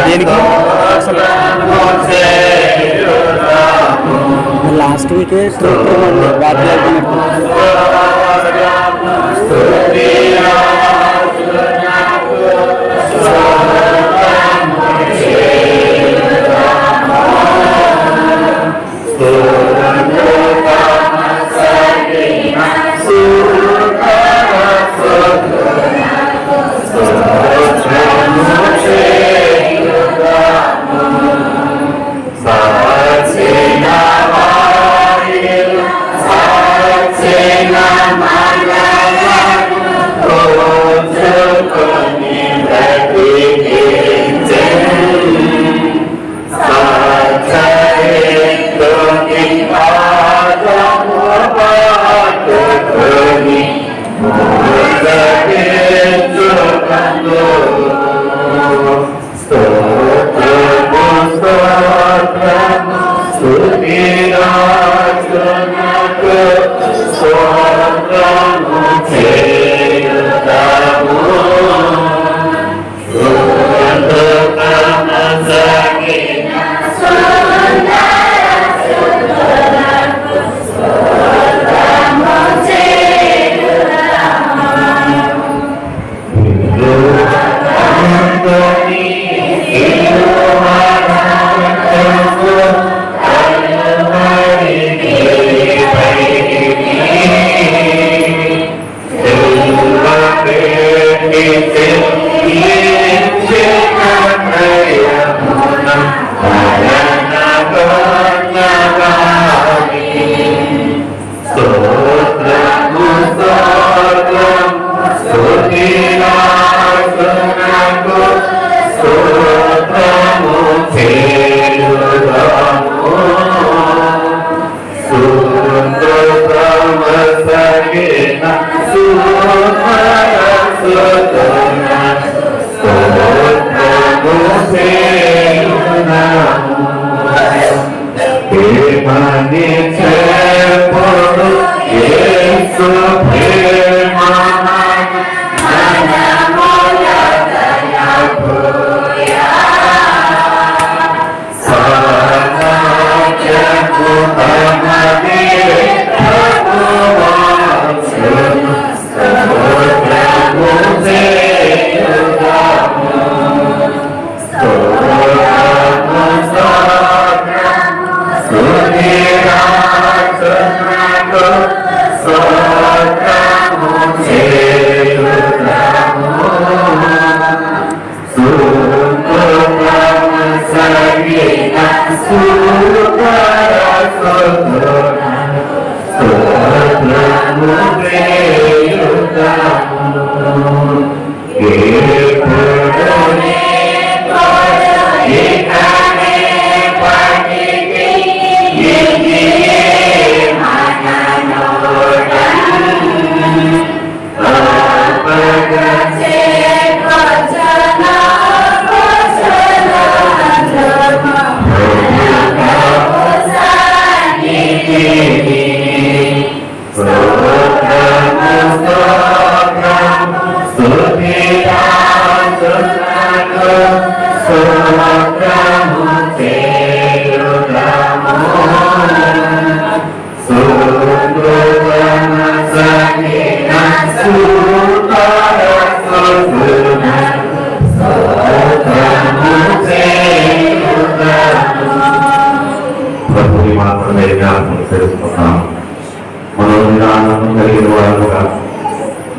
దేనికి last week battery అయిపోయినట్టు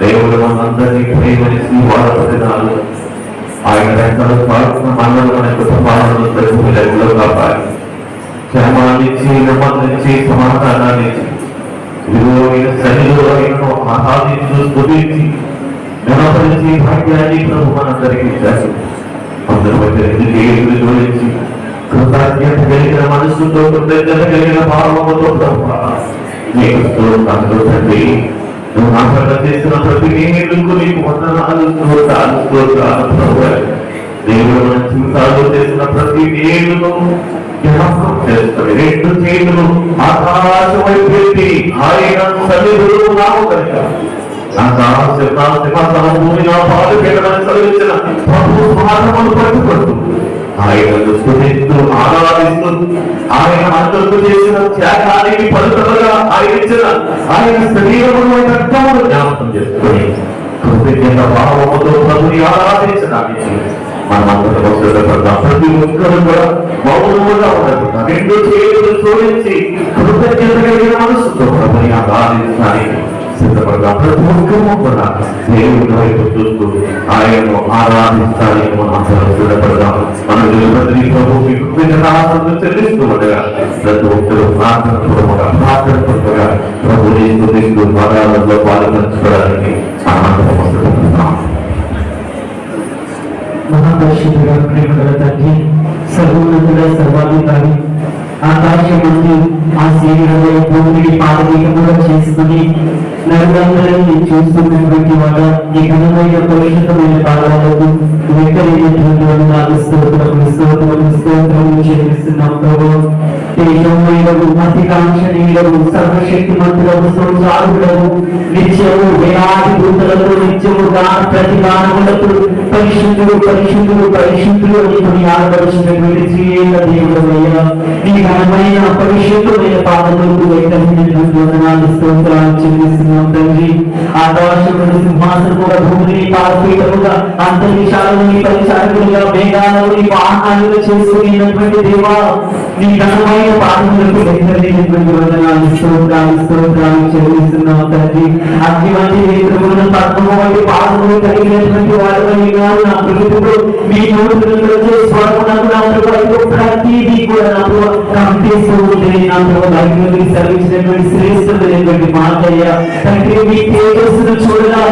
దేవుడు మనందరినీ ప్రేమించి వాడుతున్నాడు. ఆయన రెక్కల స్వార్థ మనలో మన కుటుంబాలను తెలుగులో కాపాడి క్షేమాన్నిచ్చి నెమ్మదించి సమాధానాన్నిచ్చి విలువైన సన్నిధిలో ఆరాధించు స్తుతించి నిలబడిచి భాగ్యాన్ని ప్రభు మనందరికీ ఇచ్చారు. అందరి మధ్య చేతులు జోడించి కృతజ్ఞత కలిగిన మనసుతో కృతజ్ఞత కలిగిన భావముతో ప్రభు నీకు స్తోత్రాలు తండ్రి. నువ్వు నాశనం చేసిన ప్రతి నీకు నీకు వందనాలు స్తోత్రాలు ప్రభు. దేవుడు మన జీవితాల్లో చేసిన ప్రతి మేలును జ్ఞాపకం చేస్తాడు. రెండు చేతులు ఆకాశం వైపు ఎత్తి ఆయన సన్నిధిలో నాము కనుక సింహాసనం భూమి నా పాలు పెట్టడానికి కలిగించిన ప్రభు స్వార్థమును పట్టుకుంటూ ఆయనను స్తుతిస్తూ ఆరాధిస్తూ ఆయన మనకు చేసిన త్యాగానికి ఫలితముగా ఆయన ఇచ్చిన ఆయన శరీరమును రక్తమును జ్ఞాపకం చేసుకొని కృతజ్ఞత భావముతో ప్రభుని ఆరాధించడానికి మనమందరం సిద్ధపడతాం. ప్రతి ఒక్కరు కూడా మౌనముగా ఉండకుండా రెండు చేతులు జోడించి కృతజ్ఞత కలిగిన మనసుతో ప్రభుని ఆరాధించడానికి సిద్ధపడతాం. ప్రతి ఒక్కరూ కూడా దేవుని వైపు చూస్తూ ఆయనను ఆరాధించడానికి మనం అందరం సిద్ధపడతాం. మన ప్రతి ప్రభుకి కృతజ్ఞతాస్తుతులు చెల్లిస్తూ ఉండగా ప్రతి ఒక్కరూ ప్రార్థనపూర్వకంగా ప్రభుని స్తుతిస్తూ ఆరాధనలో పాల్గొనడానికి ఆనందం సిద్ధపడతాం. మహాపరిశుద్ధుడా, ప్రేమగల తండ్రి, సర్వోన్నతుడ, సర్వాధికారి, ఆకాశమందు ఆ శరీరంలో భూమిని పాదవీకముగా చేసుకుని నరులందరినీ చూస్తున్నటువంటి వాడ ఈ ఘనమైన పరిశుద్ధమైన పాదాలకు వెక్కరైనటువంటి స్తోత్రములు చెల్లిస్తున్నాం. ప్రభు తేజోమయులకు, అతికాంక్షణీయులకు, సర్వశక్తిమంతులకు, సంసారులకు, నిత్యము వేలాది దూతలతో నిత్యముగా ప్రతిగానములకు పరిశుద్ధుడు పరిశుద్ధుడు పరిశుద్ధుడు అని కొన్ని ఆడపడుచున్నటువంటి శ్రీయేక దేవుడు అయ్యా, నీ ఘనమైన పరిశుద్ధమైన పాదములకు వెక్కరైనటువంటి వందనాలు స్తోత్రాలు చెల్లిస్తున్నాం తండ్రి. ఆకాశమును సింహాసనముగా, భూమిని పాదపీఠముగా, అంతరిక్షాలని పరిచారకులుగా, మేఘాలని వాహనాలుగా చేసుకునేటువంటి దేవా, నీ ఘనమైన పాదములకు వెక్కరైనటువంటి వందనాలు స్తోత్రాలు స్తోత్రాలు చెల్లిస్తున్నాం తండ్రి. అగ్ని వంటి నేత్రములను, పద్మము వంటి పాదములు కలిగినటువంటి వారిని నా ప్రభుత్వంలో మీ నోటులో స్వరమునకు నా ప్రభుత్వ ప్రతిదీ కూడా నా ప్రభు కంపిస్తూ ఉంటుంది. నా ప్రభు బైబిల్ని సెలవించినటువంటి శ్రేష్టమైనటువంటి మాట తండ్రి, మీ తేజస్సును చూడగా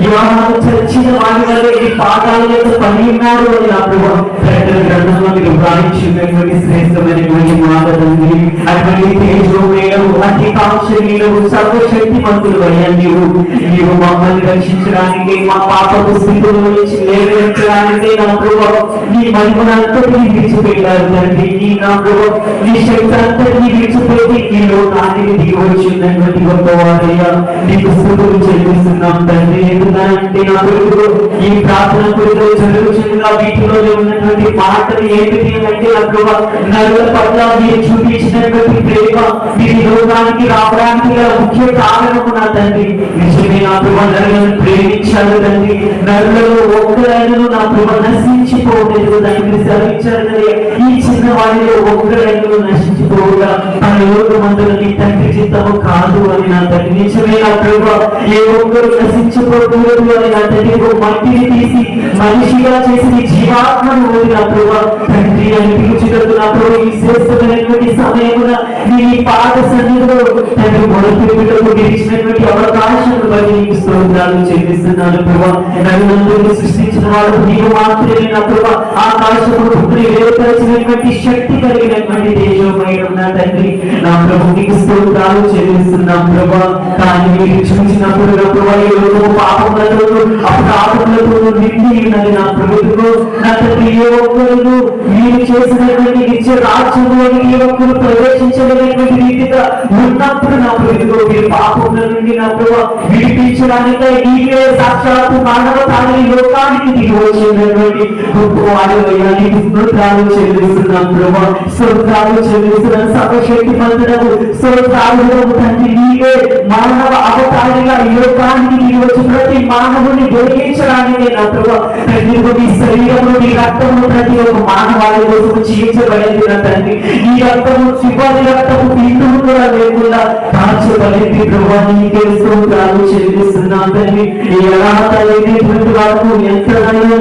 యోహాను చచ్చిన వారి వల్ల ఈ పాదాల యొక్క పని ఉన్నారు అని నా ప్రభు ప్రకటన గ్రంథంలో మీరు వ్రాయించినటువంటి శ్రేష్టమైనటువంటి మాట తండ్రి. అటువంటి తేజోమేయులు, అతి కాంక్షణీయులు, సర్వశక్తిమంతులు అయ్యా, నీవు మమ్మల్ని రక్షించడానికి, మా పాపపు స్థితిలో నుంచి లేవనెత్తడానికి నా ప్రభు నీ మహిమనంతటినీ విడిచిపెట్టారు తండ్రి. నీ నా ప్రభు నీ శక్తి అంతటినీ విడిచిపెట్టి ఈ లోకానికి దిగి వచ్చినటువంటి గొప్పవారయ్యా, నీకు స్తుతులు చెల్లిస్తున్నాం తండ్రి. ఎందుకంటే నా ప్రభు ఈ ప్రార్థన కొరకు జరుగుతుండగా వీటిలో ఉన్నటువంటి మాటలు ఏమిటి అంటే నా ప్రభు నరుల పట్ల మీరు చూపించినటువంటి ప్రేమ, మీరు లోకానికి రావడానికి గల ముఖ్య కారణము నా తండ్రి. నిజమే నా ప్రభు నరులను ప్రేమించారు తండ్రి. నరులలో ఒక్కరైనను నా ప్రభు నశించిపోలేదు తండ్రి. సెలవిచ్చారు ఈ చిన్న వారిలో ఒక్కరైనను నశించిపోవుగా తన లోకమందుల నీ తండ్రి చిత్తము కాదు అని నా తండ్రి. నిజమే నా ప్రభు ఏ ఒక్కరు నశించిపోకూడదు అని నా తండ్రి. మట్టిని తీసి మనిషిగా చేసి జీవాత్మను ఓడి నా ప్రభు తండ్రి అని పిలుచుటకు నా ప్రభు ఈ శ్రేష్టమైనటువంటి సమయమున నీ పాద సన్నిధిలో తండ్రి మొదలుపెట్టుటకు ఇచ్చినటువంటి అవకాశాన్ని బట్టి నీకు స్తోత్రాలు చెల్లిస్తున్నాను ప్రభు. నరులందరినీ సృష్టించిన వాడు నీవు మాత్రమే నా ప్రభు. ఆకాశము భూమిని వేరుపరిచినటువంటి శక్తి కలిగినటువంటి తేజోమయుడు నా తండ్రి. నా ప్రభు నీకు స్తోత్రాలు చెల్లిస్తున్నాం ప్రభు. కానీ మీరు చూసినప్పుడు నా ప్రభు ఈ లోకము పాపములతో అపరాధములతో నిండి ఉన్నది నా ప్రభుత్వం. నా తండ్రి ఏ ఒక్కరు మీరు చేసినటువంటి నిత్య రాజ్యంలోని ఏ ఒక్కరు ప్రవేశించలేనటువంటి రీతిగా ఉన్నప్పుడు నా ప్రభుత్వం మీరు పాపముల నుండి నా ప్రభు విడిపించడానికి నీవే సాక్షాత్తు మానవ తాని లోకానికి దిగి వచ్చినటువంటి గొప్పవాడు అయ్యా, నీకు స్తోత్రాలు చెల్లిస్తున్నాం ప్రభు. స్తోత్రాలు చెల్లిస్తున్నాం సర్వశక్తి మంతుడవు స్తోత్రాలు తండ్రి. నీవే మానవ అవతారిగా ఈ లోకానికి దిగి వచ్చి ప్రతి మానవుని వెలిగించడానికి నా ప్రభు తండ్రి. నీ శరీరము నీ రక్తము ప్రతి ఒక్క మానవాళి కోసం చీల్చబడింది నా తండ్రి. ఈ రక్తము చివరి రక్తము బిందువు కూడా లేకుండా కాల్చబడింది ప్రభు. నీకే స్తోత్రాలు చెల్లిస్తున్నాం తండ్రి. ఎలా తల్లిదండ్రుల వరకు ఎంత నైనా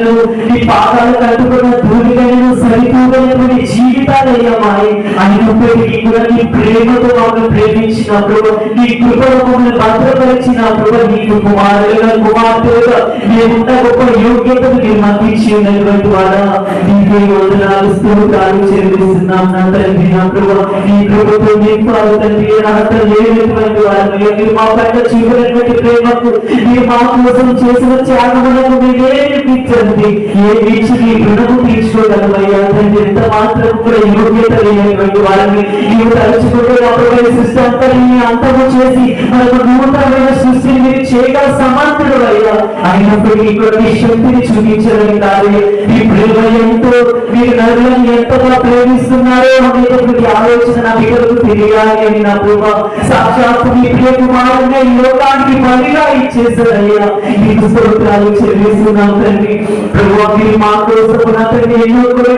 నీ పాదాలు కట్టుకున్న ధూళిగలను సరిపోయినటువంటి జీవితాలయ్యా మారి అయినప్పటికీ కూడా నీ ప్రేమతో మమ్మల్ని ప్రేమించినప్పుడు, నీ కృపలో మమ్మల్ని భద్రపరిచినప్పుడు, నీకు కుమారులుగా కుమార్తెలుగా మేమున్న గొప్ప యోగ్యతను మీరు అందించి ఉన్నటువంటి వారా నీకే వందనాలు స్తోత్రాలు చెల్లిస్తున్నాం నా తండ్రి. నా ప్రభు నీ కృపతో నింపాలి తండ్రి. అర్హత లేనటువంటి వారు మీరు మా పట్ల చూపినటువంటి ప్రేమకు, మీరు మా కోసం చేసిన త్యాగములకు మీరే ఇచ్చండి. ఏ వీక్ష నీ రుణము తీర్చుకోగలమయ్యా తండ్రి. ఎంత మాత్రం కూడా యోగ్యత లేనటువంటి వారిని నీవు తలుచుకుంటే నా ప్రభు సృష్టి అంతని అంతము చేసి మనకు నూతనమైన సృష్టిని మీరు చేయగల సమర్థుడు అయ్యా. అయినప్పటికీ కూడా నీ శక్తిని చూపించడం కాదు, నీ ప్రేమ ఎంతో, మీరు నరులను ఎంతగా ప్రేమిస్తున్నారో అనేటువంటి ఆలోచన నా బిడ్డలకు తెలియాలి అని నా ప్రభు సాక్షాత్తు నీ ప్రియ కుమారుని ఈ లోకానికి బలిగా ఇచ్చేసారయ్యా. నీకు స్తోత్రాలు చెల్లిస్తున్నాం తండ్రి. ప్రభువా మీరు మా కోసం నా తండ్రి ఎన్నో కూడా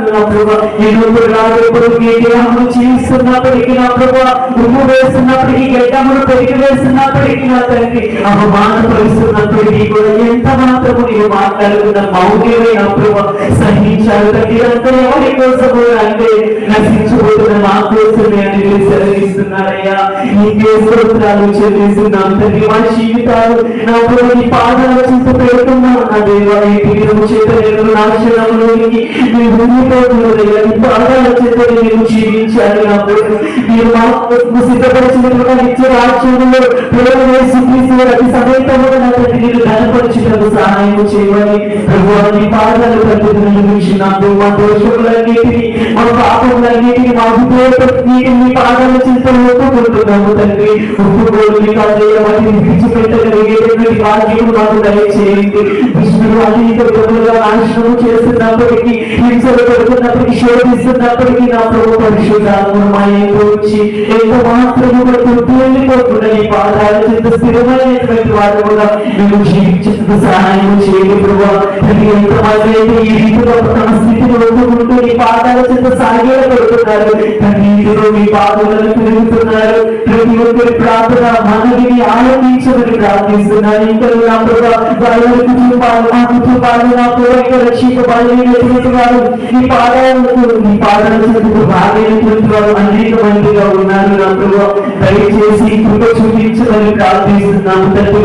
నా ప్రభు ఎన్నో కూడా మీ దేహమును జీవిస్తున్నప్పటికీ నా ప్రభు ఉమ్ము వేస్తున్నప్పటికీ గడ్డమును పెరిగి వేస్తున్నప్పటికీ నా తండ్రి అవమానపరుస్తున్నప్పటికీ కూడా ఎంత మాత్రము నీవు మాట్లాడుతున్న మౌర్యమైన ప్రభు సహించారు తండ్రి. అంతా ఎవరి కోసము అంటే నశించబోతున్న మా కోసమే అని మీరు సెలవిస్తున్నారయ్యా. నీకే స్తోత్రాలు చెల్లిస్తున్నాం తండ్రి. మా జీవితాలు నా ప్రభు నీ పాదాల చింత పెడుతున్నాం నా దేవా. ఈ పీడము చేత నేను నాశనంలోనికి మీరు ఉండిపోతున్నదయ్యా. నీ పాదాల చేత నేను జీవించాలి నా ప్రభు. మీరు మాకు సిద్ధపరిచినట్లుగా నిత్య రాజ్యంలో అతి సమేతముగా నా తండ్రి నేను ఘనపరచుటకు సహాయం చేయమని ప్రభు నీ పాదాలు ప్రతిదినం మా దోషములన్నిటిని మా పాపములన్నిటిని మా హృదయాన్ని నీ పాదాల చింత ఒప్పుకుంటున్నాము తండ్రి. ఒప్పుకోని కాదేయమని విడిచిపెట్టగలిగేటువంటి భాగ్యము మాకు దయచేయండి. విష్ణువు అనేక విధములుగా నాశనము చేస్తున్నప్పటికీ, హింసలు పెడుతున్నప్పటికీ, శోధిస్తున్నప్పటికీ నా ప్రభు పరిశుద్ధాత్మను మా వచ్చి ఎంత మాత్రము వెళ్ళిపోకుండా నీ పాదాల చింత స్థిరమైనటువంటి వారు కూడా మేము జీవించేందుకు సహాయం చేయండి ప్రభు. ఎంతమంది అయితే ఈ రీతిలో తమ స్థితిని ఒప్పుకుంటూ నీ పాదాల చింత సాగేలా పెడుతున్నారు నీటిలో మీ పాదాలను పెరుగుతున్నారు. ప్రతి ఒక్కరి ప్రార్థన మనవిని ఆనందించమని ప్రార్థిస్తున్నారు. ఇంకా నా ప్రభు వాళ్ళ కుటుంబాలు మా కుటుంబాలు నా కోరిక రక్షించబడినటువంటి వారు నీ పాదాల చింతకు బాగైనటువంటి వారు అనేక మందిగా ఉన్నారు నా ప్రభు. దయచేసి కృప చూపించమని ప్రార్థిస్తున్నాము తండ్రి.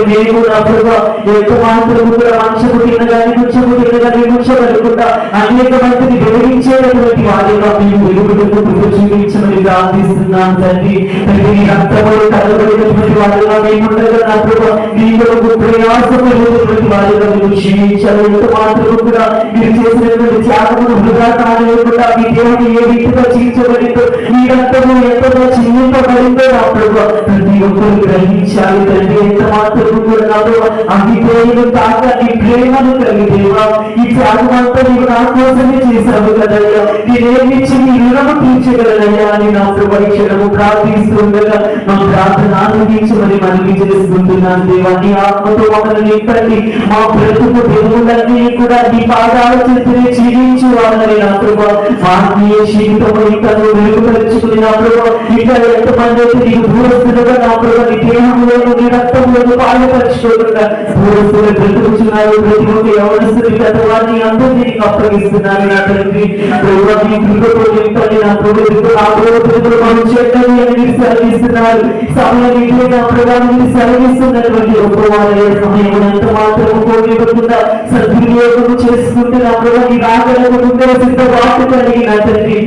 నేను నా ప్రభు ఎంత మాత్రము కూడా వంశము తినగాని ముచ్చము తినగాని ముచ్చబడకుండా అనేక మందిని బెదిరించేటటువంటి వారిగా మేము వెలుగుడుకు కృప చూపించమని ప్రార్థిస్తున్నాం తండ్రి. తండ్రి రక్తములు కలబడినటువంటి వారిగా మేముండగా నా ప్రభు నీ కొరకు ప్రయాసపడినటువంటి వారిగా మేము జీవించాలి. ఎంత మాత్రము కూడా మీరు చేసినటువంటి త్యాగమును వృధా కానివ్వకుండా మీ దేవుని ఏ రీతిగా జీవించబడిందో మీ రక్తము ఎంతగా చిందింపబడిందో నా ప్రభు ప్రతి ఒక్కరు గ్రహించాలి తండ్రి. ఎంత మాత్రము కూడా నా ప్రభు అభిప్రాయం కాక నీ ప్రేమను కలిగేవా. ఈ త్యాగం అంతా నీవు నా కోసమే చేశావు కదయ్యా. నేనేమిచ్చి నీ రుణము తీర్చగలనయ్యా అని నా ప్రభు క్షణము ప్రార్థిస్తుండగా మా ప్రార్థన ఆనందించమని మనవి చేసుకుంటున్నాను దేవా. నీ ఆత్మతో మమ్మల్ని నింపండి. మా బ్రతుకు దేవుళ్ళన్నీ కూడా నీ పాదాల చేతనే జీవించి వాళ్ళని నా ప్రభు మా ఆత్మీయ జీవితము ఇంకా వెలుగుపరుచుకుని నా ప్రభు ఇంకా ఎంతమంది అయితే నీకు దూరస్తులుగా నా ప్రభు నీ దేహంలోను నీ రక్తంలోను పాలుపరచుకోకుండా దూరస్తులు బ్రతుకుతున్నారు. ప్రతి ఒక్క ఎవరిస్తున్న గతవాన్ని అందరూ నీకు అప్పగిస్తున్నారు నా తండ్రి. ప్రభు నీ కృపతో నింపండి నా ప్రభు. నా ప్రభుత్వం మనం చెడ్డని అని మీరు సెలవిస్తున్నారు. సమయం ఇదే నా ప్రభావం మీరు సెలవిస్తున్నటువంటి ఒక్కవారి సమయం ఎంత మాత్రం కోరికుండా సద్వినియోగం చేసుకుంటే నా ప్రభు నీ రాగలకు ముందే సిద్ధపాటు కలిగి నా తండ్రి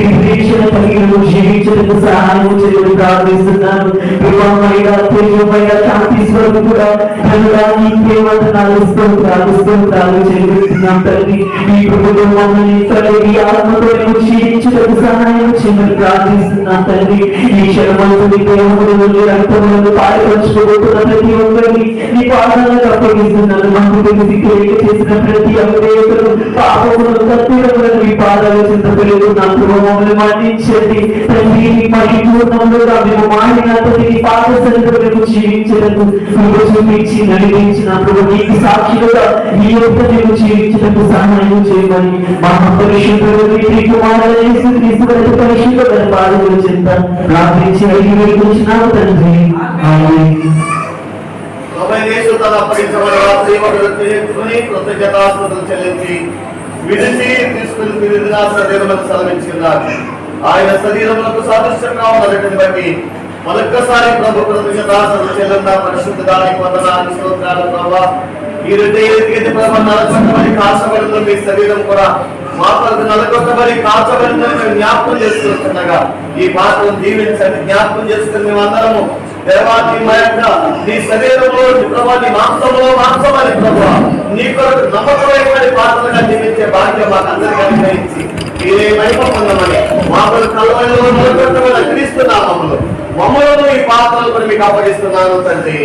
నిరీక్షణ కలిగి జీవించడానికి సహాయం చేయని ప్రార్థిస్తున్నాను. కృపమైన తేజమైన శాంతి స్వరూపు కూడా ధనురాన్ని కేవలం స్తోత్రాలు చెల్లిస్తున్నాం తండ్రి. ఈ ప్రభుత్వం మమ్మల్ని తల్లి ఆత్మతో జీవించడానికి సహాయం చేయమని ప్రార్థిస్తున్నాం తండ్రి. ఈ క్షణమంతుని దేహములను రక్తములను పాల్పంచుకోబోతున్న ప్రతి ఒక్కరిని నీ పాదాలకు అప్పగిస్తున్నాను. మాకు తెలిసి చేసిన ప్రతి అవిధేయతను పాపములను తప్పిదములను మీ పాదాల చింత పెరుగుతున్నాం. మమ్మల్ని మన్నించండి తండ్రి. పరిపూర్ణంగా మేము మారిన నీ పాద సరిగ్గా మేము జీవించడానికి కృప చూపించి నడిపించిన ప్రభు నీకు సాక్షులుగా ఈ యొక్క మేము జీవించడానికి సహాయం చేయమని మా పరిశుద్ధుడు నీ కుమారుడు యేసుక్రీస్తు పరిశుద్ధ పాదముల చెంత ప్రార్థించి అడిగి వేడుకుంటున్నాము తండ్రి. ఆమేన్. కృతజ్ఞతాస్తుతులు చెల్లించి విడిచి తీసుకుని సెలవించుకున్నారు. ఆయన శరీరములకు సాదృశ్యంగా ఉన్నటువంటి బట్టి మరొక్కసారి ప్రభు కృతజ్ఞతాస్తుతులు చెల్లిందా. పరిశుద్ధ దానికి వందనాలు స్తోత్రాలు ప్రభా. ఈ రెండు ప్రభు నలకొట్టబడి కాల్చబడిందో మీ శరీరం కూడా మా కొరకు నలకొట్టబడి కాల్చబడిందని మేము జ్ఞాపకం చేసుకుంటుండగా ఈ మాటను దీవించండి. జ్ఞాపకం చేసుకుని మేమందరము దేవాన్ని మా యొక్క నీ శరీరంలో ప్రభా నీ మాంసంలో మాంసమని ప్రభా నీ కొరకు నమ్మకమైనటువంటి పాత్రగా జీవించే భాగ్యం మాకు అందరికీ అనుగ్రహించి మీరే మహిమ పొందమని మాకు కల్వరిలో మొదలుపెట్టబడిన క్రీస్తు నామములో మమ్మలను ఈ పాత్రలు కూడా మీకు అప్పగిస్తున్నాను తండ్రి.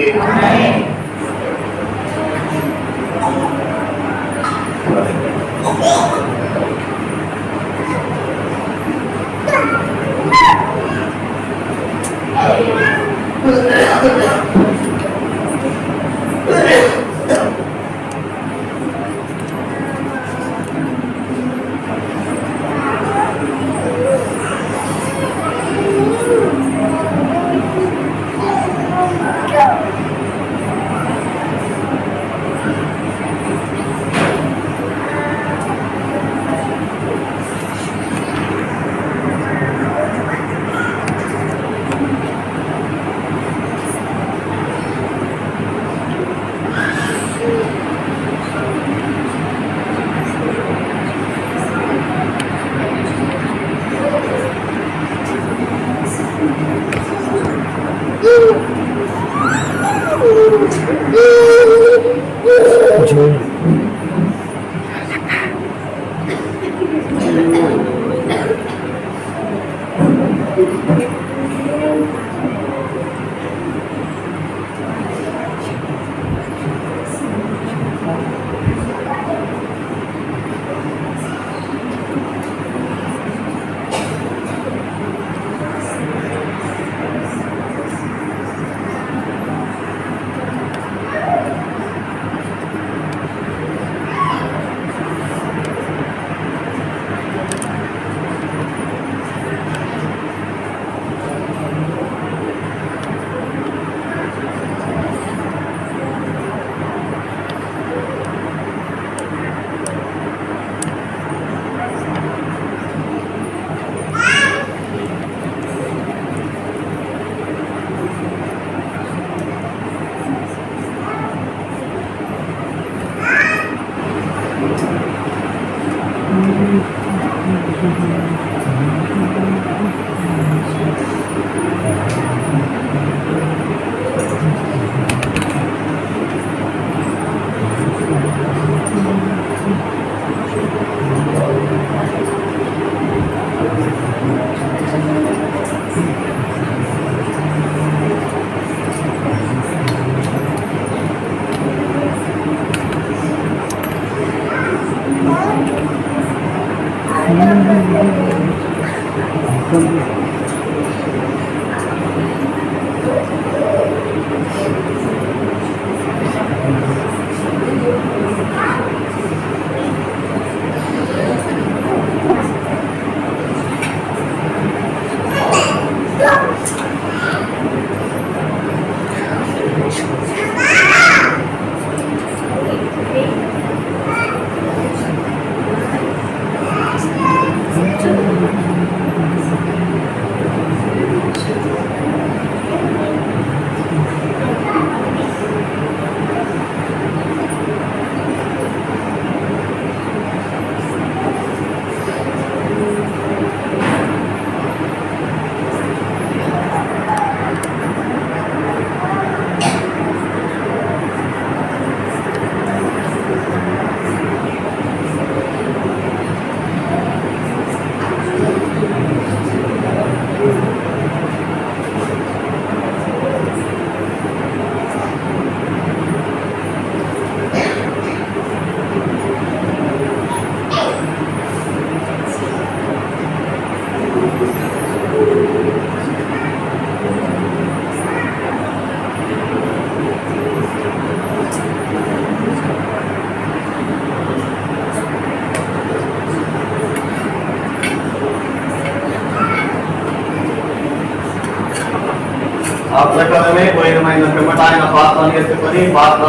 ఆ ప్రకారమే పోయినమైన పిమ్మట ఆయన పాత్రను ఎత్తుకొని పాత్ర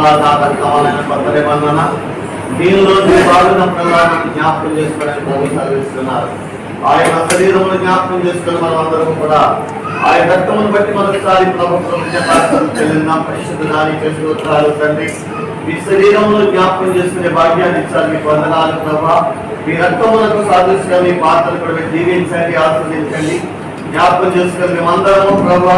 కావాలైన కొత్త నిబంధన దీనిలో బాగున్నప్పుడల్లా జ్ఞాపకం చేసుకోవడానికి ప్రభు సెలవిస్తున్నారు. ఆయన శరీరమును జ్ఞాపకం చేసుకుని మనం అందరం కూడా ఆయన రక్తమును బట్టి మరొకసారి ప్రభుత్వం చెల్లిన పరిశుద్ధ దానికి స్తోత్రాలు తండ్రి. మీ శరీరంలో జ్ఞాపకం చేసుకునే భాగ్యాన్ని ఇచ్చారు. మీకు వందనాలు ప్రభా. మీ రక్తములకు సాదృశ్యంగా మీ పాత్రలు కూడా దీవించండి, ఆస్వాదించండి. జ్ఞాపకం చేసుకుని మేమందరము ప్రభా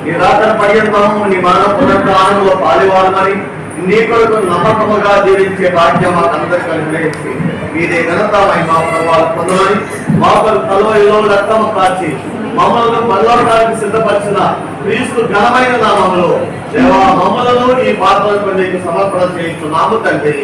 ఈ రాత్రి పర్యంతము నీ మరణ పునరుద్ధానంలో పాలివారమని నీ కొరకు నమ్మకముగా జీవించే భాగ్యం మాకు అందరికీ అనుగ్రహించి మీదే ఘనత మహిమ ప్రభావాలు పొందమని మా తలో ఇలో రక్తము కాచి మమ్మల్ని పరలోకానికి సిద్ధపరిచిన క్రీస్తు ఘనమైన నామములో దేవా మమ్మలను ఈ పాత్రలకు నీకు సమర్పణ చేయించున్నాము తండ్రి.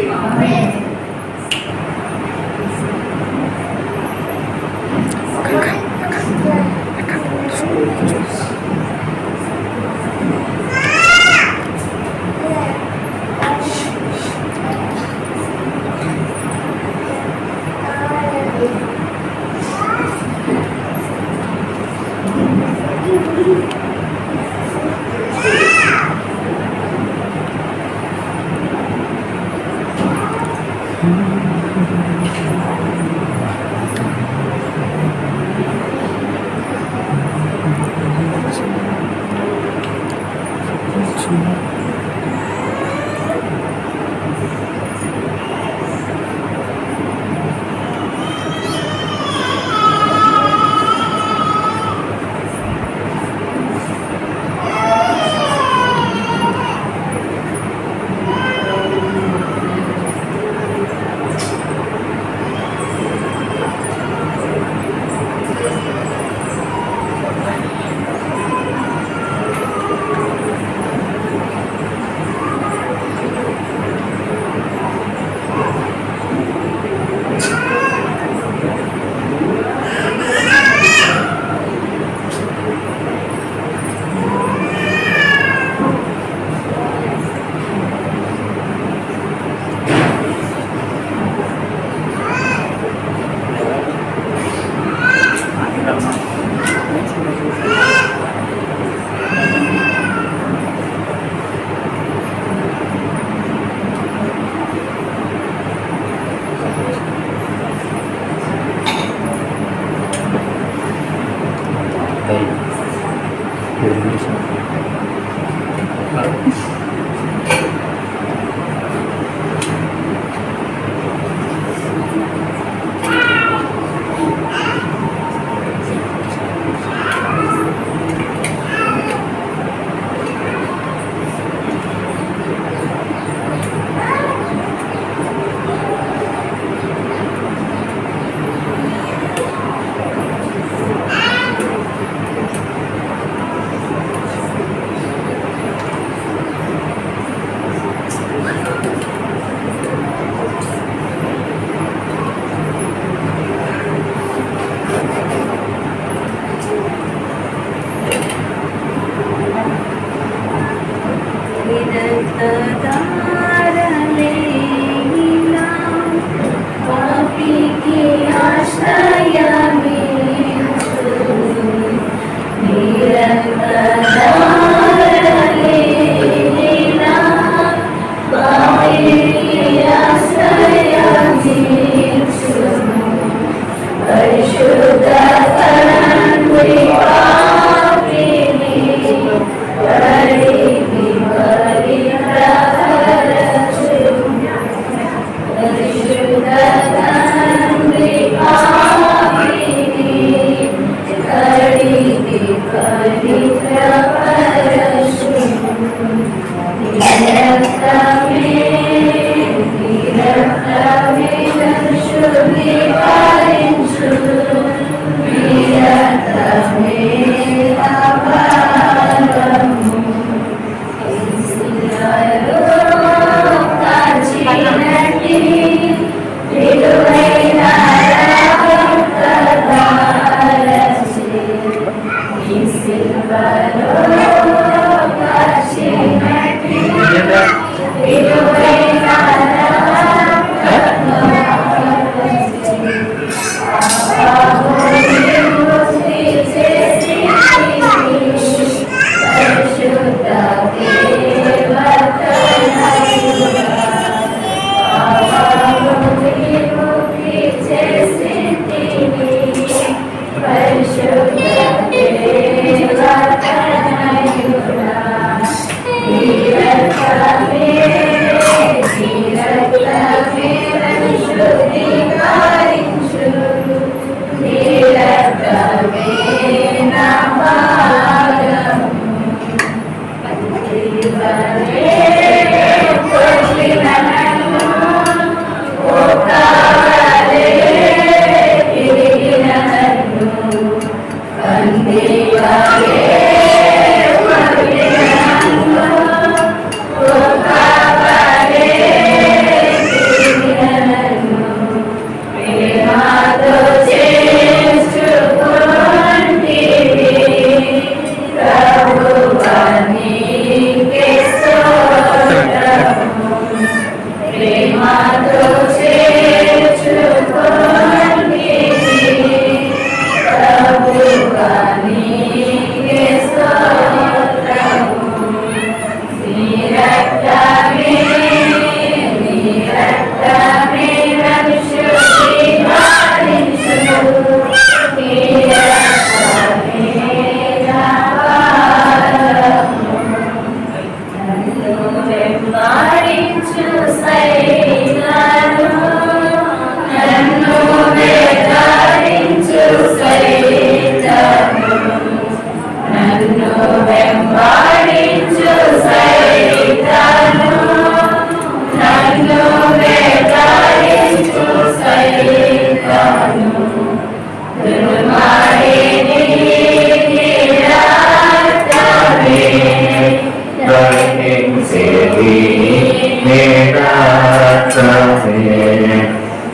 Amen.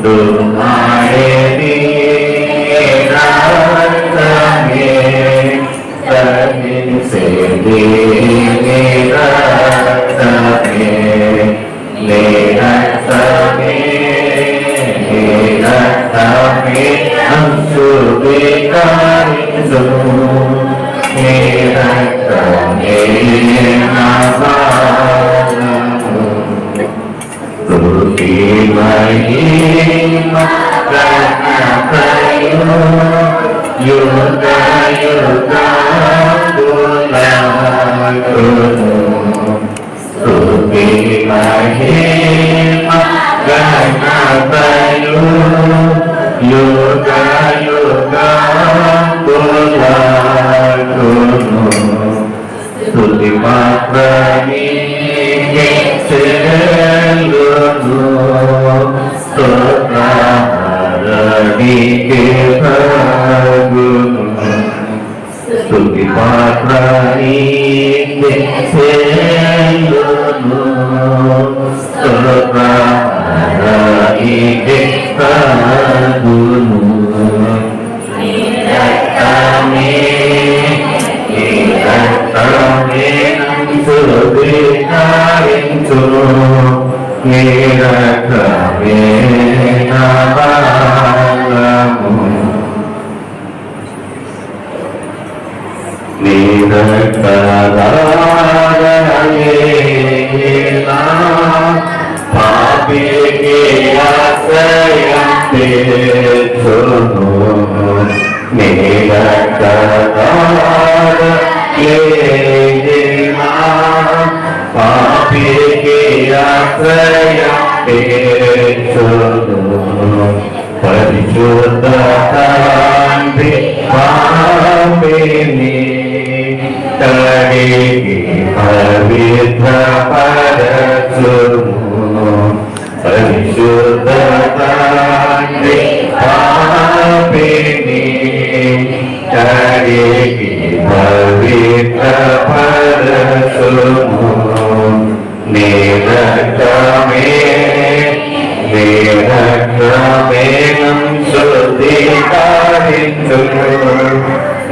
तुम्हारे निरंतमे तमिल से निरंतमे निरंतमे निरंतमे अंशु विकारिसु निरंतमे नमामि तुति महिमा प्रणतयो युगा युगा गुणाकुनु तुति महिमा प्रणतयो युगा युगा गुणाकुनु तुति पात्रनी सेलुनु स्तोत्रहारणी के भगुनु स्तुति पात्रनी सेलुनु स्तोत्रहारणी के भगुनु निरतमे निरतमे सुविकारिंचु निरतमे नमामि निरतदारयेना पापी के आश्रयन्ते सुनो निरतदारयेना पापी के आश्रयन्ते सुनो परिशुद्धतान्ते पापिनी तड़ेगी पवित्र परशुनु परिशुद्धतान्ते पापिनी तड़ेगी पवित्र परशुनु निरतमे निरतमेनं शुद्धिकारिंचु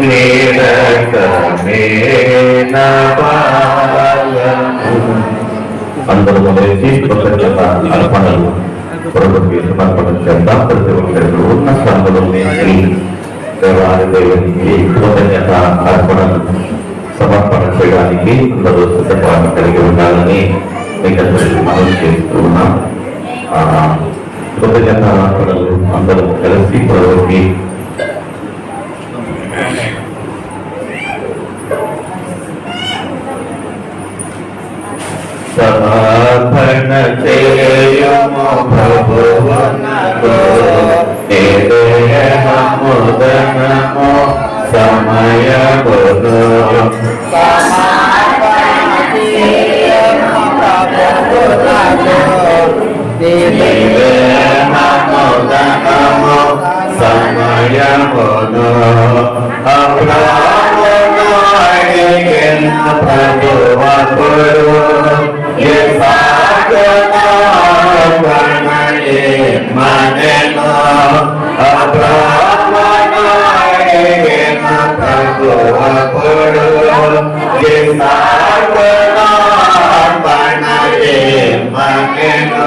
निरतमे नमामि అందరూ లేచి కృతజ్ఞత అర్పణలు ప్రభువుకి సమర్పణ చేద్దాం. ప్రతి ఒక్కరు ఉన్న స్థలంలో లేచి దేవాది దేవునికి కృతజ్ఞత అర్పణలు సమర్పణ చేయడానికి అందరూ సిద్ధపాటు కలిగి ఉండాలని మీకు అందరికీ మనం చేస్తూ ఉన్నాం. కృతజ్ఞత అర్పణలు అందరూ కలిసి ప్రభువుకి సమర్పణ చేయము ప్రభువునకు దేహముదనము సమయమును దేహముదనము సమయమును అప్రామును అడిగిన ప్రభువకుడు మనను అబ్రాహ్మణుడైన ప్రభువకుడు మనను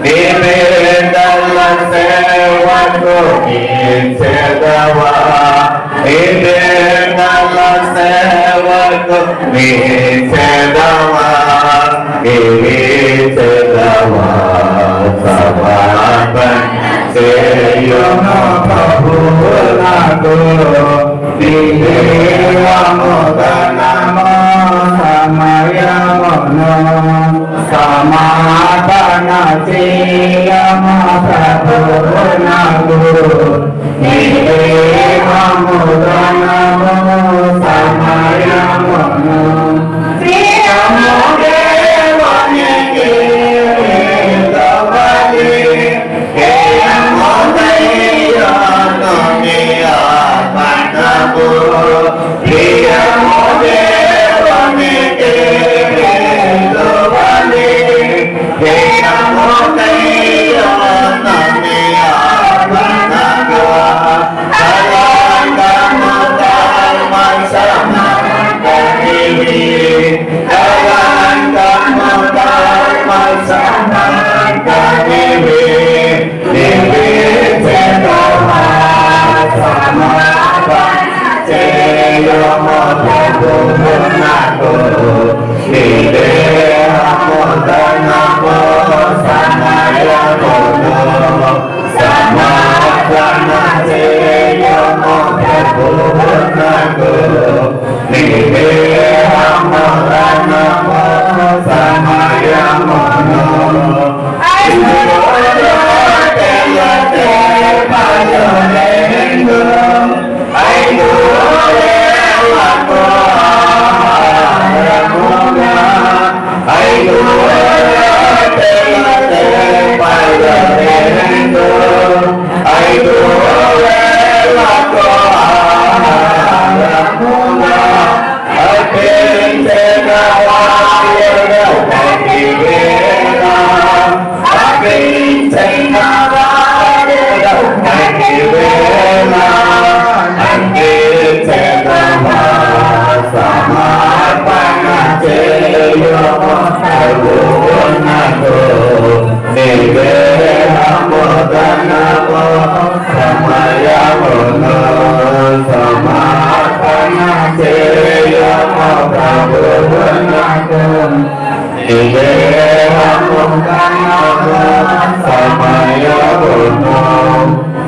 నివేదన సేవకు చేదవా నివేదన సేవకు చేదవా చేదవా సమర్పణ చేయము ప్రభువునకు దేహముదనము సమయమును సమాపణ చేయము ప్రభువునకు దేహముదనము సమయమును ప్రియ ప్రభువునకు నీవే అమరణము సమయమును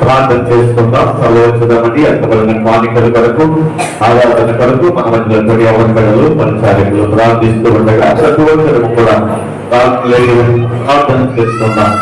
ప్రార్థన చేసుకుందాం. సర్వోచ్చుదామని ఎంతబడిన మానికల కొరకు ఆరాధన కొరకు మన మధ్యలో యవనలు పరిచారకులు ప్రార్థిస్తూ ఉండగా సర్వోచ్చరము కూడా ప్రార్థన చేసుకుందాం.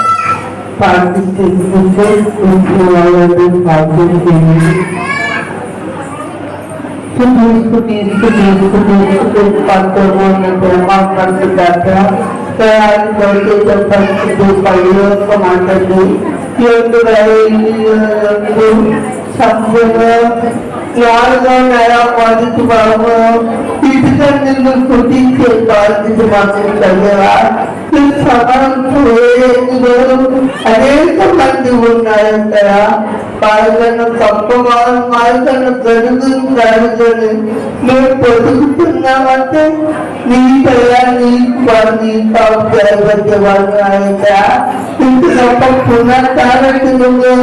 అనేక మంది ఉన్నాయంటారా వాళ్ళను తప్పవారు వాళ్ళను జరుగుతుంది మేము పొదుగుతున్నామంటే నీ దయా నీకు వారిని కావచ్చు వాళ్ళు ఆయనరా ఇంటి తప్ప పునఃతారకులు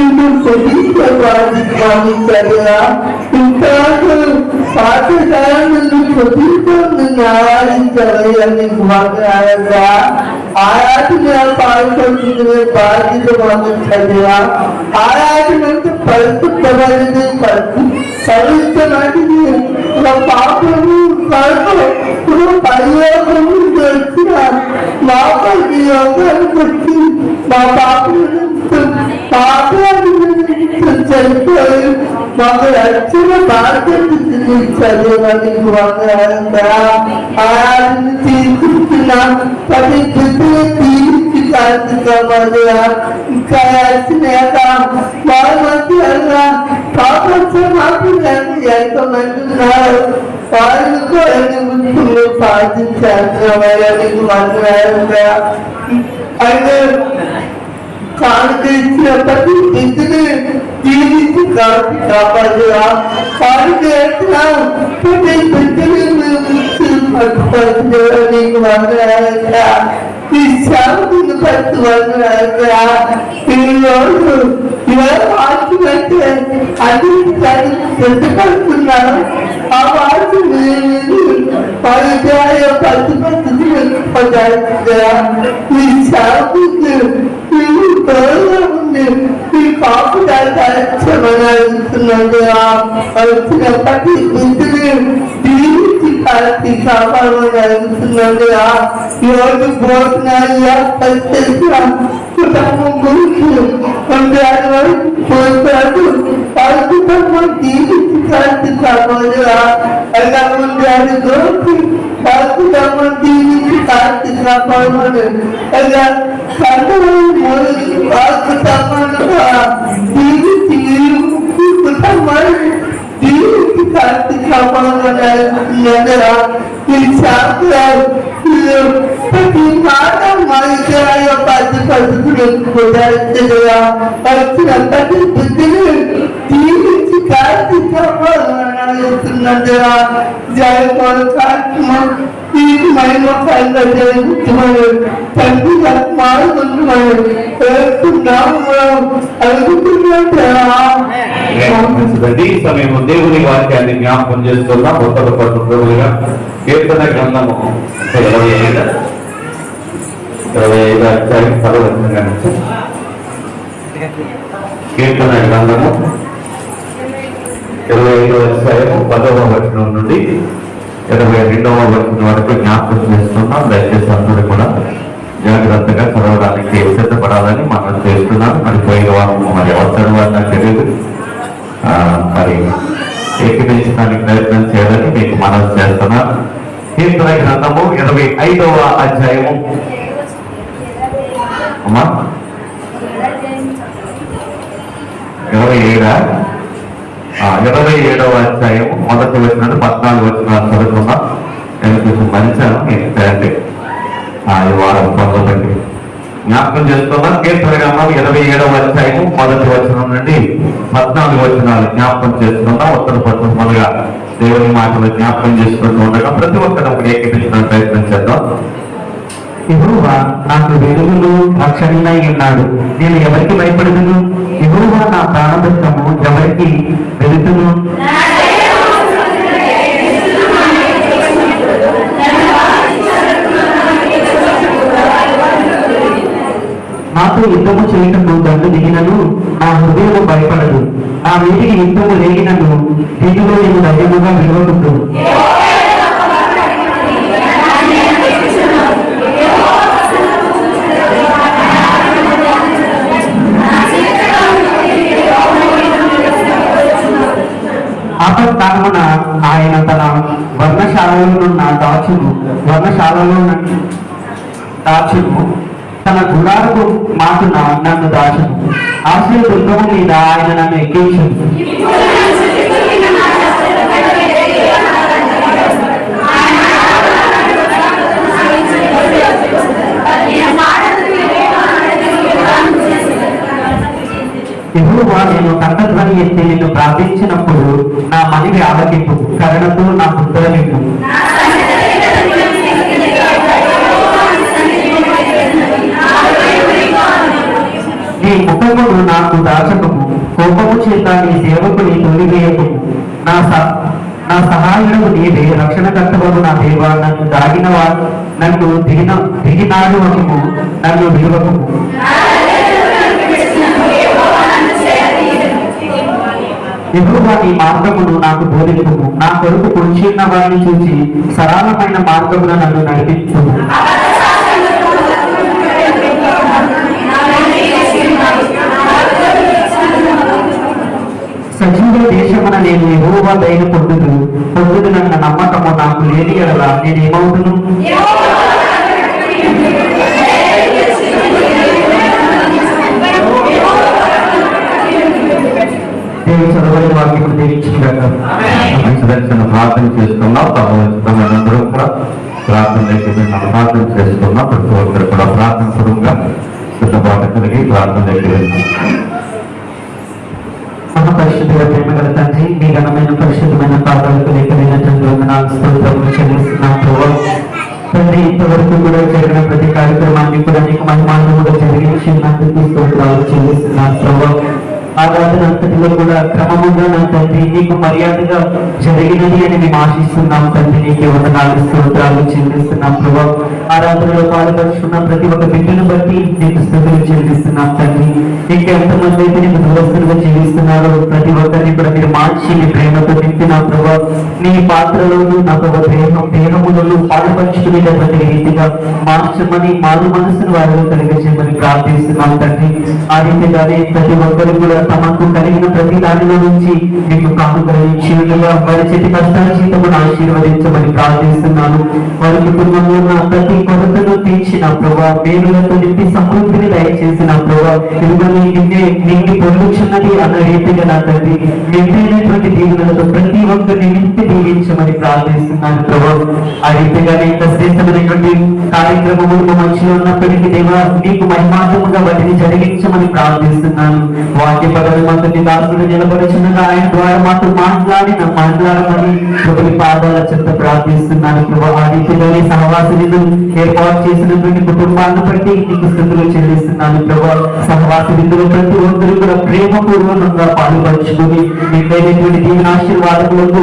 ఇంటి పొదిగే వారిని భావించారా ఇంకా పాఠశాలను పొదుగుతుంది ఆరాధించాలని భావించారా ఆరాధన పాల్గొంటున్న బాధ్యత భావించారా ఆరాధన పరిశుద్ధమైనది పవిత్రమైనది ఒక పాపము పరియోగము తెలిసిన మా పరియోగాన్ని బట్టి మా పాపాన్ని చనిపోయి మాకు రక్షణ బాధ్యత చదివని ఆరాధన తీసుకుంటున్నాం ప్రతి తీర్చి కార్తీకమగా ఇంకా వారి మధ్య పాపమాకు ఎంతమంది ఉన్నారు వారిని కూడా పాటించాలని అయితే కానుక ఇచ్చిన ప్రతి ఇంటిని జీవించి కాపాడుగా కానుక ఎట్లా ప్రతి బిడ్డని పట్టుకోవాలని ఈ శాంతిని పట్టుకోవాలని ఈరోజు వాటికంటే అన్నిటికీ ప్రతిపడుతున్నారు ఆ వాటి పరిచయ ప్రతిపత్తి ఈ శాంతికి ఈ కాపుదాల్చున్నది ప్రతి ఇంటిని దీనికి కాల్చి కాపాడమని ఈరోజు భోజనాలు కుటుంబం గురించి వాళ్ళ కుటుంబం దీనికి కాల్చి కాపాడుగా అలా ఉండాలి వాళ్ళ కుటుంబం దీనికి కాల్చి కాపాడమని అలా ప్రతి మాట మనుషుల ప్రతి బుద్ధిని తీర్చి కార్తీకస్తున్నదిరా జయకాత్మ ఈ మహిమ పైన జరుగుతున్నాడు తండ్రి మారుకుంటున్నాడు ఈ సమయం దేవుని వాక్యాన్ని జ్ఞాపకం చేస్తున్నా ఉత్తర పట్టుగా కీర్తన గ్రంథము 25 అధ్యాయం 10 కీర్తన గ్రంథము 25వ అధ్యాయం 10వ వచనం నుండి 22వ వచనం వరకు జ్ఞాపకం చేస్తున్నాం. దయచేసి అందరూ కూడా జాగ్రత్తగా చదవడానికి సిద్ధపడాలని మనం చేస్తున్నాం. మరి పోయిన వారం మరి ఎవరు చదవాలి నాకు తెలియదు, మరి ఏకీపించడానికి ప్రయత్నం చేయాలని మీకు మనవి చేస్తున్నాను. కీర్తన గ్రంథము 25వ అధ్యాయము అమ్మా 27వ అధ్యాయం మొదటి వచ్చిన 14 వచ్చిన చదువుకున్నా. నేను కొంచెం మరిచాను, నేను తయారు ఈ వారం పొందబట్టి జ్ఞాపకం చేస్తున్నా. కీర్తన గ్రంథం 27వ అధ్యాయం మొదటి వచనం నుండి 14 వచనాలు జ్ఞాపకం చేస్తున్నా. ఉత్తర పట్టుగా దేవుని మాటలు జ్ఞాపకం చేసుకుంటూ ఉండగా ప్రతి ఒక్కరు ఏకీపించడానికి ప్రయత్నం చేద్దాం. యెహోవా నాకు వెలుగును రక్షణై ఉన్నాడు, నేను ఎవరికి భయపడదును? యెహోవా నా ప్రాణదుఃఖము ఎవరికి వెళుతును? నాతో యుద్ధము చేయటము దండు దిగినను నా హృదయము భయపడదు. నా వీటికి యుద్ధము లేగినను దీనిలో నేను ధైర్యముగా విలువకుంటు. ఆపత్కాలమున ఆయన తన వర్ణశాలలో దాచును తన గుడారపు మాటున నన్ను దాచును. ఆశ్రయ దుర్గము మీద ఆయన నన్ను ఎక్కించును. యెహోవా నేను కంఠధ్వని ఎత్తి నిన్ను ప్రార్థించినప్పుడు నా మనవి ఆలకింపు, కరుణతో నా పుత్రనింపు. నీ ముఖమును నాకు దాచకము, కోపము చేత నీ సేవకుని తొలివేయకము. నా సహాయుడు నీవే, రక్షణకర్తవను నా దేవా. నన్ను దిగినాడు వకము, నన్ను విలువకము. యెహోవా నీ మార్గమును నాకు బోధించుము, నా కొరకు పొంచిన వారిని చూసి సరళమైన మార్గమున నన్ను నడిపించుము. సజీవ దేశమున నేను యెహోవా దయను పొందుదునన్న నమ్మకము నాకు లేని ఎడల నేనేమవుతును? దేవుడు చదవని వాక్యం దీవించుకుంటారు. ప్రార్థన చేస్తున్నాం. అందరూ కూడా ప్రార్థన ప్రార్థన చేస్తున్నాం. ప్రతి ఒక్కరు కూడా ప్రార్థన పూర్వంగా సిద్ధపాటు కలిగి ప్రార్థన మహాపరిశుద్ధుల ప్రేమ గల తండ్రి, మీ ఘనమైన పరిశుద్ధమైన పాదాలకు లేఖనైనటువంటి వందనాలు స్తోత్రములు చెల్లిస్తున్నాం ప్రభువా. తండ్రి, ఇంతవరకు కూడా జరిగిన ప్రతి కార్యక్రమాన్ని కూడా నీకు మహిమానంగా జరిగించినందుకు స్తోత్రాలు చెల్లిస్తున్నాం ప్రభువా. ఆరాధన అంతటిలో కూడా క్రమముగా నా తండ్రి నీకు మర్యాదగా జరిగినది అని మేము ఆశిస్తున్నాం తండ్రి. నీకే వందనాలు స్తోత్రాలు చెల్లిస్తున్నాం ప్రభా. ఆరాధనలో పాల్పంచుకున్న ప్రతి ఒక్క బిడ్డను బట్టి నీకు స్తుతులు చెల్లిస్తున్నాం తండ్రి. ఇంకెంతమంది అయితే నీకు దోస్తులుగా జీవిస్తున్నారో ప్రతి ఒక్కరిని కూడా మీరు మార్చి మీ ప్రేమతో నింపిన ప్రభా. నీ పాత్రలోను నా ప్రభా దేహములను పాల్పంచుకునేటటువంటి రీతిగా మార్చమని మారు మనసును వారిలో కలిగించమని ప్రార్థిస్తున్నాం తండ్రి. ఆ రీతిగానే ప్రతి ఒక్కరు కూడా తమకు కలిగిన ప్రతి దానిలో నుంచి మీకు కానుకలుగా వారి చేతి కష్టార్జితమును ఆశీర్వదించమని ప్రార్థిస్తున్నాను. వారి కుటుంబంలో ఉన్న ప్రతి కొరతను తీర్చిన ప్రభా, పేరులతో నింపి సమృద్ధిని దయచేసిన ప్రభా, ఇదిగో నిండి పొందుచున్నది అన్న రీతిగా నా తండ్రి నిండినటువంటి దీవులతో ప్రతి ఒక్కరిని నింపి దీవించమని ప్రార్థిస్తున్నాను ప్రభా. ఆ రీతిగానే ఇంత శ్రేష్టమైనటువంటి కార్యక్రమము మంచిగా ఉన్నప్పటికీ దేవా నీకు మహిమార్థముగా వాటిని జరిగించమని ప్రార్థిస్తున్నాను. వాక్య పదవి దాసుడు నిలబడుచున్నగా ఆయన ద్వారా మాతో మాట్లాడమని ప్రభుని పాదాల చెంత ప్రార్థిస్తున్నాను ప్రభా. ఆ రీతిలోని సహవాస విధులు ఏర్పాటు చేసినటువంటి కుటుంబాలను బట్టి నీకు స్థుతులు చెల్లిస్తున్నాను ప్రభా. సహవాస విధులు ప్రతి ఒక్కరు కూడా ప్రేమపూర్వకంగా పాల్పంచుకుని మీకైనటువంటి దీవెన ఆశీర్వాదములకు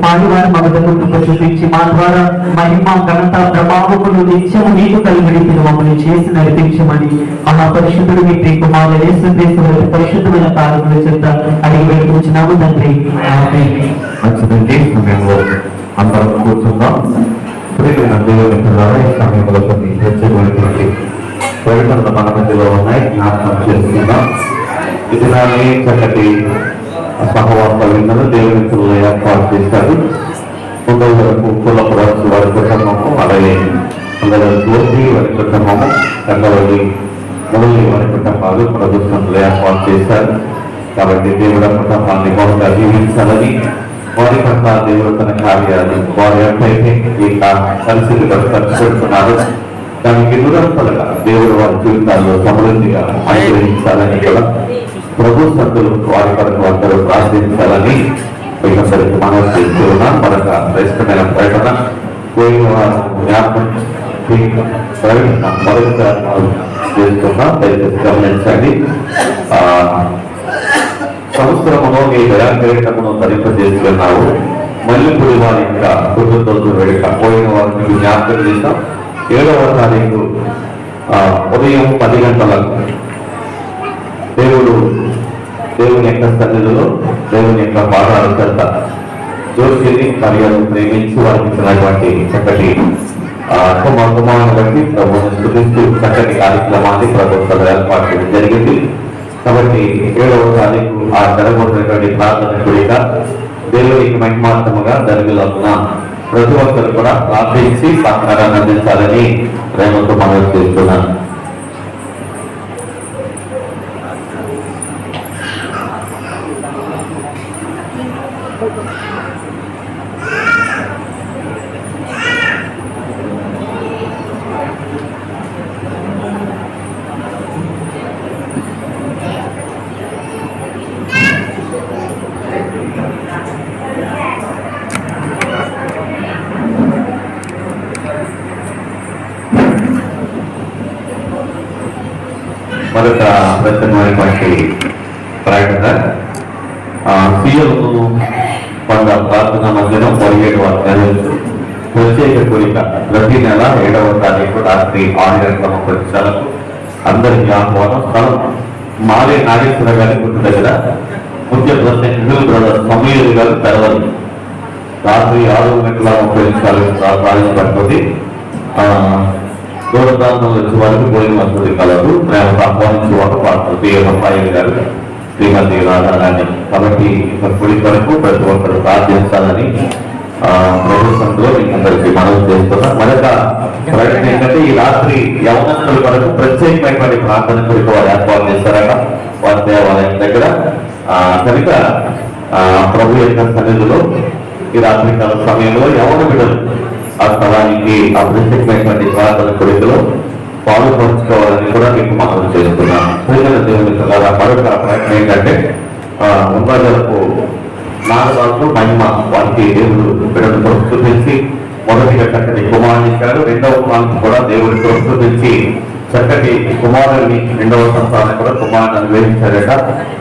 పాలువారి మగతకు చూపించి మా ద్వారా మహిమ ఘనత ప్రభావములు నిత్యము నీకు కలిగి మమ్మల్ని చేసి నడిపించమని మహాపరిశుద్ధుడు మీ ప్రియ కుమారుడు యేసుక్రీస్తు వారి పరిశుద్ధమైన పాదముల చెంత అడిగి వేడుకుంటున్నాము తండ్రి. ఆమేన్. మంచిదండి, సమయంలో అందరం కూర్చుందాం. ప్రియమైన దేవుని పిల్లలారా, ఈ సమయంలో కొన్ని ప్రత్యేకమైనటువంటి ప్రకటనలు మన మధ్యలో ఉన్నాయి, జ్ఞాపకం చేసుకుందాం. ఇది నాని చక్కటి సహవాస విన్నలు దేవుని పిల్లలు ఏర్పాటు చేశారు. ముందర వరకు కులపురాజు వారి కుటుంబము, అలాగే అందరూ జ్యోతి వారి కుటుంబము, కంగవల్లి మురళి వారి కుటుంబాలు ప్రభుత్వంలో ఏర్పాటు చేశారు. కాబట్టి దేవుడు కుటుంబాన్ని బహుగా జీవించాలని, వారి పట్ల దేవుడు తన కార్యాలు వారి ఎప్పుడైతే ఈ పరిస్థితిలో ఖర్చు పెడుతున్నారు దానికి నిరంతరంగా దేవుడు వారి జీవితాల్లో సమృద్ధిగా అనుగ్రహించాలని కూడా ప్రభు సంతులు వారి కొరకు అందరూ ప్రార్థించాలని మీకందరికీ మనం చేస్తూ ఉన్నాం. మరొక శ్రేష్టమైన ప్రకటన పోయిన వారు జ్ఞాపకం మరొక చేస్తున్నాం, దయచేసి గమనించండి. సంవత్సరములో నీ దయాకిరీటమును ధరింపజేస్తున్నావు, మల్లెపూడి వారి యొక్క పుట్టినరోజు వేడుక పోయిన వారు మీకు జ్ఞాపకం చేస్తాం. 7వ తారీఖు ఉదయం 10 గంటలకు దేవుని యొక్క సన్నిధిలో దేవుని యొక్క పాదాల చెంత జోషిని కార్యాలను ప్రేమించి వారికి ఇచ్చినటువంటి చక్కటి కుమారుని బట్టి ప్రభుత్వం స్థుతిస్తూ చక్కటి కార్యక్రమాన్ని ప్రభుత్వం ఏర్పాటు చేయడం జరిగింది. కాబట్టి 7వ తారీఖు ఆ జరగబోతున్నటువంటి ప్రార్థన కూడిక దేవునికి మహిమార్థముగా జరగలాగున ప్రతి ఒక్కరు కూడా ప్రార్థించి సహకారాన్ని అందించాలని ప్రేమతో మనం చేస్తున్నాను. మరొక ప్రత్యేకమైనటువంటి ప్రకటన సీఎంను కొండ ప్రార్థన మధ్యనం 17వ నెలలు ప్రత్యేక కోరిక ప్రతి నెల 7వ తారీఖు రాత్రి 6:30 అందరికీ ఆహ్వానం. స్థలం మారే నాగేశ్వర గారి గుర్తు దగ్గర ముఖ్య ప్రశ్న బ్రదర్ సమీర్ గారు తెరవాలి. రాత్రి 6:30 ప్రారంభపడుతుంది. దూర ప్రాంతంలో వచ్చే వారికి భోజనం వసతి కలదు. ప్రేమ ఆహ్వానించే వారు పాత్ర గారు, శ్రీమతి రాధారాణి. కాబట్టి గుడి వరకు ప్రతి ఒక్కరు ప్రార్థించాలని ప్రభుత్వంలో మీకు అందరికీ మనవి చేస్తున్నాం. మరొక ప్రకటన ఏంటంటే ఈ రాత్రి యవనస్తుల వరకు ప్రత్యేకమైనటువంటి ప్రార్థన కొరకు వారు ఏర్పాటు చేస్తారట వారి దేవాలయం దగ్గర. కనుక ప్రభు యొక్క సన్నిధిలో ఈ రాత్రి కాల సమయంలో యవన బిడ్డలు ఆ స్థలానికి ఆ ప్రత్యేకమైనటువంటి ప్రార్థన కొడుకులో పాల్పంచుకోవాలని కూడా మీకు మనం చేస్తున్నాం. ప్రియమైన దేవుని పిల్లల మరొక ప్రయత్నం ఏంటంటే ఉన్నదలకు నాగరాజు మహిమ వారికి దేవుడు బిడ్డలతో చూపించి మొదటిగా చక్కటి కుమారుని ఇచ్చారు. 2వ కుమారుని కూడా దేవుడితో చూపించి చక్కటి కుమారుని 2వ సంతానం కూడా కుమారుని అనుగ్రహించారట.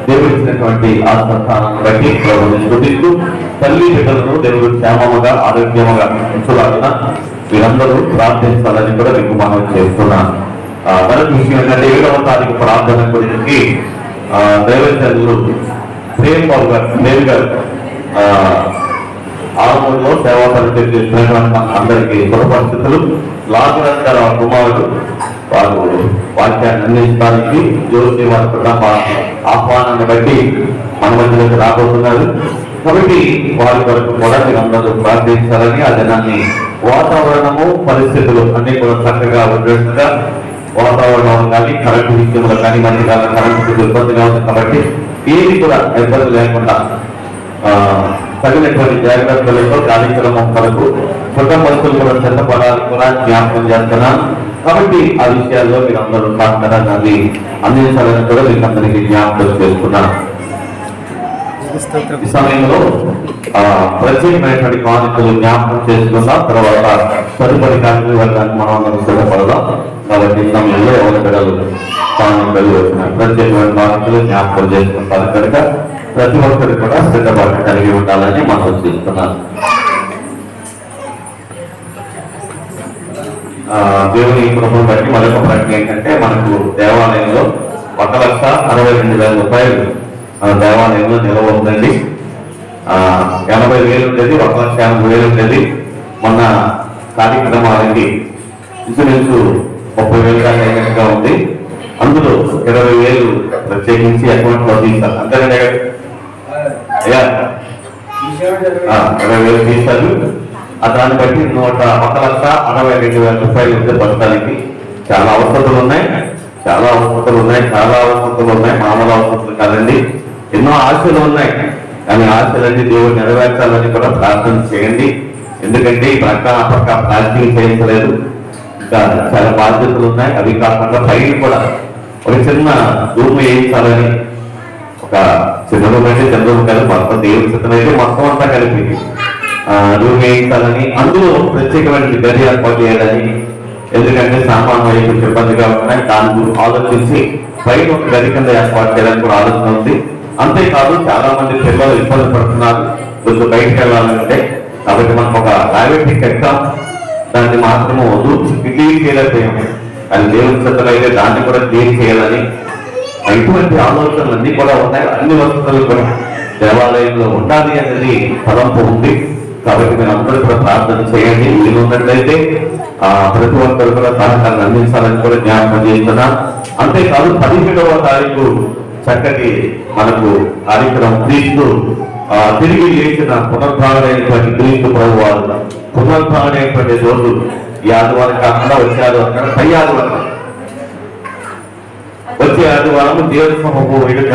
దేవుడు ఇచ్చినటువంటి ఆ సంతానాన్ని బట్టి ప్రభుని స్తుతిస్తూ తల్లి బిడ్డలను దేవుడు క్షేమముగా ఆరోగ్యముగా ఉంచులాగిన వీరందరూ ప్రార్థించాలని కూడా మీకు మనం చేస్తున్నాను. మరొక విషయం ఏంటంటే 7వ తారీఖు ప్రార్థన గురించి దైవజనులు ప్రేమ్ బాబు గారు దేవి గారు ఆరంభంలో సేవా పరిచయం చేస్తున్నటువంటి అందరికీ శుభ పరిస్థితులు. లాజరస్ గారు కుమారుడు వారు వాక్యాన్ని అందించడానికి జోసి వారి కుటుంబ ఆహ్వానాన్ని బట్టి మన మధ్యలోకి రాబోతున్నారు. కాబట్టి వారి వరకు కూడా మీరందరూ ప్రార్థించాలని, ఆ జనాన్ని వాతావరణము పరిస్థితులు అన్ని కూడా చక్కగా ఉండేట్టుగా వాతావరణం కానీ కరెంటు విషయంలో కానీ మధ్య కాలం కరెంటు ఇబ్బందిగా ఉంది. కాబట్టి ఏది కూడా ఇబ్బంది లేకుండా తగినటువంటి జాగ్రత్తలతో కార్యక్రమం కొరకు కుటుంబస్తులు కూడా సిద్ధపడాలని కూడా జ్ఞాపకం చేస్తున్నాను. కాబట్టి ఆ విషయాల్లో మీరు అందరూ సహకారాన్ని అందించాలని కూడా మీకు అందరికీ జ్ఞాపకం చేస్తున్నాను. ఈ సమయంలో ప్రత్యేకమైనటువంటి కానుకలు జ్ఞాపకం చేసుకుందాం. తర్వాత తదుపరి కార్యక్రమానికి మనం అందరం సిద్ధపడదాం. కాబట్టి ఈ సమయంలో ఎవరి బిడ్డలు కానుకలు వచ్చిన ప్రత్యేకమైన కానుకలు జ్ఞాపకం చేసుకుంటారు కనుక ప్రతి ఒక్కరు కూడా సిద్ధపడి కలిగి ఉండాలని మనం చేస్తున్నాం. దేవుని కృపను బట్టి మరొక ప్రశ్న ఏంటంటే మనకు దేవాలయంలో 1,62,000 రూపాయలు దేవాలయంలో నిల్వ ఉందండి. 80,000 ఉండేది, 1,50,000 ఉండేది. మొన్న కార్యక్రమాలకి ఇన్సూరెన్స్ 30,000 దాకా అయినట్టుగా ఉంది. అందులో 20,000 ప్రత్యేకించి అకౌంట్ లో తీస్తారు. అంతేనండి అయ్యా, 20,000 తీస్తారు. దాన్ని బట్టి 1,62,000 రూపాయలు ఉంటే ప్రస్తుతానికి. చాలా అవసరాలు ఉన్నాయి, చాలా అవసరాలు ఉన్నాయి, చాలా అవసరాలు ఉన్నాయి. మామూలు అవసరాలు కాదండి, ఎన్నో ఆశలు ఉన్నాయి. కానీ ఆశలన్నీ దేవుడు నెరవేర్చాలని కూడా ప్రార్థన చేయండి. ఎందుకంటే ఈ ప్రక్క ప్లాస్టింగ్ చేయించలేదు, ఇంకా చాలా బాధ్యతలు ఉన్నాయి. అవి కాకుండా పైన కూడా ఒక చిన్న రూమ్ వేయించాలని, ఒక చిన్న రూమ్ అయితే చిన్న రూమ్ కాదు, మొత్తం దేవుడి చిత్రం అయితే మొత్తం అంతా కలిపి రూమ్ వేయించాలని, అందులో ప్రత్యేకమైన గది ఏర్పాటు చేయాలని. ఎందుకంటే సామాన్య వైపు ఇబ్బందిగా ఉన్నాయి, దాని ఆలోచించి పైన ఒక గది కింద ఏర్పాటు చేయాలని కూడా ఆలోచన ఉంది. అంతేకాదు చాలా మంది పిల్లలు ఇబ్బంది పడుతున్నారు కొంచెం బయటకు వెళ్ళాలంటే. కాబట్టి మనకు ఒక ప్రైవేట్ ఎగ్జామ్ దాన్ని మాత్రము క్లియర్ చేయలేకపోయాము. అది దేవుని చిత్రం అయితే దాన్ని కూడా క్లియర్ చేయాలని ఇటువంటి ఆలోచనలు కూడా ఉన్నాయి. అన్ని వసతులు కూడా దేవాలయంలో ఉండాలి అనేది తలంపు ఉంది. కాబట్టి మీరు అందరూ కూడా ప్రార్థన చేయండి. వీలు ఉన్నట్లయితే ప్రతి ఒక్కరు కూడా సహకారాన్ని అందించాలని కూడా జ్ఞాపకం చేస్తున్నాం. అంతేకాదు 17వ తారీఖు చక్కటి మనకు కార్యక్రమం క్రీస్తు తిరిగి లేచిన పునరుద్ధారణైనటువంటి క్రీస్తు ప్రభు వారు పునరుద్ధారణైనటువంటి రోజు ఈ ఆదివారం కాకుండా వచ్చే ఆదివారం పై ఆదివారం, వచ్చే ఆదివారం దేవుని సభకు వేడుక,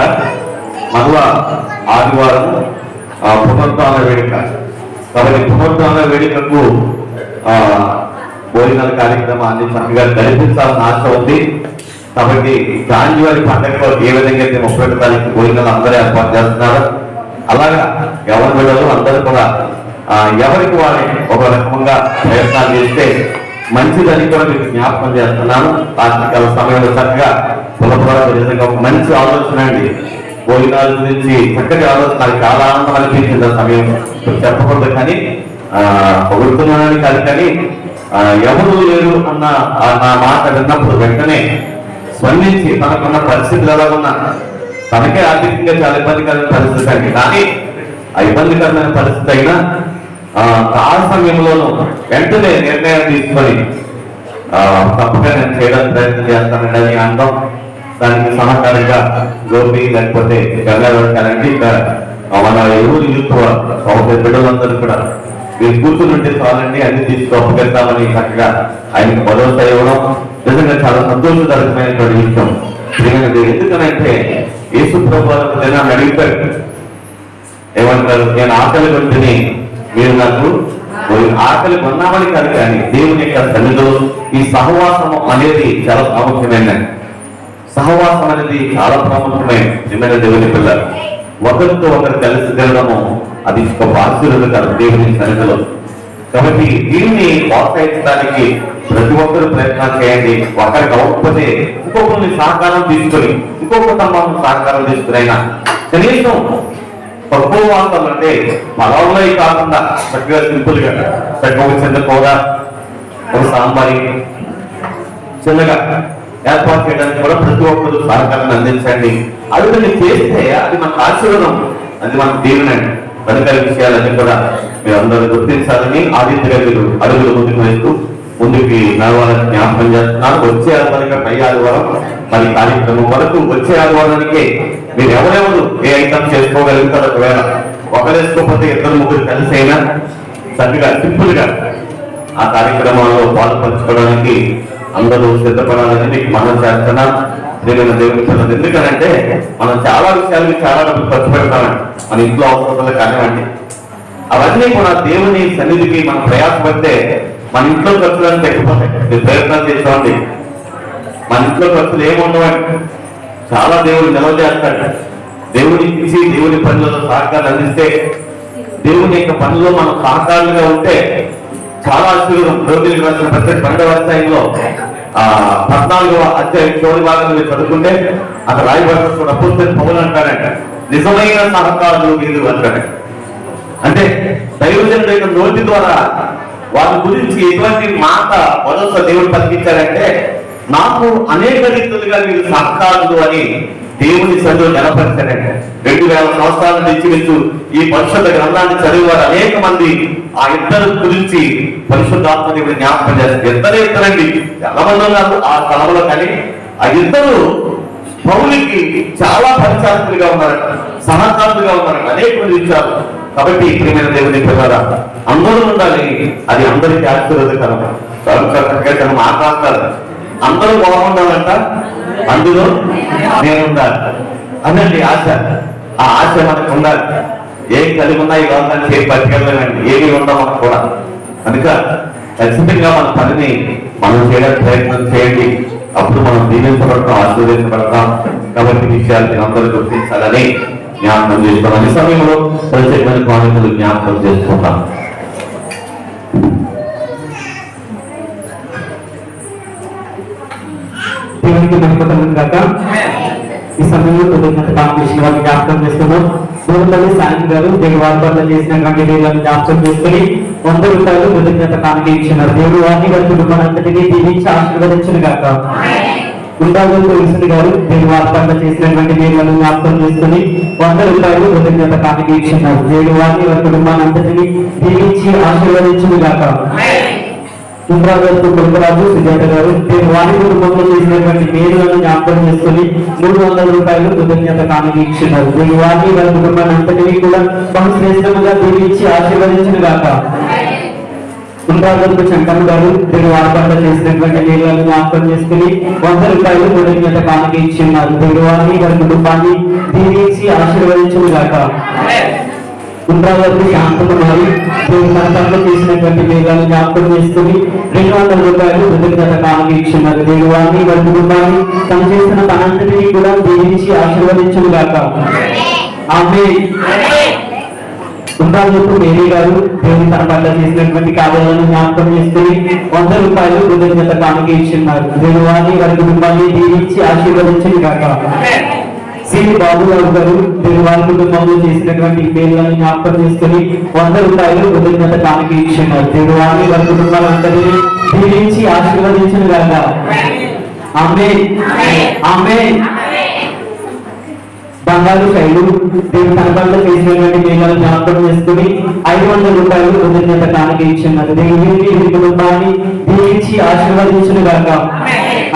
మరలా ఆదివారం పునరుద్ధారణ వేడుక. కాబట్టి పునరుద్ధారణ వేడుకకు భోజనాల కార్యక్రమాన్ని చక్కగా జరిపించాలని ఆశ ఉంది. కాబట్టి జాన్యువరి పండుగలో ఏ విధంగా అయితే 31వ తారీఖు భోజనాలు అందరూ ఏర్పాటు చేస్తున్నారు, అలాగా ఎవరి బిడ్డలు అందరూ కూడా ఎవరికి వారి ఒక రకంగా ప్రయత్నాలు చేస్తే మంచిదని కూడా మీకు జ్ఞాపకం చేస్తున్నాను. రాత్రికాల సమయంలో చక్కగా విధంగా ఒక మంచి ఆలోచన అండి. భోజనాల గురించి చక్కటి ఆలోచన, నాకు చాలా ఆనందం అనిపించింది. ఆ సమయం చెప్పకూడదు కానీ పొగుడుతున్నానని కాదు, కానీ ఎవరు లేరు అన్న నా మాట విన్నప్పుడు వెంటనే స్పందించి తనకున్న పరిస్థితులు ఎలాగున్నా, తనకే ఆర్థికంగా చాలా ఇబ్బందికరమైన పరిస్థితి అండి. కానీ ఆ ఇబ్బందికరమైన పరిస్థితి అయినా ఆ సమయంలోనూ వెంటనే నిర్ణయం తీసుకొని తప్పగా నేను చేయడానికి ప్రయత్నం చేస్తానండి అని అనడం, దానికి సహకారంగా గోపి లేకపోతే గంగాధరండి ఇంకా మన ఎవరు యూత్ బిడ్డలందరూ కూడా మీరు కూర్చుంటే చాలండి అన్ని తీసుకు అప్పగిస్తామని చక్కగా ఆయనకు భరోసా ఇవ్వడం నిజంగా చాలా సంతోషకరమైనటువంటి విషయం. ఎందుకనంటే యేసు ప్రభువులకు జనాన్ని అడిగిపోయారు, ఏమంటారు, నేను ఆకలి కొట్టిని మీరు నాకు ఆకలి కొన్నామని కాదు, కానీ దేవుని యొక్క సన్నిధిలో ఈ సహవాసం అనేది చాలా ప్రాముఖ్యమైనది. సహవాసం అనేది చాలా ప్రాముఖ్యమైన నిజమైన దేవుని పిల్లలు ఒకరితో ఒకరు కలిసి తినడము అది ఒక ఆశీర్వాదకరం దేవుని సన్నిధిలో. కాబట్టి దీన్ని ప్రోత్సహించడానికి ప్రతి ఒక్కరు ప్రయత్నం చేయండి. ఒకరికి అవ్వకపోతే ఇంకొకరిని సహకారం తీసుకొని ఇంకొక తమ్ముని సహకారం తీసుకుని అయినా కనీసం తక్కువ వార్తలు అంటే పొలంలో కాకుండా చక్కగా సింపుల్ గా చక్కగా చిన్న కూర ఒక సాంబారి చిన్నగా ఏర్పాటు చేయడానికి కూడా ప్రతి ఒక్కరు సహకారాన్ని అందించండి. అది మీరు చేస్తే అది మనకు ఆశీర్వాదం, అది మనకు దీవెనండి. వెనకాల విషయాలన్నీ కూడా మీరు అందరూ గుర్తించాలని ఆదిత్యగా మీరు అడుగులు ముందుకు వేస్తూ ముందుకి నడవాలని జ్ఞాపకం చేస్తున్నారు. వచ్చే ఆదివారం పై ఆదివారం మరి కార్యక్రమం వరకు వచ్చే ఆదివారానికే మీరు ఎవరెవరు ఏ ఐటమ్ చేసుకోగలుగుతారు, ఒకవేళ ఒకరేసుకోకపోతే 2-3 కలిసి అయినా చక్కగా సింపుల్ గా ఆ కార్యక్రమంలో పాల్పంచుకోవడానికి అందరూ సిద్ధపడాలని మీకు మనం చేస్తున్నాం. దేవుని పిల్లలు ఎందుకనంటే మనం చాలా విషయాలకి చాలా డబ్బులు ఖర్చు పెడతామండి, మన ఇంట్లో అవసరాలు కానివ్వండి. అవన్నీ కూడా దేవుని సన్నిధికి మనం ప్రయాసపడితే మన ఇంట్లో ఖర్చులను తగ్గిపోతాయి. మీరు ప్రయత్నాలు చేసుకోండి. మన ఇంట్లో ఖర్చులు ఏముండవండి, చాలా దేవుడు నిల్వ చేస్తాడు. దేవుని ఇచ్చి దేవుని పనులలో సహకారం అందిస్తే, దేవుని యొక్క పనుల్లో మనం సహకారులుగా ఉంటే చాలా ఆశీర్వాదం. రోగిలకు రాసిన ప్రత్యేక 12వ అధ్యాయంలో 14వ అధ్యాయం చివరి భాగంలో చదువుకుంటే అక్కడ రాయబడిన అపోస్తలుడు పౌలు అంటారంట, నిజమైన సహకారులు మీరు అంటారు. అంటే దైవజనుల యొక్క నోటి ద్వారా వారి గురించి ఎటువంటి మాట భరోసా దేవుడు పలికించారంటే, నాకు అనేక రీతులుగా మీరు సహకారులు అని దేవుని సన్నిధిలో నిలబడతానండి. 2000 సంవత్సరాల నుంచి మీరు ఈ పరిశుద్ధ గ్రంథాన్ని చదివారు. అనేక మంది ఆ ఇద్దరు గురించి పరిశుద్ధాత్మ దేవుని జ్ఞాపకం చేస్తారు. ఇద్దరండి, చాలా మంది ఉన్నారు ఆ స్థలంలో, కానీ ఆ ఇద్దరు పౌలుకి చాలా పరిచారకులుగా ఉన్నారట, సహకారులుగా ఉన్నారట, అనేక మంది ఇచ్చారు. కాబట్టి ప్రియమైన దేవుని పిల్లరా, అందరూ ఉండాలి. అది అందరికీ ఆశీర్వాదకరం. మాట్లాడతారు, అందరూ బాగుండాలంట, అందులో నేను ఉండాలి అనండి ఆశ. ఆ ఆశ మనకు ఉండాలి. ఏం కలిగి ఉన్నా ఈ లోకాన్ని చేసి పట్టుకెళ్ళలేమండి, ఏమి ఉందా మనకు కూడా. కనుక ఖచ్చితంగా మన పనిని మనం చేయడానికి ప్రయత్నం చేయండి. అప్పుడు మనం దీవించబడతాం, ఆశీర్వదించబడతాం. కాబట్టి విషయాలు అందరూ గుర్తించాలని జ్ఞాపకం చేస్తాం. ఈ సమయంలో ప్రత్యేకమైన కానుకలు జ్ఞాపకం చేసుకుంటాం. దేవునికి మహిమ కాక ఈ సమయంలో కృతజ్ఞత కాంపిటీషన్ వారిని జ్ఞాపకం చేస్తున్నాం. దూరపల్లి సాయం గారు దేవాలపట్ల చేసినటువంటి దేవులను జ్ఞాపకం చేసుకుని 100 రూపాయలు కృతజ్ఞత కాంపిటీషన్ దేవుడు వారిని వారి కుటుంబానంతటినీ దీవించి ఆశీర్వదించిన కాక. ఉండాలి తులసి గారు దేవాలపట్ల చేసినటువంటి దేవులను జ్ఞాపకం చేసుకుని 100 రూపాయలు కృతజ్ఞత కాంపిటీషన్ దేవుడు వారిని వారి కుటుంబానంతటినీ దీవించి ఆశీర్వదించిన కాక. సుబ్రాజు కొడుకురాజు సుజాత గారు వారి కుటుంబంలో చేసినటువంటి మేలులను జ్ఞాపకం చేసుకుని 300 రూపాయలు కృతజ్ఞత కానుక ఇచ్చినారు. వారిని వారి కుటుంబాన్ని అంతటినీ కూడా బహు శ్రేష్టంగా దీవించి ఆశీర్వదించిన గాక. సుబ్రాజు శంకర్ గారు వారి పట్ల చేసినటువంటి మేలులను జ్ఞాపకం చేసుకుని 100 రూపాయలు కృతజ్ఞత కానుక ఇచ్చినారు. వారిని వారి కుటుంబాన్ని దీవించి ఆశీర్వదించిన గాక. కుండ్రావతి శాంతకుమారి దేవుని సంతానంలో చేసినటువంటి మేలులను జ్ఞాపకం చేసుకుని 200 రూపాయలు కృతజ్ఞత కానుక ఇచ్చినారు. దేవుడు వారిని వారి కుటుంబాన్ని తను చేసిన పనంతటినీ కూడా దీవించి ఆశీర్వదించును గాక. ఆమేన్. కుండ్రావతి మేరీ గారు దేవుని తన పట్ల చేసినటువంటి కార్యాలను జ్ఞాపకం చేసుకుని 100 రూపాయలు కృతజ్ఞత కానుక ఇచ్చినారు. దేవుడు వారిని వారి కుటుంబాన్ని దీవించి ఆశీర్వదించును గాక. శ్రీ బాబురావు గారు వారి కుటుంబంలో చేసినటువంటి పేర్లను జ్ఞాపకం చేసుకుని 100 రూపాయలు కృతజ్ఞత కానుక ఇచ్చినారు. దేవుడు వారిని వారి కుటుంబాలందరినీ దీవించి ఆశీర్వదించిన గాక. ఆమేన్. ఆమేన్. బంగారు శైలు దేవుని తన పట్ల చేసినటువంటి మేలులను జ్ఞాపకం చేసుకుని 500 రూపాయలు కృతజ్ఞత కానుక ఇచ్చినారు. దేవుని కుటుంబాన్ని దీవించి ఆశీర్వదించిన గాక.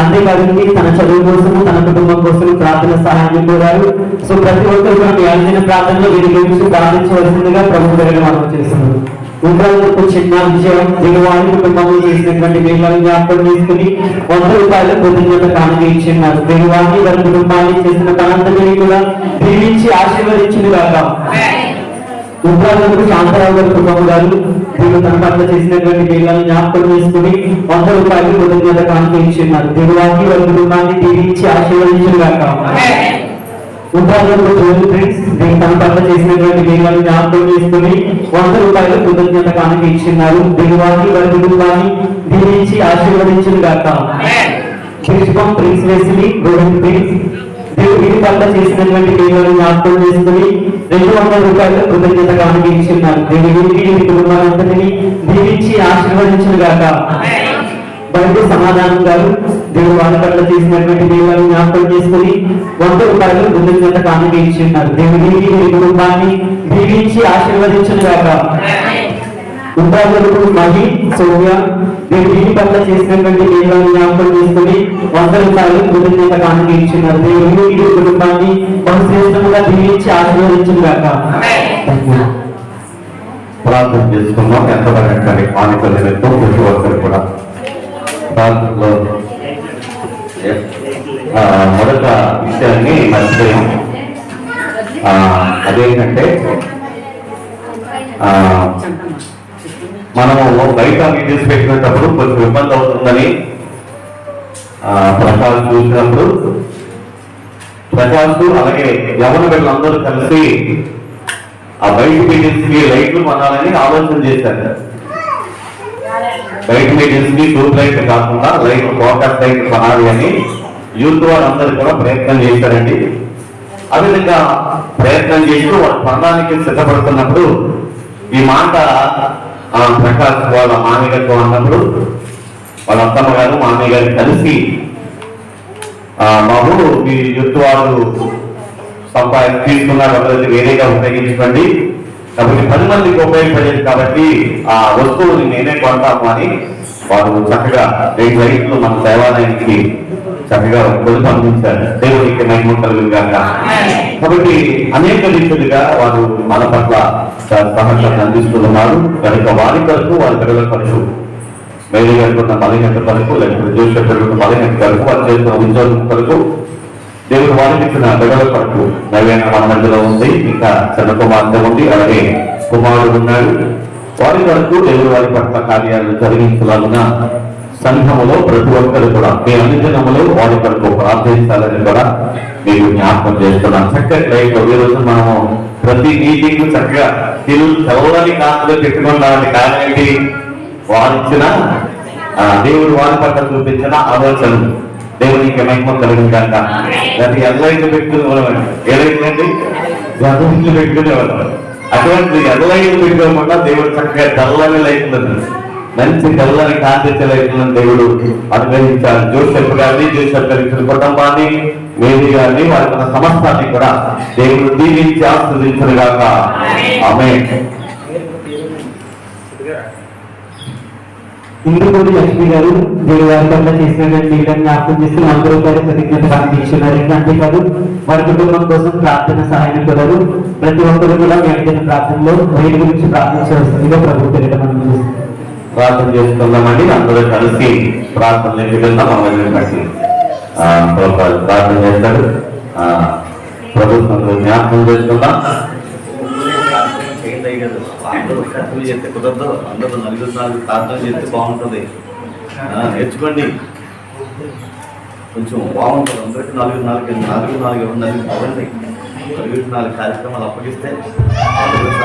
అంతేకాదండి తన చదువు కోసము తన కుటుంబం కోసం ప్రార్థన సహాయం కోరారు. సో ప్రతి ఒక్కరు కూడా మీ అందిన ప్రార్థనలో వీరి గురించి ప్రార్థించవలసిందిగా ప్రభు గారిని మనం చేస్తున్నారు. ఉండాలకు చిన్న విజయం దిగువారి కుటుంబంలో చేసినటువంటి మేలులను జ్ఞాపకం చేసుకుని 100 రూపాయలు కృతజ్ఞత కానుక ఇచ్చినారు. దిగువారిని వారి కుటుంబాన్ని చేసిన పనంతటినీ కూడా దీవించి ఆశీర్వదించిన గాక. ఉద్రాలకు శాంతరావు గారి కుటుంబం గారు దేవుడు తన పట్ల చేసినటువంటి మేలులను జ్ఞాపకం చేసుకుని 100 రూపాయలు కృతజ్ఞత కానుక ఇచ్చినారు. దేవుడికి వారి కుటుంబాన్ని దీవించి ఆశీర్వదించిన గాక. ఉద్రాలకు ఫ్రెండ్స్ దేవుడు తన పట్ల చేసినటువంటి మేలులను జ్ఞాపకం చేసుకుని 100 రూపాయలు కృతజ్ఞత కానుక ఇచ్చినారు. దేవుడికి వారి కుటుంబాన్ని దీవించి ఆశీర్వదించిన గాక. పుష్పం ప్రిన్స్ వేసి గోవింద్ ప్రిన్స్ దేవుడి పట్ల చేసినటువంటి మేలులను జ్ఞాపకం చేసుకుని 200 రూపాయలు కృతజ్ఞత కానుక ఇచ్చినారు. దేవుడికి కుటుంబాలందరినీ దీవించి ఆశీర్వదించిన గాక. బయట సమాధానం గారు దేవుడు వారి పట్ల చేసినటువంటి మేలులను జ్ఞాపకం చేసుకుని 100 రూపాయలు కృతజ్ఞత కానుక ఇచ్చినారు. దేవుడికి కుటుంబాన్ని దీవించి ఆశీర్వదించిన గాక. ఉద్యోగులకు మహి సౌమ్య దేవుడి పట్ల చేసినటువంటి మేలులను జ్ఞాపకం చేసుకుని 100 రూపాయలు కృతజ్ఞత కానుక ఇచ్చినారు. దేవుడి కుటుంబాన్ని బహుశ్రేష్టంగా దీవించి ఆశీర్వదించిన గాక. ప్రార్థన చేసుకున్నాం. ఎంతమంది కానుకల నిమిత్తం ప్రతి ఒక్కరు కూడా ప్రార్థనలో మొదట విషయాన్ని మర్చిపోయాం. అదేంటంటే మనము బయట వీడియోస్ పెట్టినప్పుడు కొంచెం ఇబ్బంది అవుతుందని ప్రకాష్ చూసినప్పుడు ప్రకాష్ అలాగే యవన వీళ్ళందరూ కలిసి ఆ బయట మీటింగ్స్ కి లైట్లు కొనాలని ఆలోచన చేశారు. బయట మీటింగ్స్ కి ట్యూబ్ లైట్ కాకుండా లైట్ ఫోకస్ లైట్ కొనాలి అని యూత్ వాళ్ళందరూ కూడా ప్రయత్నం చేశారండి. ఆ విధంగా ప్రయత్నం చేస్తూ వాళ్ళు కొనడానికి సిద్ధపడుతున్నప్పుడు ఈ మాట ప్రకాష్ వాళ్ళ మామయ్య గారితో అన్నప్పుడు వాళ్ళ అత్తమ్మ గారు మామయ్య గారు కలిసి బాబు మీ యూత్ వాళ్ళు తీసుకున్నారు అభివృద్ధి వేరేగా ఉపయోగించుకోండి, కాబట్టి 10 మందికి ఉపయోగపడేది కాబట్టి ఆ వస్తువుని నేనే కొంటాము అని వారు చక్కగా 2 లైట్లు మన దేవాలయానికి చక్కగా కొడుకు అందించారు. దేవుడికి మహిమ కలుగును గాక. కాబట్టి అనేక రీతిలుగా వారు మన పట్ల సహకారం అందిస్తున్నారు కనుక వారి కొరకు వారి పిల్లల కొరకు మేరీ గారికి ఉన్న బలహీనత కొరకు లేకపోతే జోషి పెరుగుతున్న బలహీనత కొరకు వారు చేస్తున్న ఉద్యోగం కొరకు దేవుడు వారికి ఇచ్చిన బిడ్డల కొరకు నవ్యంగా మన మధ్యలో ఉంది. ఇంకా చిన్న కుమార్తె ఉంది, అలాగే కుమారుడు ఉన్నాడు. వారి కొరకు దేవుడు వారి పట్ల కార్యాలు జరిగించాలన్న సంఘములో ప్రతి ఒక్కరు కూడా మీ అనుదినములో వారి కొరకు ప్రార్థించాలని కూడా మీకు జ్ఞాపకం చేస్తున్నాం. చక్కటి లైఫ్ ఈ రోజు మనము ప్రతి మీటింగ్ చక్కగా తెల్లని కాంతిలో పెట్టుకున్నామని కారణం ఏంటి? వారిచ్చిన దేవుడు వారి పట్ల చూపించిన ఆలోచన దేవునికి మహిమ కలిగిందంట. దాన్ని ఎల్లైట్లు పెట్టుకునేవాళ్ళం, ఏదైతుందండి గదులు పెట్టుకునేవాళ్ళం. అటువంటి ఎల్లైట్లు పెట్టుకోకుండా దేవుడు చక్కగా తెల్లని లైట్లను మంచి తెల్లని కాంతి లైట్లను దేవుడు అనుగ్రహించారు. జోసెఫ్ గారిని, జోసెఫ్ గారి కుటుంబాన్ని, మేరీ గారిని, వారి మన సమస్తాన్ని కూడా దేవుడు దీవించి ఆస్వాదించను గాక. ఆమేన్. ఇంద్రపూడి లక్ష్మి గారు దేవుడి వారి పట్ల చేసినటువంటి జ్ఞాపకం చేస్తూ 100 రూపాయల ప్రతిజ్ఞత ప్రారంభించున్నారు. అంతేకాదు వారి కుటుంబం కోసం ప్రార్థన సహాయం కొరకు ప్రతి ఒక్కరు కూడా వ్యక్తిగత ప్రార్థనలో వీరి గురించి ప్రార్థించవలసిందిగా ప్రభుత్వ ప్రార్థన చేసుకుందామండి. అందరూ కలిసి ప్రార్థనలోకి వెళ్దాం. మమ్మల్ని బట్టి ప్రార్థన చేస్తారు. ప్రభుత్వం జ్ఞాపకం చేసుకుందాం. అందరూ ఖర్చులు చేస్తే కుదరదు. అందరూ 4 ప్రార్థన చేస్తే బాగుంటుంది. నేర్చుకోండి, కొంచెం బాగుంటుంది. అందరికీ 4 అవ్వండి. 4 కార్యక్రమాలు అప్పగిస్తే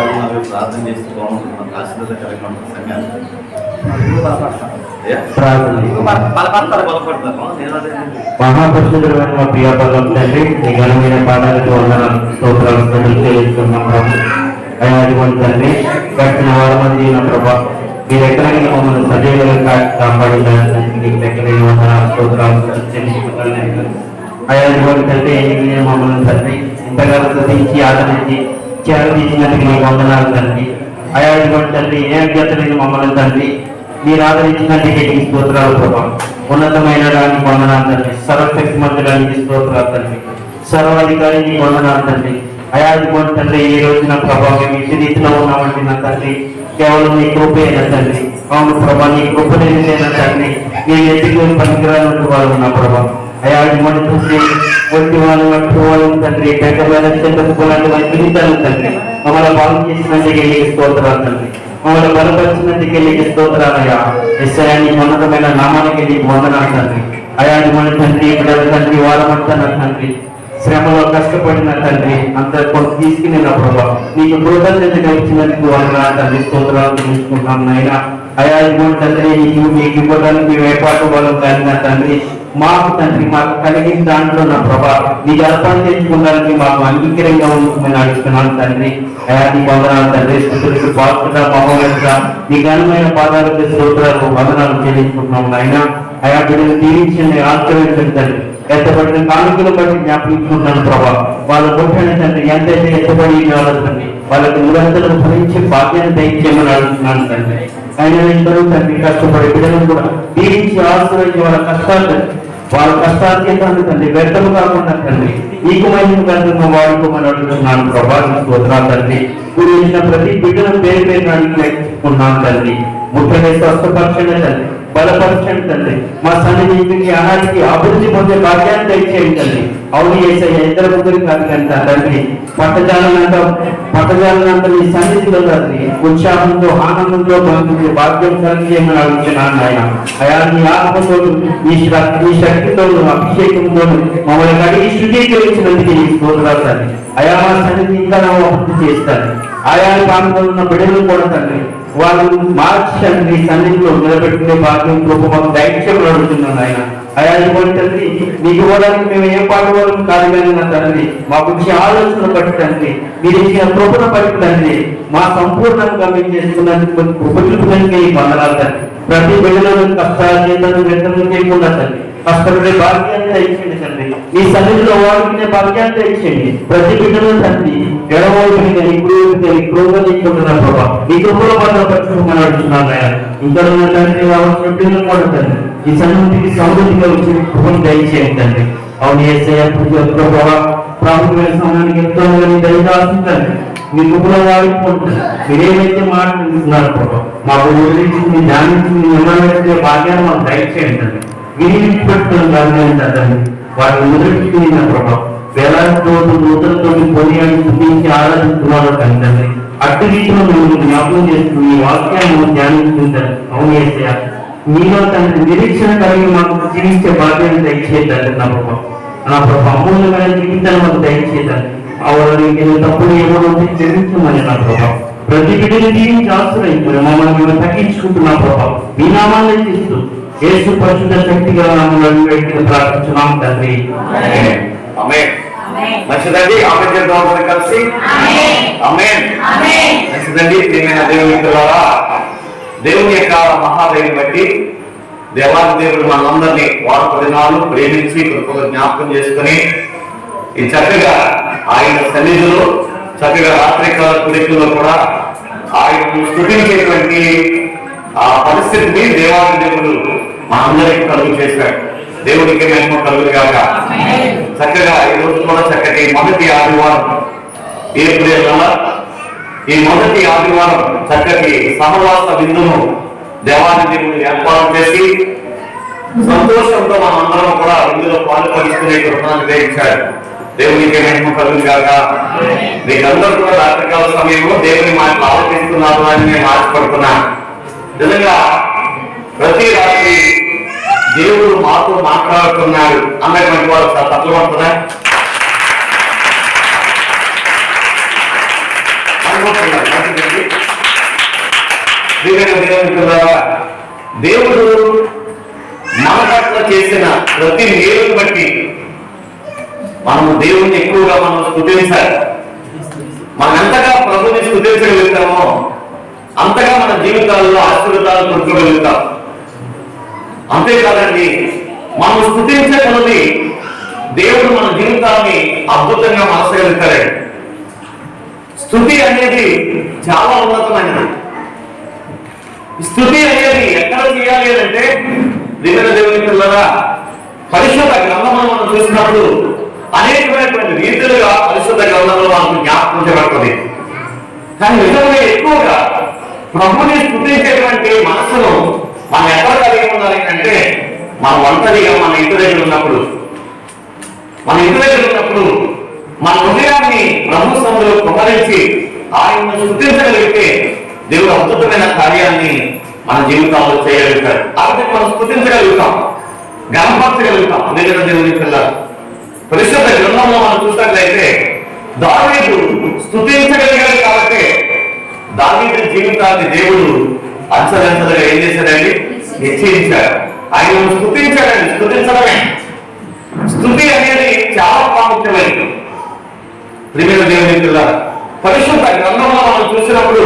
4 ప్రార్థన చేస్తే బాగుంటుంది. మనకు ఆశీర్వాదకరంగా సంఘాన్ని మహాపరిశుద్ధుడైన మా ప్రియ పరలోక తండ్రి, మీ ఘనమైన పాదాలకు వందనాలు, స్తోత్రాలు చెల్లిస్తున్నాం ప్రభు. అటువంటి తండ్రి గడిచిన 6 మంది నా ప్రభా మీరు ఎక్కడైనా మమ్మల్ని సజీవంగా కాపాడిన ఎక్కడైనా వందనాలు, స్తోత్రాలు చెల్లించుకుంటాను. అటువంటి తండ్రి మమ్మల్ని తండ్రి ఇంతగా స్తుతించి ఆదరించి చేరదీసినందుకు మీకు వందనాలు తండ్రి. అటువంటి తండ్రి ఏ అజ్ఞతలేని మమ్మల్ని తండ్రి మీరు ఆదరించినందుకే ఈ స్తోత్రాలు ప్రభా. ఉన్నతమైన దానికి వందనాలు తండ్రి. సర్వశక్తి మంత్రానికి స్తోత్రాలు తండ్రి. సర్వాధికారికి వందనాలు తండ్రి. అయాది తండ్రి ఈ రోజున ప్రభావం ఇంటి రీతిలో ఉన్నామండి నా తండ్రి. కేవలం నీ కృపేన తండ్రి. అవును ప్రభా, నీ కృపలేన తండ్రి. నీ ఎత్తుకొని పనికిరానట్టు వాళ్ళు ఉన్న ప్రభావం అయాది మన చూసి ఒట్టి వాళ్ళు మట్టి వాళ్ళు తండ్రి. పెద్దమైన చెంతకులాంటి జీవితాలు తండ్రి. మమ్మల్ని బాగు చేసినందుకే నీకు స్తోత్రాలు తండ్రి. మమ్మల్ని బలపరిచినందుకే నీకు స్తోత్రాలయ్యా. ఎస్ఐని ఉన్నతమైన నామానికి నీకు వందనాలు తండ్రి. అయాది మన తండ్రి బిడ్డల తండ్రి వారమంతా నా తండ్రి శ్రమలో కష్టపడిన తండ్రి అంత కొంత తీసుకుని నా ప్రభావ నీకు కృతజ్ఞత ఇచ్చినందుకు వందనాలు తండ్రి. స్తోత్రాలు తెలుసుకుంటాం నాయన. అయా ఇటువంటి తండ్రి మీకు ఇవ్వడానికి ఏర్పాటు బలం కలిగిన తండ్రి మాకు తండ్రి మాకు కలిగిన దాంట్లో నా ప్రభా నీకు అర్పణ తెచ్చుకోవడానికి మాకు అంగీకారంగా ఉంటుందని అడుగుతున్నాను తండ్రి. అయా నీ వందనాలు తండ్రి. స్థుతులకు పాత్రగా మహోన్నతంగా నీ ఘనమైన పాదాలకు స్తోత్రాలు వందనాలు చెల్లించుకుంటున్నాం నాయన. అయా బిడ్డలు దీవించండి, ఆశ్రయించండి తండ్రి. ఎత్తబడిన కానుకలు బట్టి జ్ఞాపించుకుంటున్నాను ప్రభా. వాళ్ళ పుట్టిన తండ్రి ఎంతైతే ఎత్తబడి తండ్రి వాళ్ళకి నిరంతరం భరించి భాగ్యాన్ని దయచేయమని అడుగుతున్నాను తండ్రి. ఆయన ఇద్దరు తండ్రి కష్టపడే బిడ్డలను కూడా దీవించి ఆశ్రయించి వాళ్ళ కష్టాతీతాన్ని తండ్రి వ్యర్థము కాకుండా తండ్రి ఈకమైన గంధంగా వాడుకోమని అడుగుతున్నాను ప్రభా. స్తోత్రాలు తండ్రి. గురించిన ప్రతి బిడ్డను పేరు పేరు అడుగుతున్నాను తండ్రి. ముఖ్యంగా స్వస్థపరచండి తండ్రి, బలపరచండి తండ్రి. మా సన్నిధికి ఆనాటికి అభివృద్ధి పొందే భాగ్యాన్ని దయచేయండి తండ్రి. అవును ఏసయ్య ఇద్దరు ముగ్గురు కాదు కంట తండ్రి. పట్టజాలనంతా మీ సన్నిధిలో తండ్రి ఉత్సాహంతో ఆనందంతో పంపించే భాగ్యం కలిగేయమని అడుగుతున్నాను ఆయన. అయా నీ ఆత్మతో నీ శక్తితో అభిషేకంతో మమ్మల్ని కడిగి శుద్ధీకరించినందుకు ఈ స్తోత్రాలు తండ్రి. అయా మా సన్నిధి ఇంకా అభివృద్ధి చేస్తారు. ఆయా ప్రాంతంలో ఉన్న బిడ్డలు కూడా తండ్రి వాళ్ళు మార్చి తండ్రి సన్నిధిలో నిలబెట్టుకునే భాగ్యం కృప మాకు దైత్యం అడుగుతున్నాను ఆయన. అయా ఇవ్వండి తండ్రి. మీకు ఇవ్వడానికి మేము ఏం పాటుకోవడం కాదు కానీ నా తండ్రి మాకు ఇచ్చే ఆలోచన బట్టి తండ్రి మీరు ఇచ్చిన కృపను బట్టి తండ్రి మా సంపూర్ణంగా మేము చేసుకున్నందుకు కృప చూపినందుకే ఈ వందనాలు తండ్రి. ప్రతి బిడ్డలను కష్టాలు వ్యర్థం చేయకుండా తండ్రి కష్టపడే భాగ్యాన్ని దయచేయండి తండ్రి. మీ సన్నిధిలో వాడుకునే భాగ్యాన్ని తెచ్చేయండి. ప్రతి బిడ్డలో తండ్రి ఎడవైపుని కానీ క్రోధించుకుంటున్న ప్రభావ మీ కృపలో భద్రపరచుకోమని అడుగుతున్నాను ఆయన. ఇంకా ఉన్న తండ్రి రావాల్సిన బిడ్డలు కూడా తండ్రి ఈ సన్నిధికి సమృద్ధిగా వచ్చి కృపను దయచేయండి తండ్రి. అవును యేసయ్య ప్రభావ ప్రాముఖ్యమైన సమయానికి ఎంతో దయదాల్సిందండి. మీ కృపలో వాడుకుంటున్నారు. మీరేమైతే మాట్లాడుతున్నారు ప్రభావ మాకు గురించి మీ ధ్యానించి మీ నిర్ణయించే భాగ్యాన్ని మాకు దయచేయండి. విని పెట్టుకుని తండ్రి వాటిని మొదలుపెట్టిన ప్రభావం వేలాదితో నూతనతో కొనియాడి స్థుతించి ఆరాధిస్తున్నారు తండ్రి. అట్టి రీతిలో మేము జ్ఞాపకం చేస్తూ ఈ వాక్యాన్ని ధ్యానిస్తుంటారు. అవును యేసయ్య మీలో తండ్రి నిరీక్షణ కలిగి మాకు జీవించే బాధ్యతను దయచేయండి నా ప్రభావం. నా ప్రభావ అమూల్యమైన జీవితాన్ని మాకు దయచేయండి. అవన్నీ తప్పుడు ఏమో చెల్లించమని నా ప్రభావం. ప్రతి బిడ్డని జీవించి ఆశ్రయించుకుని మమ్మల్ని మేము తగ్గించుకుంటున్నా ప్రభావం. మీ నామాన్ని ఇస్తూ యేసు పరిశుద్ధ శక్తిగా ప్రార్థించున్నాం తండ్రి. మంచిదండి. ఆమె చేద్దాం కలిసి మంచిదండి. దేవుని ద్వారా దేవుని యొక్క మహాదైని బట్టి దేవాది దేవుడు మనందరినీ వారు దినాలు ప్రేమించి కృపగా జ్ఞాపకం చేసుకుని ఈ చక్కగా ఆయన సన్నిధిలో చక్కగా రాత్రికాల కుడికల్లో కూడా ఆయన స్థుతించేటువంటి ఆ పరిస్థితిని దేవాది దేవుడు మనందరికీ కలుగు చేశాడు. దేవుడికి మహిమ కలుగు కాక. చక్కగా ఈ రోజు కూడా చక్కటి మొదటి ఆదివారం ఏప్రిల్ నెల ఈ మొదటి ఆదివారం చక్కటి సహవాస విందును దేవాది దేవుడు ఏర్పాటు చేసి సంతోషంతో మనందరం కూడా ఇందులో పాల్పంచుకునే కృపను గ్రహించాడు. దేవునికి మహిమ కలుగు కాక. మీకందరూ కూడా రాత్రికాల సమయంలో దేవుని మాటలు ఆలోచిస్తున్నారు అని నేను ఆశపడుతున్నాను. నిజంగా ప్రతి రాత్రి దేవుడు మాతో మాట్లాడుతున్నాడు అన్నటువంటి వారు తప్పులు పడుతున్నా దేవుడు మన పట్ల చేసిన ప్రతి మేలును బట్టి మనము దేవుణ్ణి ఎక్కువగా మనం స్తుతించాలి. మనం ఎంతగా ప్రభుని స్తుతించగలుగుతామో అంతగా మన జీవితాల్లో ఆశీర్వాదాలు పొందుకోగలుగుతాం. అంతేకాదండి, మనం స్తుతించగలది దేవుడు మన జీవితాన్ని అద్భుతంగా మార్చగలుగుతాడు. స్తుతి అనేది చాలా ఉన్నతమైనది. స్తుతి అనేది ఎక్కడ చేయాలి అంటే దేవుని పిల్లరా పరిశుద్ధ గ్రంథంలో మనం చూసినప్పుడు అనేకమైనటువంటి రీతులుగా పరిశుద్ధ గ్రంథంలో మనకు జ్ఞాపకం చేయబడుతుంది. కానీ నిజంగా ఎక్కువగా ప్రభుని స్తుతించేటువంటి మనసును మనం ఎక్కడ కలిగి ఉండాలి అంటే మన ఒంటరిగా మన ఇంటి దగ్గర ఉన్నప్పుడు మన హృదయాన్ని ప్రభు సన్నిధిలో కుమరించి ఆయనను స్తుతించగలిగితే దేవుడు అద్భుతమైన కార్యాన్ని మన జీవితాల్లో చేయగలుగుతాడు. కాబట్టి మనం స్తుతించగలుగుతాం, గణపరచగలుగుతాం. అందుకని దేవుని పిల్లలు పరిశుద్ధ గ్రంథంలో మనం చూసినట్లయితే దావీదు స్తుతించగలిగాడు కాబట్టి దావీదు జీవితాన్ని దేవుడు అంచలంచలుగా ఏం చేశాడండి? నిశ్చయించాడు. ఆయన స్తుతించాడండి. స్తుతించడమే స్తుతి అనేది చాలా ప్రాముఖ్యమైనది. ప్రియమైన దేవుని పిల్లలు పరిశుద్ధ గ్రంథంలో మనం చూసినప్పుడు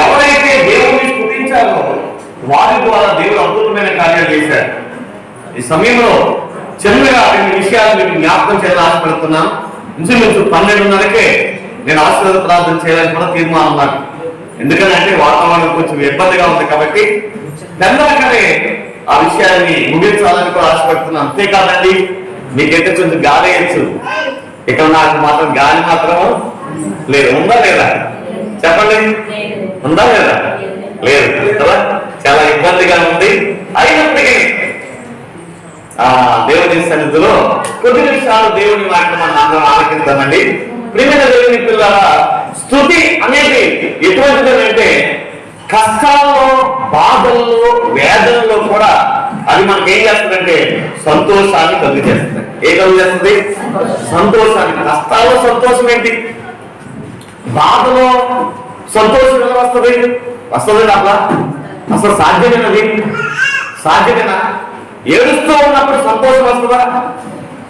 ఎవరైతే దేవుని స్తుతించారో వారి ద్వారా దేవుడు అద్భుతమైన కార్యాలు చేశాడు. ఈ సమయంలో చిన్నగా 2 విషయాలు మీకు జ్ఞాపకం చేయాలని ఆశపడుతున్నాను. ఇంచుమించు 12:30కే నేను ఆశీర్వాద ప్రార్థన చేయాలని కూడా తీర్మానం నాకు. ఎందుకంటే వాతావరణం కొంచెం ఇబ్బందిగా ఉంది కాబట్టి పెద్దగానే ఆ విషయాన్ని ముగించాలని కూడా ఆశపడుతున్నాను. అంతేకాదండి, మీకైతే కొంచెం గాలి వేయచ్చు. ఇక్కడ నాకు మాత్రం గాలి మాత్రం లేదు. ఉందా లేదా చెప్పండి? ఉందా లేదా? లేదు కదా. చాలా ఇబ్బందిగా ఉంది. అయినప్పటికీ దేవుని సన్నిధిలో కొద్ది నిమిషాలు దేవుని మాటలు మనం అందరం ఆలకిద్దామండి. ప్రియమైన దేవుని పిల్లల స్తుతి అనేది ఎటువంటిది అంటే కష్టాల్లో, బాధల్లో, వేదనలో కూడా అది మనకి ఏం చేస్తుందంటే సంతోషాన్ని కలుగు చేస్తుంది. ఏ కలుగు చేస్తుంది? సంతోషాన్ని. కష్టాల్లో సంతోషం ఏంటి? బాధలో సంతోషం ఎలా వస్తుంది? వస్తుందండి అట్లా? అసలు సాధ్యమేనది? సాధ్యమేనా? ఏడుస్తూ ఉన్నప్పుడు సంతోషం వస్తుందా?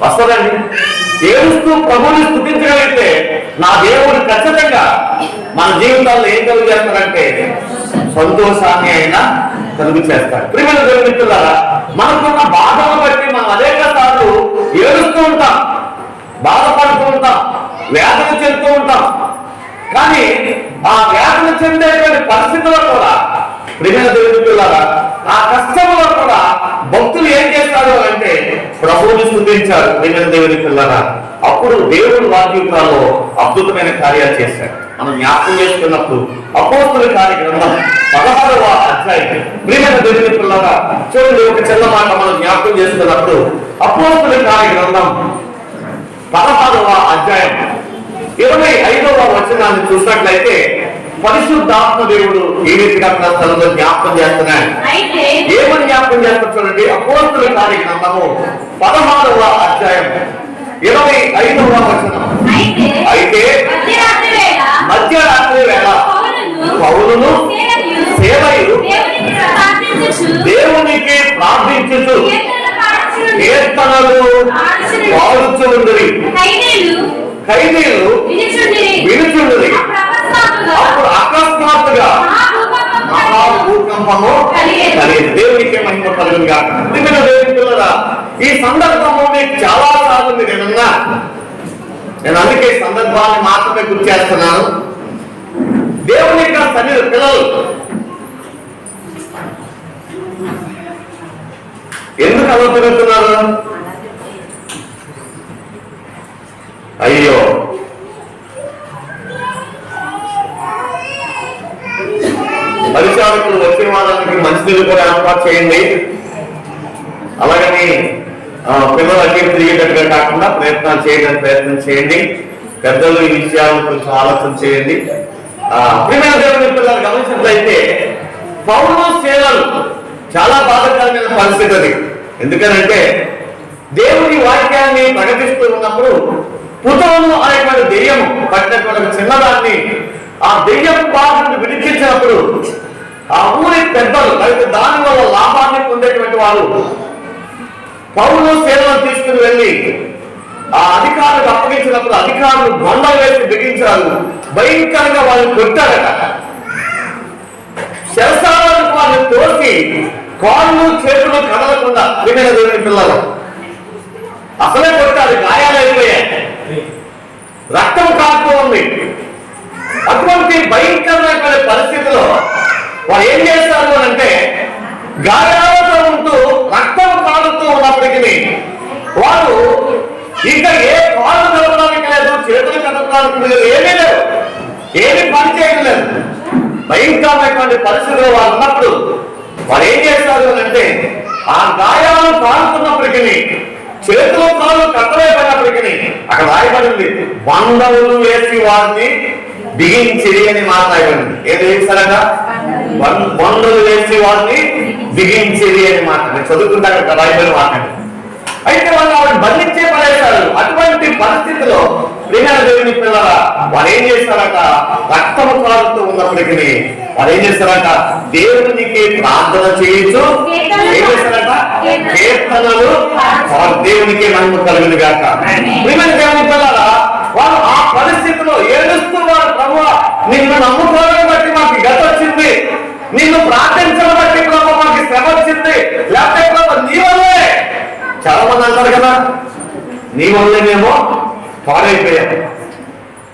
వస్తుందండి. ఏడుస్తూ ప్రభువుని స్తుతించగలిగితే నా దేవుడు ఖచ్చితంగా మన జీవితాల్లో ఏం కలుగు చేస్తాడంటే సంతోషాన్ని అయినా కలుగు చేస్తాడు. ప్రియమైన దేవుని పిల్లలారా మనకున్న బాధను బట్టి మనం అనేక సార్లు ఏడుస్తూ ఉంటాం, బాధపడుతూ ఉంటాం, వేదన చెందుతూ ఉంటాం. కానీ ఆ వేదన చెందేటువంటి పరిస్థితుల్లో కూడా ప్రియమైన దేవుని పిల్లారా, ఆ కష్టంలో కూడా భక్తులు ఏం చేస్తారు అంటే ప్రభువుని స్తుతించారు. ప్రియమైన దేవుని పిల్లారా, అప్పుడు దేవుడు వారి జీవితాల్లో అద్భుతమైన కార్యాలు చేశారు. మనం జ్ఞాపకం చేసుకున్నప్పుడు అపోస్తుల కార్యక్రమం 16వ అధ్యాయం. ప్రియమైన దేవుని పిల్లారా, చూడండి, ఒక చిన్న మాట మనం జ్ఞాపకం చేసుకున్నప్పుడు అపోస్తుల కార్యక్రమం 16వ అధ్యాయం 25వ వచనాన్ని చూసినట్లయితే పరిశుద్ధాత్మ దేవుడు ఈ రీతిగా స్థలంలో జ్ఞాపకం చేస్తున్నాడు. ఏమని జ్ఞాపకం చేస్తారు చూడండి, అపోస్తుల కార్యక్రమము 16వ అధ్యాయం 25వ వచనం. అయితే మధ్యరాత్రి వేళ పౌలును సేవయు దేవునికి ప్రార్థించుచు కీర్తనలు పాడుచుండిరి. ఖైదీలు వినుచుండిరి. అప్పుడు అకస్మాత్తుగా మహాభూకంపము కలిగింది. దేవునికి మహిమ కలుగునుగా. దేవుని పిల్లరా, ఈ సందర్భము మీకు చాలా సార్లు మీరు ఏమన్నా, నేను అందుకే సందర్భాన్ని మాత్రమే గుర్తు చేస్తున్నాను. దేవుని యొక్క సన్నిధి పిల్లలు ఎందుకు అలా తిరుగుతున్నారు? అయ్యో, పరిచారకులు వచ్చే వారానికి మంచినీళ్ళు కూడా ఏర్పాటు చేయండి. అలాగని పిల్లలు అక్కడ తిరిగేటట్టుగా కాకుండా ప్రయత్నాలు చేయడానికి ప్రయత్నం చేయండి. పెద్దలు ఈ విషయాలను కొంచెం ఆలోచన చేయండి. ప్రియమైన దేవుని పిల్లలు గమనించినట్లయితే పౌలు సేవలు చాలా బాధాకరమైన పరిస్థితి అది. ఎందుకనంటే దేవుని వాక్యాన్ని ప్రకటిస్తూ ఉన్నప్పుడు పుతోను అనేటువంటి దెయ్యం పట్టినటువంటి చిన్నదాన్ని ఆ దెయ్యం బాధను విడిపించినప్పుడు ఆ ఊరి పెద్దలు అయితే దాని వల్ల లాభాన్ని పొందేటువంటి వారు పౌలు సేవలను తీసుకుని వెళ్ళి ఆ అధికారులకు అప్పగించినప్పుడు అధికారులు బొండలు వేసి బిగించారు. భయంకరంగా వాళ్ళని కొట్టారట. శరసాలను వాళ్ళని తోసి కాళ్ళు చేతులు కదలకుండా విన దేవుని పిల్లలు అసలే కొట్టారు. గాయాలు అయిపోయాయి, రక్తం కారుతూ ఉంది. అటువంటి భయంకరమైన పరిస్థితిలో వారు ఏం చేస్తారు అంటే గాయాలతో ఉంటూ రక్తం కారుతూ ఉన్నప్పటికీ వారు ఇంకా ఏ కాళ్ళు కదలడానికి లేదు, చేతులు కదలడానికి లేదు, ఏమీ లేదు, ఏమీ పని చేయడం లేదు. భయంకరమైనటువంటి పరిస్థితిలో వారు ఉన్నప్పుడు వారు ఏం చేస్తారు అంటే ఆ గాయాలు కాలుతున్నప్పటికీ చేతులు కాళ్ళు కట్టలేకపోయినప్పటికీ అక్కడ రాయబడింది బండవులు వేసి వారిని బిగించిరి అని మాట్లాడబడింది. ఏది వేశారట? బండలు వేసి వారిని బిగించిరి అని మాట్లాడి చదువుకుంటే అక్కడ రాయబడి మాట్లాడి. అయితే వాళ్ళు ఆవిడ బంధించే పడేశారు. అటువంటి పరిస్థితిలో ప్రియమైన దేవుని పిల్లల వారు ఏం చేస్తారట? రక్తము కాలుతూ ఉన్నప్పటికీ వారు ఏం చేస్తారట? దేవునికి ప్రార్థన చేయొచ్చు. ఏం చేస్తారట? కీర్తనలు దేవునికి మహిమ కలుగును గాక. ప్రియమైన దేవుని పిల్లల వారు ఆ పరిస్థితిలో ఏడుస్తూ వారు ప్రభువా నిన్ను నమ్ముకోవడం బట్టి మాకు గత వచ్చింది, నిన్ను ప్రార్థించడం బట్టి ప్రభు మాకు శ్రమ వచ్చింది, లేకపోతే ప్రభు నీ వల్లే. చాలా మంది అంటారు కదా, నీ వల్లేనేమో పాడైపోయాం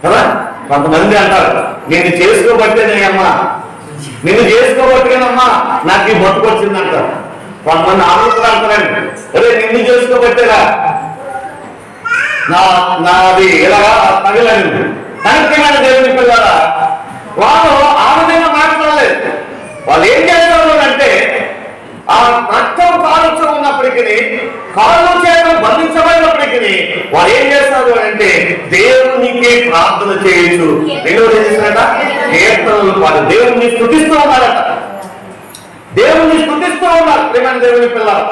కదా. కొంతమంది అంటారు నిన్ను చేసుకోబట్టేనేమ్మా, నిన్ను చేసుకోబట్టేనమ్మా నాకు ఈ బతుకొచ్చింది అంటారు. కొంతమంది ఆలోచన అంటారండి, అరే నిన్ను చేసుకోబట్టేరా నాది ఇలాగా తగిలింది. కనుకమైన దేవుని పిల్లరా వాళ్ళు ఆ విధంగా మాట్లాడలేదు. వాళ్ళు ఏం చేస్తారు అంటే ఆ రక్తం కాలుచు ఉన్నప్పటికీ కాళ్ళు చేయడం బంధించబడినప్పటికీ వారు ఏం చేస్తారు అంటే దేవునికి ప్రార్థన చేయొచ్చు. రెండవది ఏం చేస్తారట? కీర్తనలు పాడు దేవుని స్తుతిస్తూ ఉన్నారట. దేవుని స్తుతిస్తూ ఉన్నారు. ప్రియమైన దేవుని పిల్లలు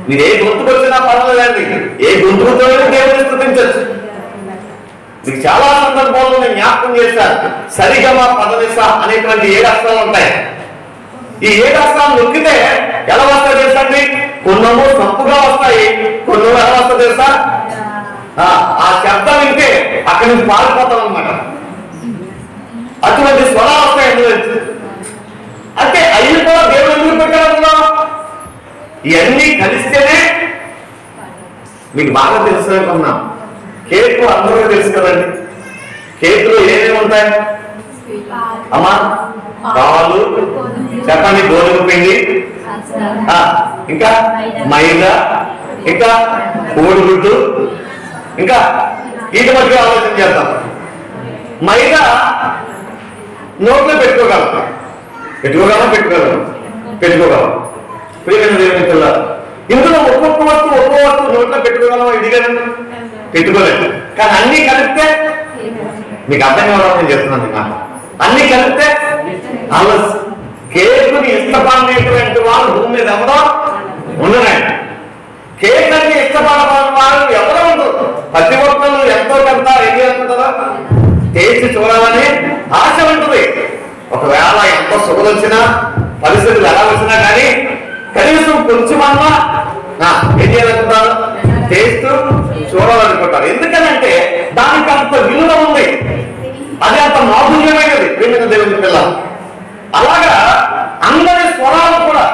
మీరు ఏ గొంతుకొచ్చినా పర్వాలేదండి, ఏ గొంతుకుతో దేవుని స్తుతించచ్చు. మీకు చాలా సందర్భాల్లో నేను జ్ఞాపకం చేశాను. సరిగమ పదనిస అనేటువంటి 7 అక్షరాలు ఉంటాయి. ఈ 7 అక్షరాలు నొక్కితే ఎలా వస్తాయి తెలుసండి? కొన్నేమో సంపుగా వస్తాయి, కొన్నేమో ఎలా వస్తాయి తెలుసా? ఆ శబ్దం వింటే అక్కడి నుంచి పారిపోతాం అనమాట. అటువంటి స్వరాలు వస్తాయి. అంటే అయ్యి కూడా దేవుడు ఎందుకు పెట్టారన్నా? ఇవన్నీ కలిస్తేనే మీకు బాగా తెలుసు అనుకున్నాం. కేక్ అందరూ తెలుసు కదండి. కేకులో ఏమేమి ఉంటాయి అమ్మా? పాలు, చెప్పండి, గోధుమ పిండి, ఇంకా మైదా, ఇంకా కోడిగుడ్డు, ఇంకా వీటి మధ్య ఆలోచన చేద్దాం. మైదా నోట్లో పెట్టుకోగలం. ప్రియమైన దేవుని పిల్లలు, ఇందులో ఒక్కొక్క వస్తువు నోట్లో పెట్టుకోగలమా? ఇదిగలను పెట్టుకోలేదు. కానీ అన్ని కలిపితే మీకు అర్థం కావాలని నేను చెప్తున్నాను. నాకు అన్ని కలిపితే అలా కేకుని ఇష్టపడినటువంటి వాళ్ళు భూమి మీద ఎవరో ఉండరండి. కేక్ అంటే ఇష్టపడని వాళ్ళు ఎవరో ఉండరు. ప్రతి ఒక్కరు ఎంతో కొంత ఏది అనుకుంటారో టేస్ట్ చూడాలని ఆశ ఉంటుంది. ఒకవేళ ఎంతో సుఖం వచ్చినా, పరిస్థితులు ఎలా వచ్చినా కానీ కనీసం కొంచెమన్నా ఏం చేయాలనుకుంటారు? టేస్ట్ చూడాలనుకుంటారు. ఎందుకనంటే దానికి అంత విలువ ఉంది, అది అంత మాధుర్యమైనది. ప్రియమైన దేవుని పిల్ల, అలాగా అందరి స్వరాలు కూడా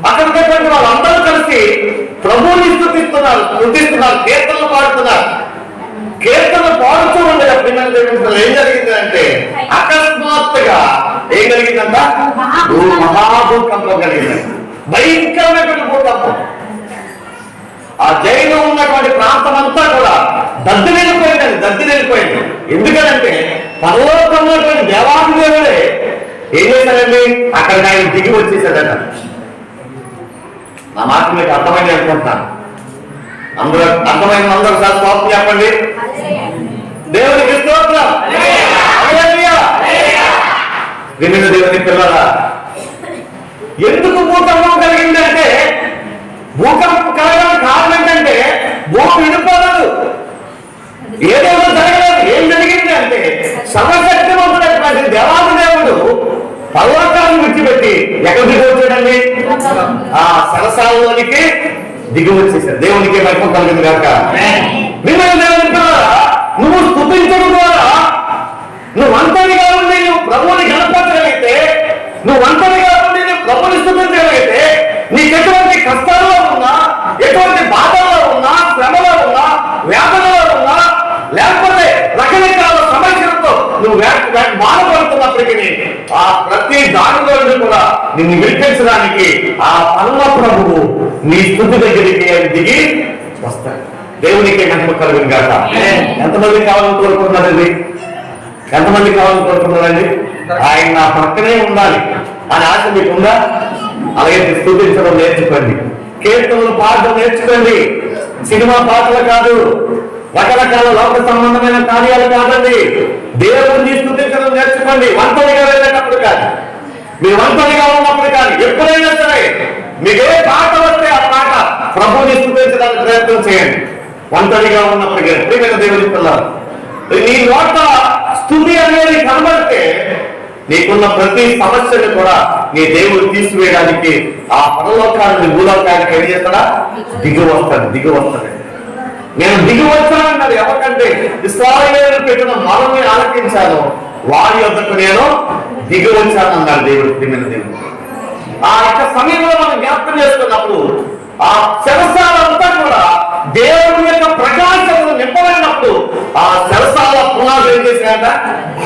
అక్కడికి వాళ్ళందరూ కలిసి ప్రభువుని స్తుతిస్తున్నారు, కీర్తనలు పాడుతున్నారు. కీర్తనలు పాడుతూ ఉండగా ప్రియమైన దేవుని పిల్ల ఏం జరిగింది అంటే అకస్మాత్తుగా ఏం కలిగిందంట? మహాభూకంపం కలిగింది. భయంకరమైనటువంటి భూకంపం. ఆ జైలు ఉన్నటువంటి ప్రాంతం అంతా కూడా దద్దరిల్లిపోయింది. ఎందుకనంటే పరలోకంలో దేవాది దేవుడే ఏం చేశాడండి? అక్కడికి ఆయన దిగి వచ్చేసాడట. నా మాట మీకు అర్థమైంది అనుకుంటున్నాను. అందరూ అర్థమైన అందరూ సార్ స్తోత్రం చెప్పండి. దేవునికి స్తోత్రం. విన్న దేవుని పిల్లల, ఎందుకు భూకంపం కలిగిందంటే భూకంపం కలగడానికి కారణం ఏంటంటే భూమి విడిపోలేదు, ఏదేదో జరగలేదు. ఏం జరిగింది అంటే సర్వశక్తివంతుడైనటువంటి దేవాది దేవుడు పర్వతాలను విడిచిపెట్టి ఎక్కడ దిగి వచ్చాడండి? ఆ సరసాలలోనికి దిగి వచ్చేసాడు. దేవునికి మహిమ కలిగింది కాక. దేవుని పిల్లల, నువ్వు స్తుతించడం ద్వారా నువ్వు ఒంటరిగా ఉండి నువ్వు ప్రభువుని గణపరచగలిగితే, నువ్వు ఒంటరిగా ఉండి నువ్వు ప్రభువుని స్తుతించగలిగితే, నీకు ఎటువంటి కష్టాల్లో ఉన్నా, ఎటువంటి బాధల్లో ఉన్నా, శ్రమలో ఉన్నా, వ్యాధులలో ఉన్నా, లేకపోతే రకరకాల సమస్యలతో నువ్వు బాధపడుతున్నప్పటికీ ఆ ప్రతి దానిలో కూడా నిన్ను విడిపించడానికి ఆ పరమ ప్రభువు నీ స్తుతి దగ్గరికి దిగి వస్తాడు. దేవునికి మహిమ కలుగును గాక. ఎంతమంది కావాలని కోరుకుంటున్నారండి? ఎంతమంది కావాలని కోరుకుంటున్నారండి? ఆయన నా పక్కనే ఉండాలి అని ఆశ మీకు ఉందా? అలాగే స్తుతించడం నేర్చుకోండి, కీర్తనలు పాడడం నేర్చుకోండి. సినిమా పాటలు కాదు, రకరకాల లోక సంబంధమైన కార్యాలు కాదండి. దేవుడిని స్తుతించడం నేర్చుకోండి. ఒంటరిగా వెళ్ళేటప్పుడు కాదు, మీరు ఒంటరిగా ఉన్నప్పుడు కాదు, ఎప్పుడైనా సరే మీకు ఏ పాట వస్తే ఆ పాట ప్రభువుని స్తుతించడానికి ప్రయత్నం చేయండి. ఒంటరిగా ఉన్నప్పటికీ ప్రియమైన దేవుని పిల్లలు, నీ నోట స్తుతి అనేది కనబడితే నీకున్న ప్రతి సమస్యను కూడా నీ దేవుడు తీసివేయడానికి ఆ పరలోకాన్ని భూలోకానికి ఏం చేస్తాడా? దిగి వస్తాడు. నేను దిగి వచ్చానన్నది ఎవరికంటే ఇశ్రాయేలు పెట్టిన మనల్ని ఆలకించాను, వారి యొద్దకు నేను దిగి వచ్చానన్నాడు దేవుడు. ప్రియమైన దేవుడు, ఆ యొక్క సమయంలో మనం జ్ఞాపకం చేసుకున్నప్పుడు ఆ శరసాలంతా కూడా దేవుని యొక్క ప్రకాశం నింపబడినప్పుడు ఆ శరసాల పునాదులు ఏం చేశాయట?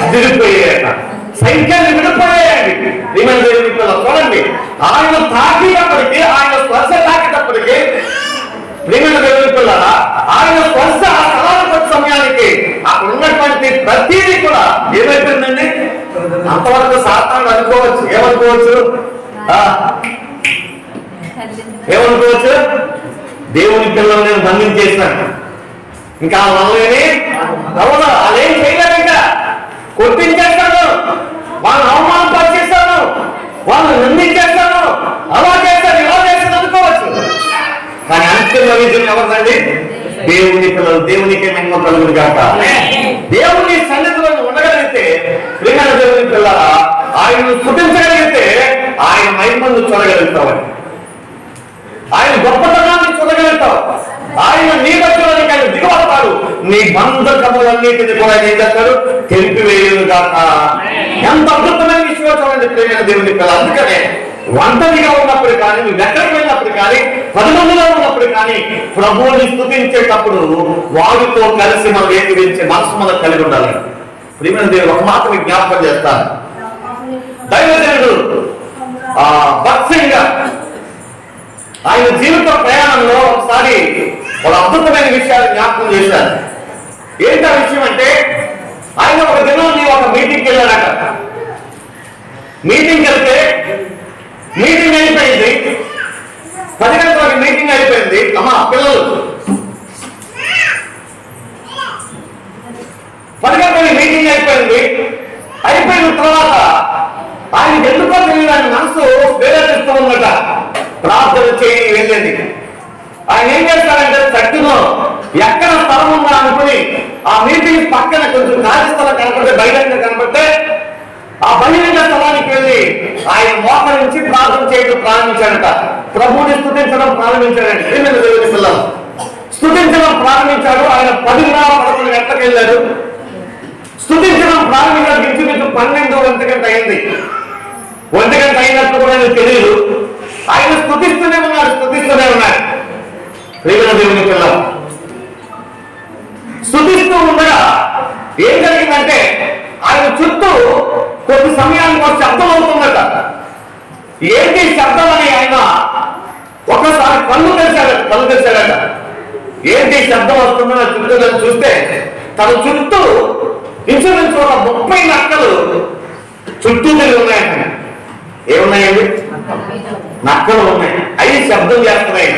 అదిరిపోయాయట. సంఖ్యలు విడిపోయాయండి. ప్రియమైన దేవుని పిల్లలు చూడండి, ఆయన తాకినప్పటికీ, ఆయన స్పర్శ తాకినప్పటికీ, ప్రియమైన దేవుని పిల్లల ఆయన స్పర్శ ఆ స్థలానికి వచ్చే సమయానికి అక్కడ ఉన్నటువంటి ప్రతిదీ కూడా ఏమైపోయిందండి? అంతవరకు సాతానుడు అనుకోవచ్చు. ఏమనుకోవచ్చు? దేవుని పిల్లలు నేను బంధించేసినాను, ఇంకా వాళ్ళని అవునా వాళ్ళేం చేయలేరు, ఇంకా కొట్టించేస్తాను, వాళ్ళని అవమానపరిచేస్తాను, వాళ్ళని నిందించేస్తాను, అలా చేస్తాను, ఇలా చేస్తాను అనుకోవచ్చు. కానీ అంతిమ విజయం ఎవరిదండి? దేవుని పిల్లలు. దేవునికే మహిమ కలుగును గాక. దేవుని సన్నిధిలో ఉండగలిగితే ప్రియమైన దేవుని పిల్లల ఆయనను స్తుతించగలిగితే ఆయన మహిమను చూడగలుగుతామని, ఆయన గొప్పతనాన్ని చూడగలుగుతావు. ఆయన నీ దగ్గరకి ఆయన దిగవస్తాడు, నీ బంధకములన్నిటిని కూడా ఏం చేస్తాడు? తెలిపివేయును గాక. ఎంత అద్భుతమైన విషయం చూడండి ప్రియమైన దేవుని పిల్లలు. అందుకనే ఒంటరిగా ఉన్నప్పుడు కానీ, నువ్వు ఎక్కడికి వెళ్ళినప్పుడు కానీ, 10 మందిలో ఉన్నప్పుడు కానీ ప్రభువుని స్తుతించేటప్పుడు వారితో కలిసి మనం ఏకీవించే మనసు మనం కలిగి ఉండాలి. ప్రియమైన దేవుడు, ఒక మాట మీకు జ్ఞాపకం చేస్తాను. దైవజనుడు భక్సింగ్ ఆయన జీవిత ప్రయాణంలో ఒకసారి ఒక అద్భుతమైన విషయాలు జ్ఞాపకం చేశారు. ఏంటి ఆ విషయం అంటే, ఆయన ఒక దినాన్ని ఒక మీటింగ్కి వెళ్ళాడట. మీటింగ్కి వెళ్తే మీటింగ్ అయిపోయింది, 10 గంటలకి మీటింగ్ అయిపోయింది. అమ్మా పిల్లలు 10 గంటలకి మీటింగ్ అయిపోయింది. అయిపోయిన తర్వాత ఆయన ఎందుకో తెలియని మనసు ప్రేరేపిస్తూ ఉందట, ప్రార్థన చేయి వెళ్ళండి. ఆయన ఏం చేస్తారంటే చట్టులో ఎక్కడ స్థలం ఉందా అనుకుని ఆ మీటింగ్ పక్కన కొంచెం ఖాళీ స్థలం కనపడితే, బహిరంగ కనపడితే ఆ బహిరంగ స్థలానికి వెళ్ళి ఆయన మోకరించి ప్రార్థన చేయడం ప్రారంభించాడట. ప్రభువుని స్తుతించడం ప్రారంభించాడంట. దేవుని పిల్లలు స్తుతించడం ప్రారంభించాడు. ఆయన 10:11 గంటలకు వెళ్ళాడు. స్తుతించడం ప్రారంభించడం ఇంచుమించు 12 గంట అయింది. 1 గంట అయినట్టు కూడా నాకు తెలియదు. ఆయన స్తుతిస్తూనే ఉన్నాడు. ప్రియమైన దేవుని పిల్లలు, స్తుతిస్తూ ఉండగా ఏం జరిగిందంటే ఆయన చుట్టూ కొద్ది సమయానికి ఒక శబ్దం అవుతుందట. ఏంటి శబ్దం అని ఆయన ఒకసారి కళ్ళు తెరిచాడట. ఏంటి శబ్దం వస్తుందో చుట్టూ చూస్తే తన చుట్టూ ఇంచుమించు ఒక 30 నక్కలు చుట్టూ తిరిగి ఉన్నాయంట. ఏమున్నాయండి? నక్కలు ఉన్నాయి. అవి శబ్దం చేస్తున్నాయి.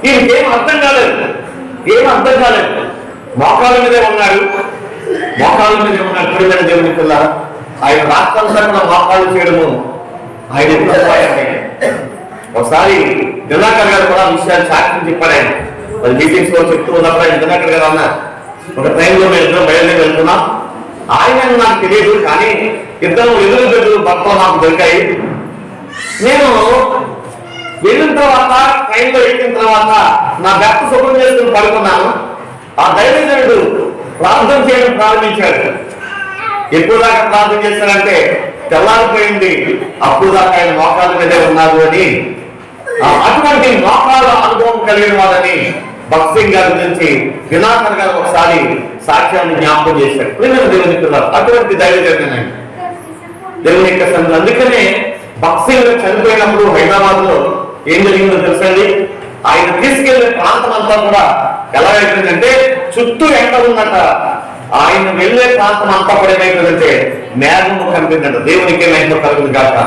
ఏం అర్థం కాలేదు. మోకాళ్ళ మీదే ఉన్నాడు. ప్రియమైన దేవుని పిల్లలు, ఆయన రాష్ట్రంలో కూడా మోకాళ్ళు చేయడము ఆయన ఎప్పుడైంది. ఒకసారి దినాకర్ గారు కూడా విషయాలు సాక్ష్యం చెప్పారు. ఆయన మరి మీటింగ్స్ లో చెప్తూ ఉన్నప్పుడు ఆయన దినాకర్ గారు అన్నారు, ఒక ట్రైన్లో మేము బయలుదేరి వెళ్తున్నాం. ఆయన నాకు తెలియదు, కానీ ఇద్దరు ఎదురు భర్తలు నాకు దొరికాయి. నేను వెళ్ళిన తర్వాత ట్రైన్లో ఎక్కిన తర్వాత నా భర్త శుభ్రం చేసుకుని పడుకున్నాను. ఆ దైవజనుడు ప్రార్థన చేయడం ప్రారంభించాడు. ఎప్పుడు దాకా ప్రార్థన చేశాడంటే తెల్లారిపోయింది. అప్పుడు దాకా ఆయన మోకాళ్ళ మీదే ఉన్నారు అని, అటువంటి మోకాళ్ళ అనుభవం కలిగిన వాడని భక్సింగ్ గారి గురించి దినాకర్ గారు ఒకసారి సాక్ష్యాన్ని జ్ఞాపకం చేశాడు. దేవుని పిల్లలు, అటువంటి దైవజనుడు దేవుని యొక్క సంఘం. అందుకనే భక్సింగ్ చనిపోయినప్పుడు హైదరాబాద్ లో ఏం జరిగిందో తెలుసండి, ఆయన తీసుకెళ్లే ప్రాంతం అంతా కూడా ఎలా అయిపోయిందంటే చుట్టూ ఎండ ఉందట. ఆయన వెళ్లే ప్రాంతం అంతా కూడా ఏమైపోయిందంటే మేఘము కనిపిందంట. దేవునికి ఏమైందో కలుగుతుంది కాక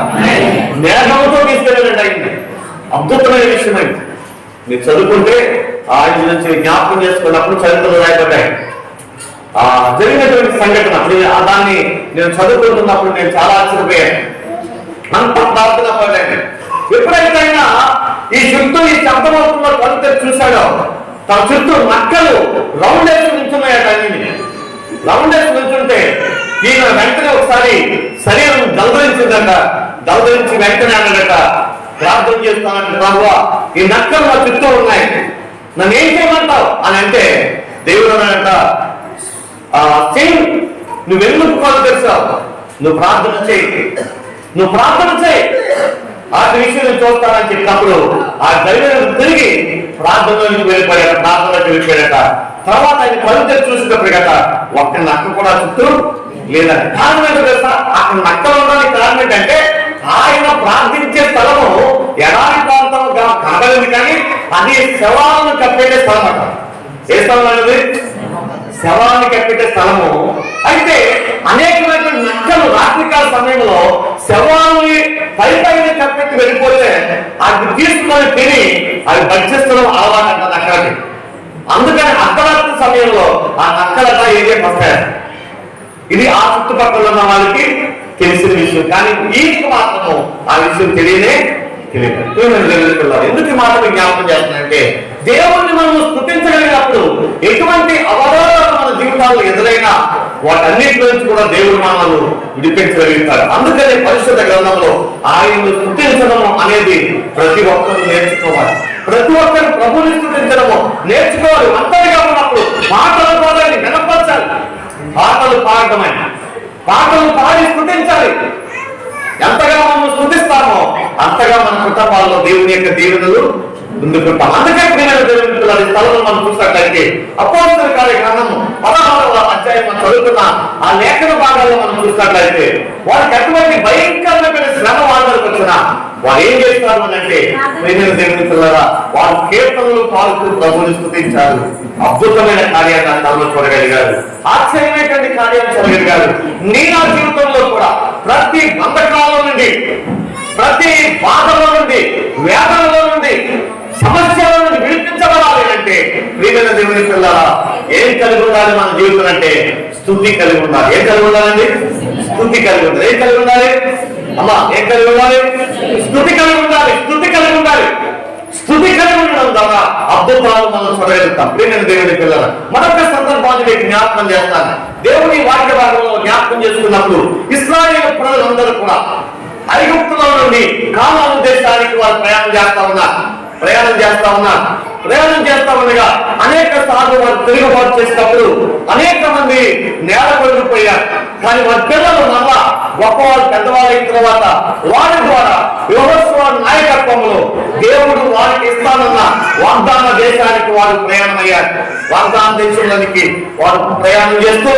మేఘముతో తీసుకెళ్ళాలంటే అయింది. అద్భుతమైన విషయం అయింది. మీరు చదువుకుంటే ఆయన నుంచి జ్ఞాపకం చేసుకున్నప్పుడు చరిత్రలు రాయబడ్డాయి. జరిగినటువంటి సంఘటన దాన్ని నేను చదువుకుంటున్నప్పుడు నేను చాలా ఆశ్చర్యపోయాను. అంత ప్రార్థన పడ్డాను. ఎప్పుడైతే అయినా ఈ చుట్టూ ఈ శబ్దమవుతున్న కొంత చూశాడో తన చుట్టూ నక్కలు రౌండ్ వేసి నుంచున్నాయట. రౌండ్ వేసి నుంచుంటే ఈయన వెంటనే ఒకసారి శరీరం దళదరించిందట. దళదరించి వెంటనే అన్నాడట, ప్రార్థన చేస్తానంటే ప్రభువా ఈ నక్కలు నా చుట్టూ ఉన్నాయి, నన్ను ఏం చేయమంటావు అని అంటే దేవుడు అన్నాడట, నువ్వు ఎందుకు తెలుసావు, నువ్వు ప్రార్థన చేయి, ఆ విషయం నేను చూస్తానని చెప్పినప్పుడు ఆ దైవం తిరిగి ప్రార్థనలోకి వెళ్ళిపోయాడట. తర్వాత ఆయన కళ్ళు చూసినప్పుడు కదా ఒక్క నక్క కూడా చుట్టూ లేదని. కారణం ఏంటో తెలుసా, అక్కడ నక్కలు ఉండడానికి కారణం ఏంటంటే ఆయన ప్రార్థించే స్థలము ఎలాంటి ప్రాంతం కనబడింది, కానీ అది శవాలను కప్పెట్టే స్థలం అట. ఏ స్థలం అనేది? శవాన్ని కప్పెట్టే స్థలము. అయితే అనేకమైన నక్కలు రాత్రికాల సమయంలో శవాన్ని పైపైన కప్పెట్టి వెళ్ళిపోతే అది తీసుకొని తిని అది భక్షిస్తడం అలవాటు అంట నక్కలకి. అందుకని అర్ధరాత్రి సమయంలో ఆ నక్కలట ఏరియాకి వస్తాయి. ఇది ఆ చుట్టుపక్కల ఉన్న వాళ్ళకి తెలిసిన విషయం, కానీ వీరికి మాత్రము ఆ విషయం తెలియదు. ఎందుకు మాత్రం జ్ఞాపకం చేస్తున్నాయంటే దేవుణ్ణి మనం స్తుతించగలిగినప్పుడు ఎటువంటి అవరోధాలు మన జీవితాల్లో ఎదురైనా వాటన్నిటి నుంచి కూడా దేవుడు మనల్ని విడిపించగలుగుతారు. అందుకనే పరిశుద్ధ గ్రంథంలో ఆయనను స్తుతించడము అనేది ప్రతి ఒక్కరు నేర్చుకోవాలి. ప్రతి ఒక్కరు ప్రభుని స్తుతించడము నేర్చుకోవాలి. ఒంటరిగా ఉన్నప్పుడు పాటలు పాడాలి, వినపరచాలి. పాటలు పాడటమే, పాటలు పాడి స్తుతించాలి. ఎంతగా మనం స్తుతిస్తామో అంతగా మన కుటుంబాల్లో దేవుని యొక్క దీవెనలు ముందుకుంటాం. అందుకే ప్రియమైన దేవుని పిల్లలు, ఈ స్థలంలో మనం చూసినట్లయితే అపోస్తలుల కార్య గ్రంథము 16వ అధ్యాయం మనం చదువుతున్న ఆ లేఖన భాగాల్లో మనం చూసినట్లయితే వారికి ఎటువంటి భయంకరమైన శ్రమ వాళ్ళకి వచ్చినా వారు ఏం చేస్తారు అని అంటే, ప్రియమైన దేవుని పిల్లరా, వారు కీర్తనలు పాడుతూ ప్రభువుని స్తుతించారు. అద్భుతమైన కార్యాన్ని ఆ స్థలంలో చూడగలిగారు. ఆశ్చర్యమైనటువంటి కార్యాన్ని చూడగలిగారు. నీ నా జీవితంలో కూడా ప్రతి బంధకాల నుండి, ప్రతి బాధల నుండి, వేదనలో నుండి, సమస్యల నుండి విడిపించబడాలి అంటే ప్రియమైన దేవుని పిల్లరా ఏం కలిగి ఉండాలి మన జీవితం అంటే? స్తుతి కలిగి ఉండాలి. ఏం కలిగి ఉండాలండి? స్తుతి కలిగి ఉండాలి. ఏం కలిగి ఉండాలి అమ్మా? ఏం కలిగి ఉండాలి? స్తుతి కలిగి ఉండాలి. స్తుతి కలిగి ఉండాలి. స్తుతి కలిగి ఉండడం ద్వారా అద్భుతాలు మనం చూడగలుగుతాం. ప్రియమైన దేవుని పిల్లల, మరొక సందర్భాన్ని మీకు జ్ఞాపకం చేస్తాను. దేవుని వాక్య భాగంలో జ్ఞాపకం చేసుకున్నప్పుడు ఇశ్రాయేలు ప్రజలందరూ కూడా ఐగుప్తులో నుండి కానాను దేశానికి వారు ప్రయాణం చేస్తా ఉన్నారు. ప్రయాణం చేస్తా ఉండగా అనేక సార్లు వారు తిరుగుబాటు చేసినప్పుడు అనేక మంది నేల కొట్టుకుపోయారు. కానీ వారి పిల్లలు మళ్ళా గొప్పవాళ్ళు పెద్దవాళ్ళు అయిన తర్వాత వారి ద్వారా యెహోషువ నాయకత్వంలో దేవుడు వారికి ఇస్తానన్న వాగ్దాన దేశానికి వారు ప్రయాణమయ్యారు. వాగ్దాన దేశంలోనికి వారు ప్రయాణం చేస్తూ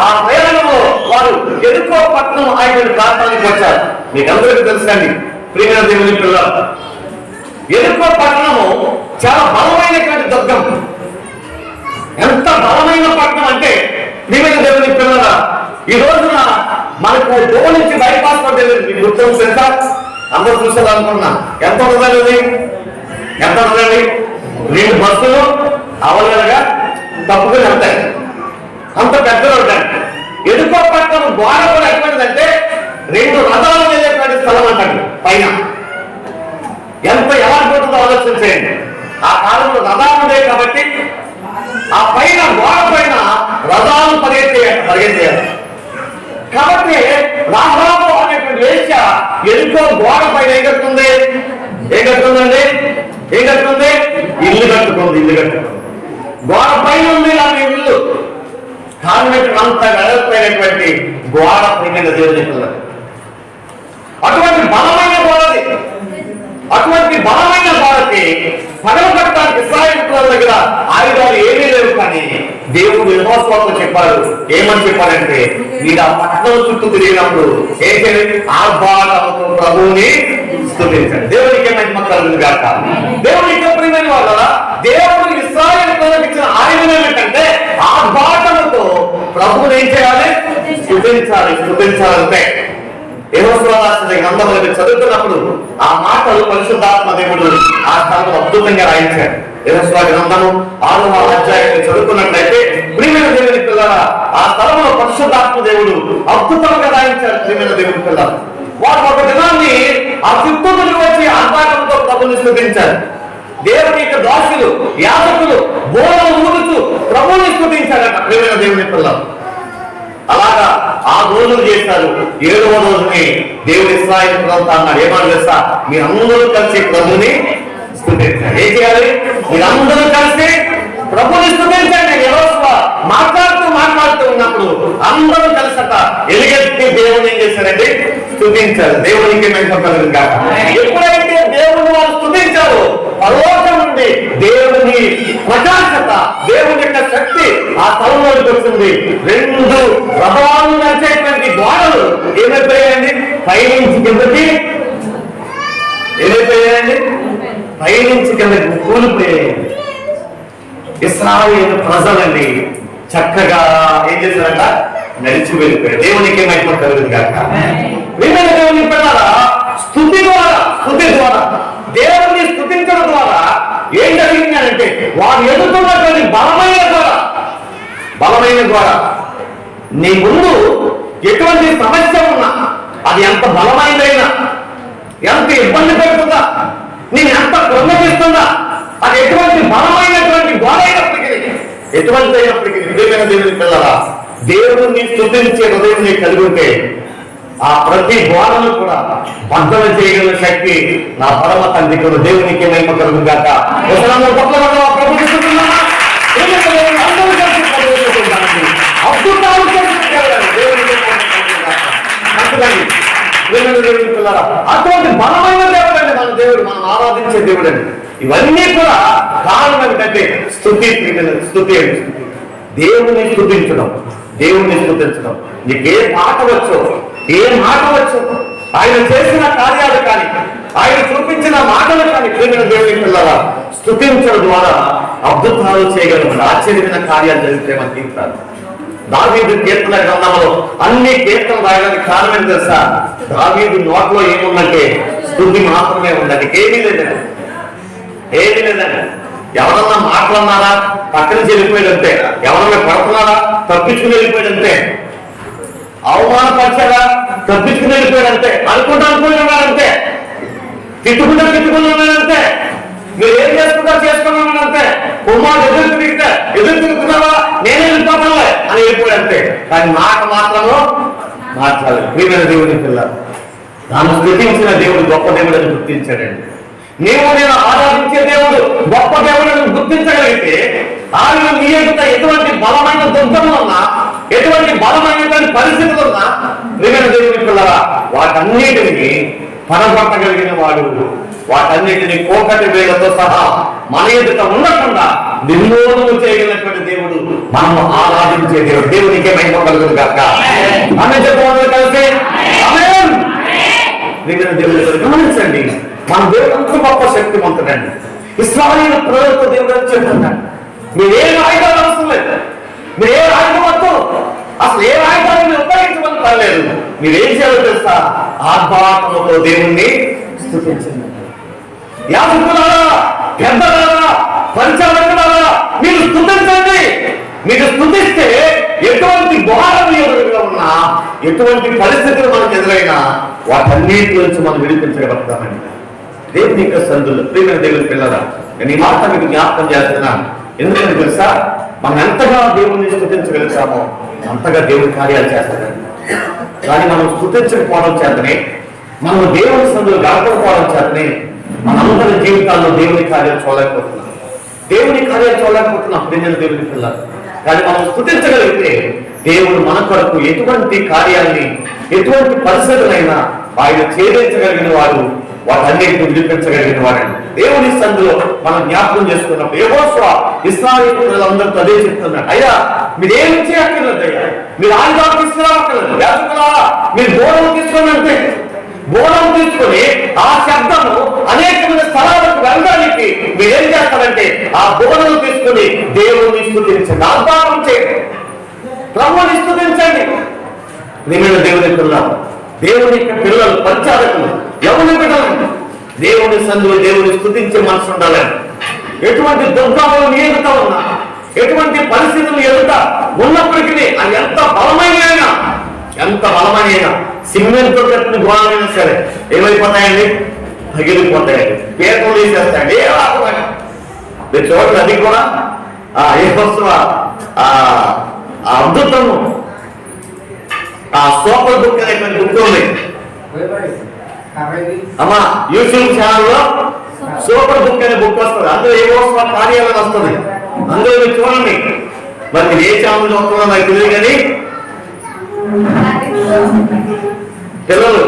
ఆ ప్రయాణంలో వారు ఎరుకో పట్టణం ఆయన ప్రాంతానికి వచ్చారు. మీకు అందరికీ తెలుసండి ప్రియమైన దేవుని పిల్లలు, ఎరుకో పట్టణము చాలా బలమైనటువంటి దుర్గం. ఎంత బలమైన పట్టణం అంటే ప్రియమైన దేవుని పిల్లల, ఈ రోజున మనకు డోర్ నుంచి బైపాస్ పడ్డది గుర్తం తెలుసా? అందరూ చూసేదానుకున్నా ఎంత ఉండదండి? ఎంత ఉండదండి? 2 బస్సులు అవలేలుగా తప్పుకొని వెళ్తాయి. అంత పెద్దలు ఉంటాయి. ఎరుకో పట్టణం గోడ కూడా ఎటువంటిదంటే 2 రథాలు వెళ్ళేటువంటి స్థలం అంటాడు. పైన ఎంత ఎలా ఉంటుందో ఆలోచన చేయండి. ఆ కాలంలో రథాలు ఉండేవి కాబట్టి ఆ పైన గోడ పైన రథాలు పరిగెత్తేయాలి. కాబట్టి రాహాబు అనేటువంటి వేశ్య ఎరుకో గోడ పైన ఏం కట్టుకుందండి? ఇల్లు కట్టుకుంది. గోడ పైన ఉంది ఆమె ఇల్లు. కానీ అంత వెడల్పైనటువంటి గోడ పైన దేవుని పిల్లలు. అటువంటి బలమైన గోడది. అటువంటి బలమైన గోడకి పగలగొట్టడానికి ఇశ్రాయేలు ప్రజల దగ్గర ఆయుధాలు ఏమీ లేవు. కానీ దేవుడు యెహోషువతో చెప్పారు. ఏమని చెప్పారంటే, మీరు ఆ పట్టణం చుట్టూ తిరిగినప్పుడు ఏం చేయాలి? ఆర్భాటంతో ప్రభువుని స్తుతించండి. దేవునికి మహిమ కలుగును గాక. దేవునికి ప్రియమైన వాళ్ళ, దేవుడు ఇశ్రాయేలు ప్రజలకు ఇచ్చిన ఆయుధం ఏమిటంటే ఆర్భాటంతో ప్రభువుని ఏం చేయాలి? స్తుతించాలంటే యెహోషువ రాసిన గ్రంథంలో చదువుతున్నప్పుడు ఆ మాటలు పరిశుద్ధాత్మ దేవుడు ఆ స్థలంలో అద్భుతంగా రాయించాడు. యెహోషువ గ్రంథము 6వ అధ్యాయాన్ని చదువుకున్నట్లయితే ప్రియమైన దేవుని పిల్లల, ఆ స్థలంలో పరిశుద్ధాత్మ దేవుడు అద్భుతంగా రాయించాడు. ప్రియమైన దేవుని పిల్లలు, వారు ఒక దినాన్ని ఆ చుట్టూ వచ్చి ఆర్భాటంతో ప్రభుని స్తుతించారు. దేవుని యొక్క దాసులు, యాజకులు బోధలు ఊదుతూ ప్రభుని స్తుతించారట. ప్రియమైన దేవుని పిల్లలు, అలాగా ఆ రోజులు చేశారు. 7వ రోజుని దేవుని ఇశ్రాయేలు ప్రజలతో అన్నాడు. ఏమని తెలుసా? మీరందరూ కలిసి ప్రభుని స్తుతించండి. ఏం చేయాలి? మీరందరూ కలిసి ప్రభుని స్తుతించండి. యెహోషువ మాట్లాడుతూ ఉన్నప్పుడు అందరూ కలిసట ఎలుగెత్తి దేవుని ఏం చేశారండి? స్తుతించారు. దేవునికి మహిమ కలుగును గాక. ఎప్పుడైతే దేవుని వారు స్తుతించారో పరలోకం నుండి దేవుని ప్రకాశత, దేవుని యొక్క శక్తి ఆ స్థలంలోకి వచ్చింది. 2 రథాలు నడిచేటువంటి గోడలు ఏమైపోయాయండి? పైనుంచి కిందకి కూలిపోయాయి. ఇశ్రాయేలు ప్రజలండి చక్కగా ఏం చేశారంట? నడిచి వెళ్ళిపోయారు. దేవునికి మహిమ కలుగును గాక. దేవుని పిల్లల, స్తుతి ద్వారా దేవుని స్తుతించడం ద్వారా ఏం జరిగిందంటే వారు ఎదుర్కొన్నటువంటి బలమైన గోడ నీ ముందు ఎటువంటి సమస్య ఉన్నా, అది ఎంత బలమైనదైనా, ఎంత ఇబ్బంది పెడుతుందా, నేను ఎంత కృంగతిస్తుందా, అది ఎటువంటి బలమైనటువంటి గోడ అయినప్పటికీ నిజమైన దేవుని పిల్లరా, దేవుని స్తుతించే హృదయం నీకు కలిగి ఉంటే ఆ ప్రతి గోడను కూడా బద్దలు చేయగల శక్తి నా పరమ తండ్రికి దేవునికి మహిమ కలుగును గాక. అద్భుతాలు పిల్లరా, అటువంటి బలమైన దేవుడు అండి మన దేవుడు, మనం ఆరాధించే దేవుడు అండి. ఇవన్నీ కూడా కారణం ఏంటంటే స్తుతి స్తుతి దేవుని స్తుతించడం, దేవుని స్తుతించడం. నీకే మాట వచ్చు, ఏ మాట వచ్చు, ఆయన చేసిన కార్యాలు కానీ, ఆయన చూపించిన మాటలు కానీ ప్రియమైన దేవుని పిల్లరా స్తుతించడం ద్వారా అద్భుతాలు చేయగలరు, ఆశ్చర్యమైన కార్యాలు జరిగితే మన జీవితాలు. దావీదు కీర్తన గ్రంథంలో అన్ని కీర్తనలు రాయడానికి కారణం తెలుసా? దావీదు నోట్లో ఏముందంటే స్తుతి మాత్రమే ఉందండి, ఏమీ లేదండి, ఏమీ లేదండి. ఎవరన్నా మాట్లాడినారా పక్కన వెళ్ళిపోయాడంతే, ఎవరన్నా పడుతున్నారా తప్పించుకుని వెళ్ళిపోయాడంతే, అవమానపరిచారా తప్పించుకుని వెళ్ళిపోయాడంతే, అనుకుంటానంతే, తిట్టుకున్నానంతే, మీరు ఏం చేసుకున్నానంతే, కుమారుడు ఎదురు తిరుగుతున్నావా నేనే వెళ్ళిపోతానులే అని వెళ్ళిపోయాడంతే. కానీ మాట మాత్రము మాట్లాడలేదు. ప్రియమైన దేవుని పిల్లలు, తాను స్తుతించిన దేవుడు గొప్ప దేవుడని గుర్తించాడండి. నేను ఆరాధించే దేవుడు గొప్ప దేవుడని గుర్తించగలిగితే ఆయన నీ యొక్క ఎటువంటి బలమైన దుర్గములు ఉన్నా, ఎటువంటి బలమైన పరిస్థితులు ఉన్నా ప్రియమైన దేవుని పిల్లరా వాటన్నిటిని పనగొట్టగలిగిన వాడు, వాటన్నిటిని కోకటి వేలతో సహా మన ఎదుట ఉండకుండా నిర్మూలన చేయగలిగినటువంటి దేవుడు మనము ఆరాధించే దేవుడు. దేవునికే మహిమ కలుగును గాక. ఆమేన్ చెప్పండి కలిసి ఆమేన్. దేవుడు గమనించండి, మన దేవుడు అంత గొప్ప శక్తివంతుడండి. ఇశ్రాయేలు ప్రజలతో దేవుడు అని చెప్తున్నాడు, మీరు ఏ ఆయుధాలు అవసరం లేదు, మీరు ఏ ఆయుధం వద్దు, అసలు ఏ ఆయుధాలను ఉపయోగించమని పర్లేదు, మీరేం చేయాలో తెలుసా? ఆత్మాత్మతో దేవుణ్ణి స్తుతించండి. యాజకులారా, పెద్దలారా, పరిచారకులారా, మీరు స్తుతించండి. మీరు స్తుతిస్తే ఎటువంటి ఘోరము ఎదురుగా ఉన్నా, ఎటువంటి పరిస్థితులు మనకు ఎదురైనా వాటన్నిటి నుంచి మనం విడిపించగలుగుతామండి. దేవుని యొక్క సందులు ప్రియమైన దేవుని పిల్లరా, నేను ఈ మాట మీకు జ్ఞాపకం చేస్తున్నాను. ఎందుకంటే తెలుసా, మనం ఎంతగా దేవుణ్ణి స్తుతించగలుగుతామో అంతగా దేవుని కార్యాలు చేస్తాడండి. కానీ మనం స్తుతించకపోవడం చేతనే, మనం దేవుని సందులు గడపకపోవడం చేతనే మనందరి జీవితాల్లో దేవుని కార్యాలు చూడలేకపోతున్నాం, దేవుని కార్యాలు చూడలేకపోతున్నాం. ప్రియమైన దేవుని పిల్లలు, కానీ మనం స్తుతించగలిగితే దేవుడు మన కొరకు ఎటువంటి కార్యాన్ని, ఎటువంటి పరిస్థితులైనా ఆయన ఛేదించగలిగిన వాడు, వాటన్నిటిని విడిపించగలిగిన వాడండి. దేవుని సందులో మనం జ్ఞాపకం చేసుకున్నప్పుడు యెహోషువ ఇశ్రాయేలు ప్రజలందరితో అదే చెప్తున్నాడు, అయ్యా మీరేం చేయక్కర్లేదు, అయ్యా మీరు ఆయుధాలు తీసుకురావక్కర్లేదు, యాజకులారా మీరు బోధన తీసుకోనంటే బోధన తీసుకొని ఆ శబ్దము అనేకమైన స్థలాలకు వెళ్ళడానికి మీరేం చేస్తారంటే ఆ బోధన తీసుకుని దేవుని స్తుతించండి, ఆహ్వానం చేయండి, ప్రభువుని స్తుతించండి. నిన్న దేవుని పిల్లలు, దేవుని పిల్లలు, పరిచారకులు, ఎవరి బిడ్డలు దేవుని సందులో దేవుని స్తుతించే మనసు ఉండాలని. ఎటువంటి దుర్గములు ఎదుట ఉన్నా, ఎటువంటి పరిస్థితులు ఎదుట ఉన్నప్పటికీ అది ఎంత బలమైన సిమెంట్ తో కట్టిన గోడమైనా సరే ఏమైపోతాయండి? పగిలిపోతాయండి, పేర్లు తీసేస్తాయండి. మీరు చూడండి, అది కూడా అద్భుతము. ఆ సూపర్ బుక్ అనేటువంటి బుక్ ఉంది అమ్మా, యూట్యూబ్ ఛానల్లో సూపర్ బుక్ అనే బుక్ వస్తుంది. అందులో ఏ కార్యాలయం వస్తుంది, అందులో మీరు చూడండి. మరి మీరు ఏ ఛానల్ చూస్తున్నారో నాకు తెలియదు, కానీ పిల్లలు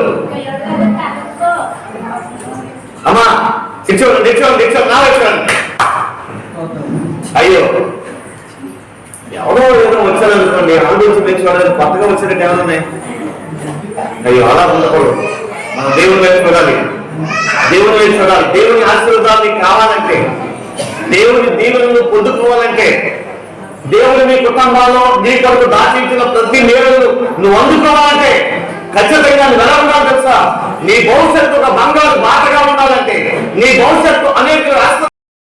అమ్మా చూడండి, నా చూడండి. అయ్యో ఎవరో ఏదో వచ్చారనుకోండి, ఆలోచన తెచ్చుకోవడానికి కొత్తగా వచ్చినట్టు ఏమైనా ఉన్నాయి? అయ్యో అలా ఉండకూడదు. మనం దేవుని వైపు చూడాలి, దేవుని వైపు చూడాలి. దేవుని ఆశీర్వాదాలు నీకు కావాలంటే, దేవుని దీవెనలు పొందుకోవాలంటే, దేవుని మీ కుటుంబాల్లో నీ కొరకు దాచించిన ప్రతి మేలును నువ్వు అందుకోవాలంటే ఖచ్చితంగా నువ్వు ఎలా ఉండాలి తెలుసా? నీ భవిష్యత్తు ఒక బంగారు బాటగా ఉండాలంటే, నీ భవిష్యత్తు అనేక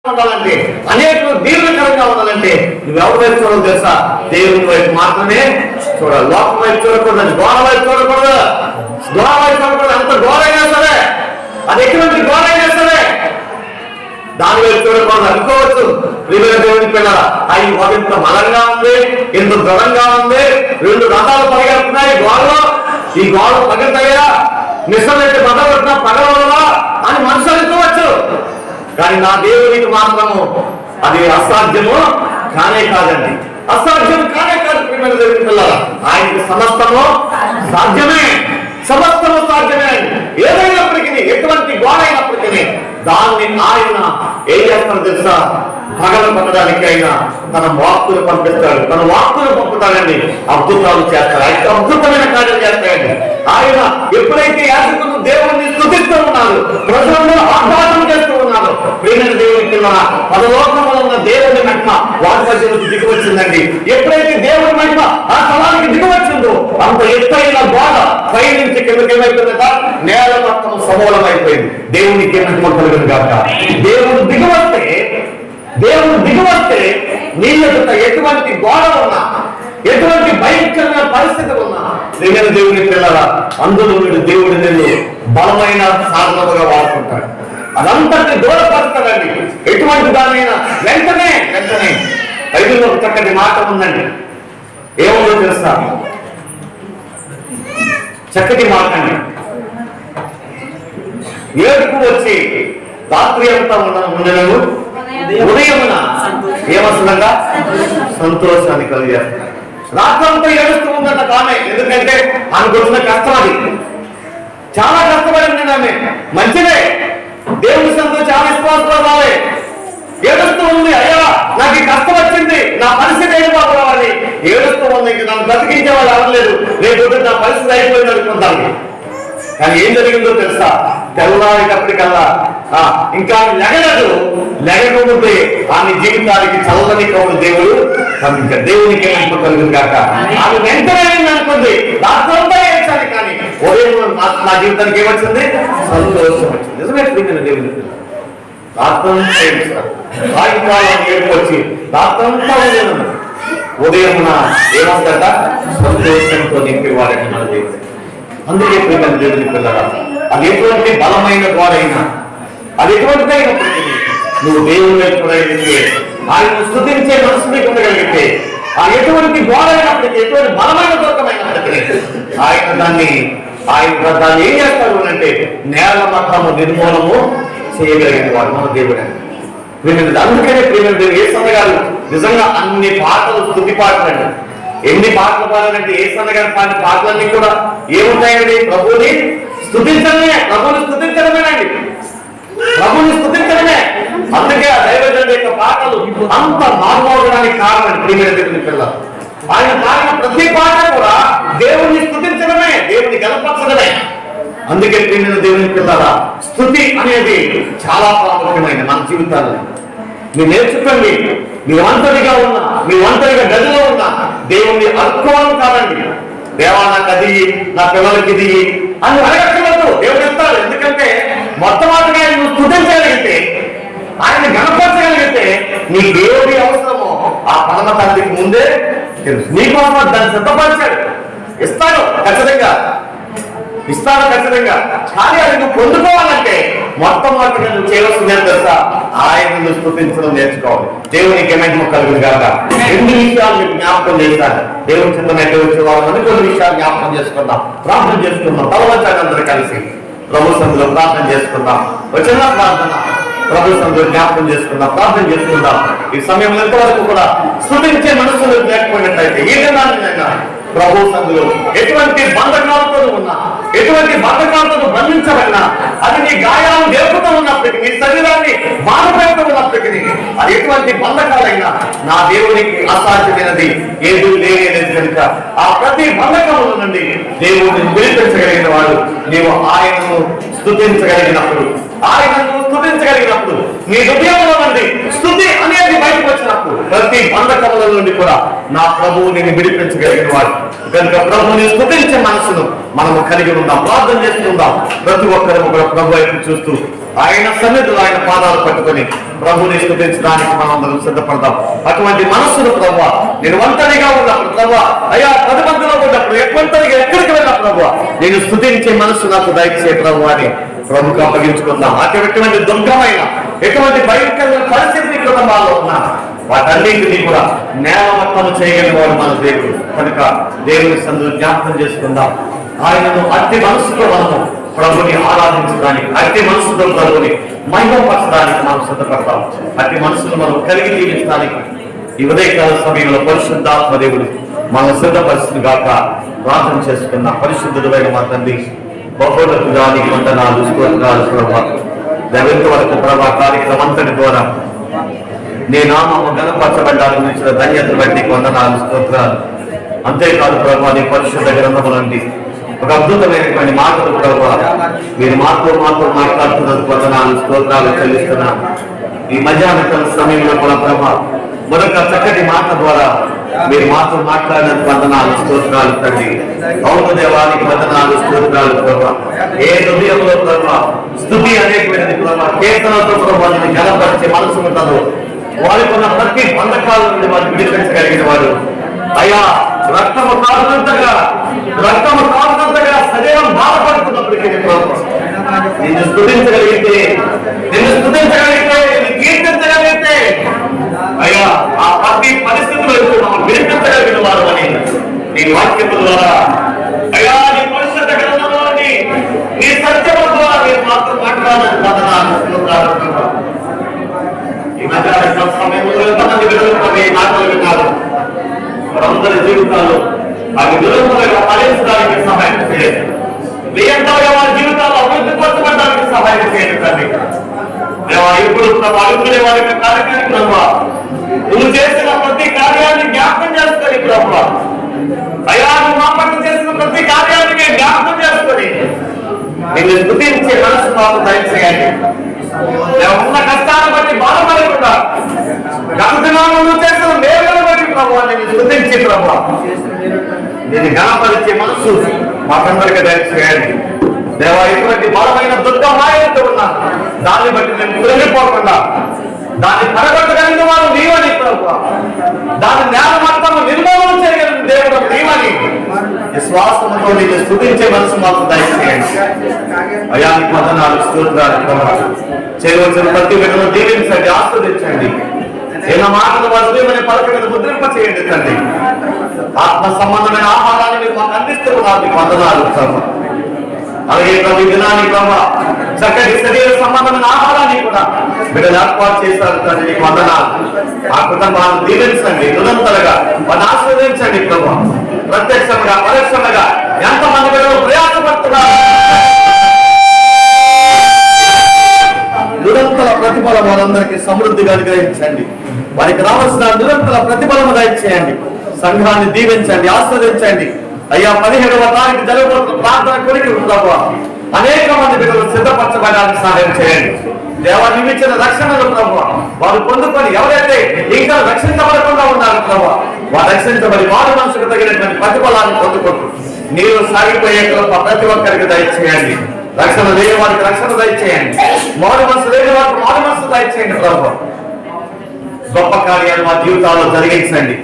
ఉండాలంటే, అనేక దీర్ఘకరంగా ఉండాలంటే నువ్వెవరి వైపు చూడదు తెలుసా? దేవుని వైపు మాత్రమే చూడాలి. లోకం వైపు చూడకూడదు, గోడ వైపు చూడకూడదు, అంత గోరైనా సరే, అది ఎటువంటి గోరైనా సరే దాని వైపు చూడకూడదు. అనుకోవచ్చు, ప్రియమైన దేవుని పిల్లల, అవి ఇంత బలంగా ఉంది, ఇంత దృఢంగా ఉంది, 2 రథాలు పరిగెడుతున్నాయి గోడలో, ఈ గోడలు పగిలితాయా, నిజమైతే బదలొట్టినా పగలవా అని మనసు అనుకోవచ్చు. కానీ నా దేవునికి మాత్రము అది అసాధ్యము కానే కాదండి, అసాధ్యం కానే కాదు. ప్రియమైన దేవుని పిల్లల, ఆయనకి సమస్తము సాధ్యమే, సమస్తము సాధ్యమే. ఏదైనప్పటికీ, ఎటువంటి గోడ అయినప్పటికీ దాన్ని ఆయన ఏం చేస్తాడో తెలుసా? పగలు పట్టడానికి ఆయన తన వాక్కులు పంపిస్తాడు, తన వాక్కులు పంపుతాడండి. అద్భుతాలు చేస్తాడు, అద్భుతమైన కార్యాలు చేస్తాడండి. ఆయన ఎప్పుడైతే యాజకులు దేవుణ్ణి స్తుతిస్తూ ఉన్నారు, ప్రజల్లో ఆహ్వానం చేస్తూ ఉన్నారు, ప్రియమైన దేవుని పిల్లల పరలోకంలో ఉన్న దేవుని మహిమ వారి మధ్యలోకి దిగి వచ్చిందండి. ఎప్పుడైతే దేవుని మహిమ ఆ స్థలానికి దిగి వచ్చిందో అంత ఎత్తైన గోడ పై నుంచి కిందకి ఏమైపోయిందట? నేల మొత్తం సమూలం అయిపోయింది. దేవునికి మహిమ కలుగును గాక. దేవుడు దిగివస్తే నీ యొక్క ఎటువంటి గోడ ఉన్నా, ఎటువంటి భయంకరమైన పరిస్థితి ఉన్నా, నేను దేవుని పిల్లరా అందులో వీడు దేవుడి నిన్ను బలమైన సాధనముగా వాడుకుంటాడు. అదంతటి దూరపరుస్తాడండి. ఎటువంటి దానైనా వెంటనే బైబిల్లో ఒక చక్కటి మాట ఉందండి. ఏముందో తెలుసా? చక్కటి మాట అండి. ఏడుపు వచ్చి రాత్రి అంతా ఉండను, ఉదయమున ఏమొస్తుందంట? సంతోషాన్ని కలిగేస్తాడు. రాత్రంతా ఏడుస్తూ ఉందంట ఆమె. ఎందుకంటే ఆమెకు వచ్చిన కష్టం అది. చాలా కష్టపడింది ఆమె. మంచిదే, దేవుని సంతోషం చాలా విశ్వాసపడాలి. ఏడుస్తూ ఉంది, అయ్యా నాకు ఈ కష్టం వచ్చింది, నా పరిస్థితి ఏం బాగురావాలి. ఏడుస్తూ ఉంది, ఇంక నన్ను బ్రతికించే వాళ్ళు అవ్వలేదు, లేకపోతే నా పరిస్థితి అయిపోయింది అనుకుంటాను. కానీ ఏం జరిగిందో తెలుసా? తెల్లవారికప్పటికల్లా ఇంకా లెగకపోతే ఆమె జీవితానికి చల్లని కవుడు దేవుడు పంపించాడు. దేవునికి ఏమనుకో కలుగును కాక. ఆమె వెంటనే అనుకుంది, రాత్రంతా ఏడ్చాలి, కానీ ఉదయం నా జీవితానికి ఏమొచ్చింది? సంతోషం వచ్చింది. నిజమే దేవుని రాత్రంతా ఏడ్చాలి, సాయంకాలం ఏడుపు వచ్చి రాత్రంతా ఉదయం ఏమొస్తుందట? సంతోషంతో నింపేవాడని మన దేవుడు. అందుకే ప్రియమైన దేవుని పిల్లరా, అది ఎటువంటి బలమైన గోడైనా, అది ఎటువంటిదైనప్పటికీ నువ్వు దేవుని వైపునైతే ఆయన స్తుతించే మనసుని ఉండగలిగితే, ఆ ఎటువంటి గోడ అయినప్పటికీ, ఎటువంటి బలమైన దుర్గమైనప్పటికీ ఆయన దాన్ని ఏం చేస్తాడు అంటే నేల మతము నిర్మూలము చేయగలిగిన వాడు మన దేవుడు. అందుకనే ప్రియమైన దేవుడు యేసన్న గారు నిజంగా అన్ని పాటలు స్తుతి పాటలండి. ఎన్ని పాటలు పాడాలంటే యేసన్న గారు పాడిన పాటలన్నీ కూడా ఏముంటాయండి? ప్రభుని స్తుతించడమే, ప్రభుని స్తుతించడమేనండి, ప్రభుని స్తుతించడమే. అందుకే ఆ దైవజనుడి యొక్క పాటలు అంత మారుమోగడానికి కారణం ప్రియమైన దేవుని పిల్లలు. ఆయన పాడిన ప్రతి పాట కూడా దేవుని స్తుతించడమే, దేవుని గణపరచడమే. అందుకే ప్రియమైన దేవుని పిల్లల స్తుతి అనేది చాలా ప్రాముఖ్యమైనది మన జీవితాల్లో. మీరు నేర్చుకోండి. మీ ఒంటరిగా ఉన్నా, మీ ఒంటరిగా గదిలో ఉన్నా దేవుణ్ణి అడుక్కోవడం కాదండి. దేవా నాకు అది, నా పిల్లలకి ఇది అని అడగక్కర్లేదు, దేవుడు ఇస్తాడు. ఎందుకంటే మొట్టమొదటిగా నువ్వు స్తుతించగలిగితే, ఆయన గణపరచగలిగితే నీ దేవుడి అవసరమో ఆ పరమ తండ్రికి ముందే తెలుసు. నీకోసం దాన్ని సిద్ధపరిచాడు. ఇస్తాడు ఖచ్చితంగా, కానీ అది నువ్వు పొందుకోవాలంటే మొట్టమొదటిగా నువ్వు చేయవలసిందే తెలుసా? ఆయనను స్తుతించడం నేర్చుకోవాలి. దేవునికి మహిమ కలుగును గాక. 2 విషయాలు మీకు జ్ఞాపకం చేశాను. దేవుని చిత్తమైతే వచ్చే వాళ్ళని కొన్ని విషయాలు జ్ఞాపకం చేసుకుందాం, ప్రార్థన చేసుకుందాం. తలవంచాలి అందరూ కలిసి ప్రభు సన్నిధిలో ప్రార్థన చేసుకుందాం. వచ్చిన ప్రార్థన ప్రభు సన్నిధిలో జ్ఞాపకం చేసుకుందాం, ప్రార్థన చేసుకుందాం. ఈ సమయంలో ఎంతవరకు కూడా స్తుతించే మనసులో లేకపోయినట్లయితే ఈ విధంగా ప్రభు సన్నిధిలో ఎటువంటి బంధకాలతో ఉన్నా, ఎటువంటి బంధకాలతో బంధించబడినా, అది నీ గాయాలను లేపుతూ ఉన్నప్పటికీ, నీ శరీరాన్ని బాధపెడుతూ ఉన్నప్పటికీ, అది ఎటువంటి బంధకాలైనా నా దేవునికి అసాధ్యమైనది ఏది లేనేది కనుక ఆ ప్రతి బంధకముల నుండి దేవుడిని విడిపించగలిగిన వాడు. నీవు ఆయనను స్తుతించగలిగినప్పుడు, నీ హృదయంలో నుండి స్తుతి అనేది బయటకు వచ్చినప్పుడు ప్రతి బంధకముల నుండి కూడా నా ప్రభువు నేను విడిపించగలిగిన వాడు. కనుక ప్రభుని స్తుతించే మనసును మనము కలిగి ఉందాం, ప్రార్థన చేసుకుందాం. ప్రతి ఒక్కరు కూడా ప్రభు వైపు చూస్తూ ఆయన సన్నిధిలో ఆయన పాదాలు పట్టుకొని ప్రభుని స్తుతించడానికి మనం అందరం సిద్ధపడదాం. అటువంటి మనస్సును ప్రభువా, నేను ఒంటరిగా ఉన్నప్పుడు ప్రభువా, అయ్యా 10 మందిలో ఉన్నప్పుడు, ఒంటరిగా ఎక్కడికి వెళ్ళిన ప్రభువా, నేను స్తుతించే మనస్సు నాకు దయచే ప్రభు అని ప్రభుకు అప్పగించుకుందాం. అటువంటి దుర్గమైన, ఎటువంటి భయంకరమైన పరిస్థితి కుటుంబాల్లో ఉన్నా వాటన్నింటినీ కూడా నేలమట్టము చేయగలిగిన వాడు మన దేవుడు. కనుక దేవుని సన్నిధిలో జ్ఞాపకం చేసుకుందాం. ఆయనను అట్టి మనసుతో మనము ప్రభుని ఆరాధించడానికి, అట్టి మనసుతో ప్రభుని మహిమపరచడానికి మనం సిద్ధపడతాం. అట్టి మనసును మనం కలిగి జీవించడానికి ఈ ఉదయకాల సమయంలో పరిశుద్ధాత్మ దేవుడు మనం సిద్ధపరుస్తుంది గాక. ప్రార్థన చేసుకున్న పరిశుద్ధుడైన మా తండ్రి, బహుళకు దానికి వందనాలు స్తోత్రాలు ప్రభా. దైవంతో వరకు ప్రభా కార్యక్రమం అంతటి ద్వారా నీ నామము గణపరచబడ్డానికి ఇచ్చిన ధన్యత బట్టి వందనాలు స్తోత్రాలు. అంతేకాదు ప్రభా నీ పరిశుద్ధ గ్రంథములండి ఒక అద్భుతమైనటువంటి మాటలు ప్రభా మీరు మాతో మాట్లాడుతున్నందుకు వందనాలు స్తోత్రాలు చెల్లిస్తున్నాను. ఈ మధ్యాహ్న సమయంలో కూడా ప్రభా మరొక చక్కటి మాట ద్వారా మీరు మాతో మాట్లాడినందుకు వందనాలు స్తోత్రాలు తండ్రి. అవును దేవానికి వందనాలు స్తోత్రాలు ప్రభా. ఏ హృదయంలో ప్రభా స్తుతి అనేటువంటిది ప్రభా కీర్తనతో ప్రభా గణపరిచే మనసు ఉంటుందో వారికి ఉన్న ప్రతి బంధకాల నుండి వారు విడిపించగలిగిన వారు. అయ్యా రక్తము కారణంతగా శరీరం బాధపడుతున్నప్పటికీ నిన్ను స్తుతించగలిగితే నిన్ను కీర్తించగలిగితే అయ్యా ఆ ప్రతి పరిస్థితుల్లో విడిపించగలిగిన వారు అని నీ వాక్యం ద్వారా అయ్యా నీ పరిశుద్ధ గ్రంథంలోని నీ సత్యము ద్వారా మీరు మాత్రం మాట్లాడాలి. ఈ మధ్యాహ్న సమయంలో ఎంతమంది విడుదల మాటలు విన్నారు. వారందరి జీవితాల్లో అవి విడుదలగా ఫలించడానికి సహాయం చేయండి. నియంత్రణగా వారి జీవితాల్లో అభివృద్ధి పరచబడడానికి సహాయం చేయండి తండ్రి. ఇప్పుడు అనుకునే వారి కార్యక్రమం నువ్వు చేసిన ప్రతి కార్యాన్ని జ్ఞాపకం చేసుకొని ప్రభు అయ్యా నువ్వు మా పట్ల చేసిన ప్రతి కార్యాన్ని జ్ఞాపకం చేసుకొని నిన్ను స్తుతించే మనసు మాకు దయచేయండి. ఉన్న కష్టాన్ని బట్టి బాధపడకుండా గతదినాలను చేసిన మేలులను బట్టి ప్రభు నిన్ను స్తుతించి ప్రభు నేను గణపరిచే మనసు మాకందరికీ దయచేయండి. దేవా ఇటువంటి బలమైన దుర్గమాయతో ఉన్నా దాన్ని బట్టి నేను కృంగిపోకుండా దాన్ని పడగొట్టగలిగిన వారు నీవని ప్రభు దాని నేల మొత్తం నిర్మూలన చేయగలిగిన దేవుడు నీవని విశ్వాసంతో నీకు స్తుతించే మనసు మాకు దయచేయండి. అయానికి వందనాలు స్తోత్రాలు ప్రభు. చేయవలసిన ప్రతి వ్యక్తులను దీవించండి, ఆస్వాదించండి. ఏదో మాటలు వారి పలకలను ముద్రింప చేయండి తండ్రి. ఆత్మ సంబంధమైన ఆహారాన్ని మీరు మాకు అందిస్తున్నారు. మీకు వందనాలు ప్రభు. అలాగే ప్రభు దినాన్ని ప్రభు చక్కటి శరీర సంబంధమైన ఆహారాన్ని కూడా బిడ్డలు ఏర్పాటు చేశారు తండ్రి. మీకు వందనాలు. ఆ కుటుంబాలను దీవించండి, నిరంతరంగా వారిని ఆస్వాదించండి ప్రభు. ప్రత్యక్షంగా పరోక్షంగా ఎంతమంది బిడ్డలు ప్రయాసపడుతున్నారు. నిరంతర ప్రతిఫలం వారందరికీ సమృద్ధిగా అనుగ్రహించండి. వారికి రావాల్సిన నిరంతర ప్రతిఫలం దయచేయండి. సంఘాన్ని దీవించండి, ఆస్వాదించండి. అయ్యా 17వ తారీఖు జరగబోతున్న ప్రార్థన కొరికి ప్రభు అనేక మంది బిడ్డలు సిద్ధపరచబడడానికి సహాయం చేయండి. దేవా నిమిచ్చిన రక్షణలు ప్రభు వారు పొందుకొని ఎవరైతే ఇంకా రక్షించబడకుండా ఉన్నారు ప్రభు వారు రక్షించబడి వారు మనసుకు తగినటువంటి ప్రతిఫలాన్ని పొందుకుంటూ మీరు సాగిపోయే ప్రతి ఒక్కరికి దయచేయండి. రక్షణ లేని వారికి రక్షణ దయచేయండి. మారు మనసు లేని వారికి మారు మనసు దయచేయండి ప్రభు. గొప్ప కార్యాలు మా జీవితాల్లో జరిగించండి.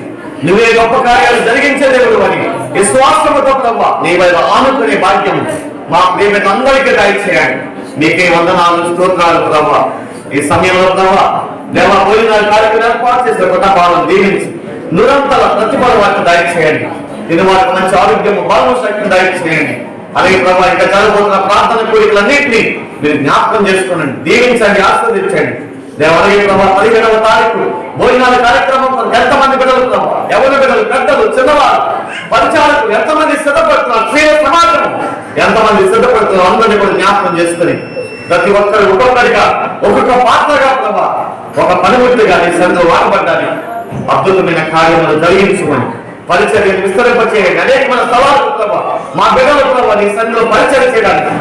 నువ్వే గొప్ప కార్యాలు జరిగించే దేవుడు అని విశ్వాసముతో ప్రభు నీ వైపు ఆనుకునే భాగ్యం మా ప్రియమందరికీ దయచేయండి. మీకే వందనాలు స్తోత్రాలు ప్రభు. ఈ సమయంలో ప్రభు దేవ పోయిన కార్యక్రమం ఏర్పాటు చేసిన కుటుంబాలను దీవించి నిరంతర ప్రతిఫల వారికి దయచేయండి. ఇది వారికి మంచి ఆరోగ్యము బలము శక్తిని దయచేయండి. అలాగే ప్రభు ఇంకా జరగబోతున్న ప్రార్థన కోరికలన్నింటినీ మీరు జ్ఞాపకం చేసుకోండి, దీవించండి, ఆస్వాదించండి. దేవాలయ ప్రభావ 17వ తారీఖు భోజనాల కార్యక్రమం ఎంతమంది బిడ్డలు ప్రభావ ఎవరి బిడ్డలు పెద్దలు చిన్నవారు పరిచాలకు ఎంతమంది సిద్ధపడుతున్నారు, శ్రేయ సమాజం ఎంతమంది సిద్ధపడుతున్నారు అందరినీ కూడా జ్ఞాపకం చేసుకుని ప్రతి ఒక్కరు ఒక్కొక్కరిగా ఒక్కొక్క పాత్రగా ప్రభావ ఒక పనిముట్టుగా నీ సన్నిధిలో వాడబడ్డాలి. అద్భుతమైన కార్యములు జరిగించుకొని పరిచర్యను విస్తరింపచేయండి. అనేకమైన సవాళ్ళు ప్రభావ మా బిడ్డల ప్రభావ నీ సన్నిధిలో పరిచయం చేయడానికి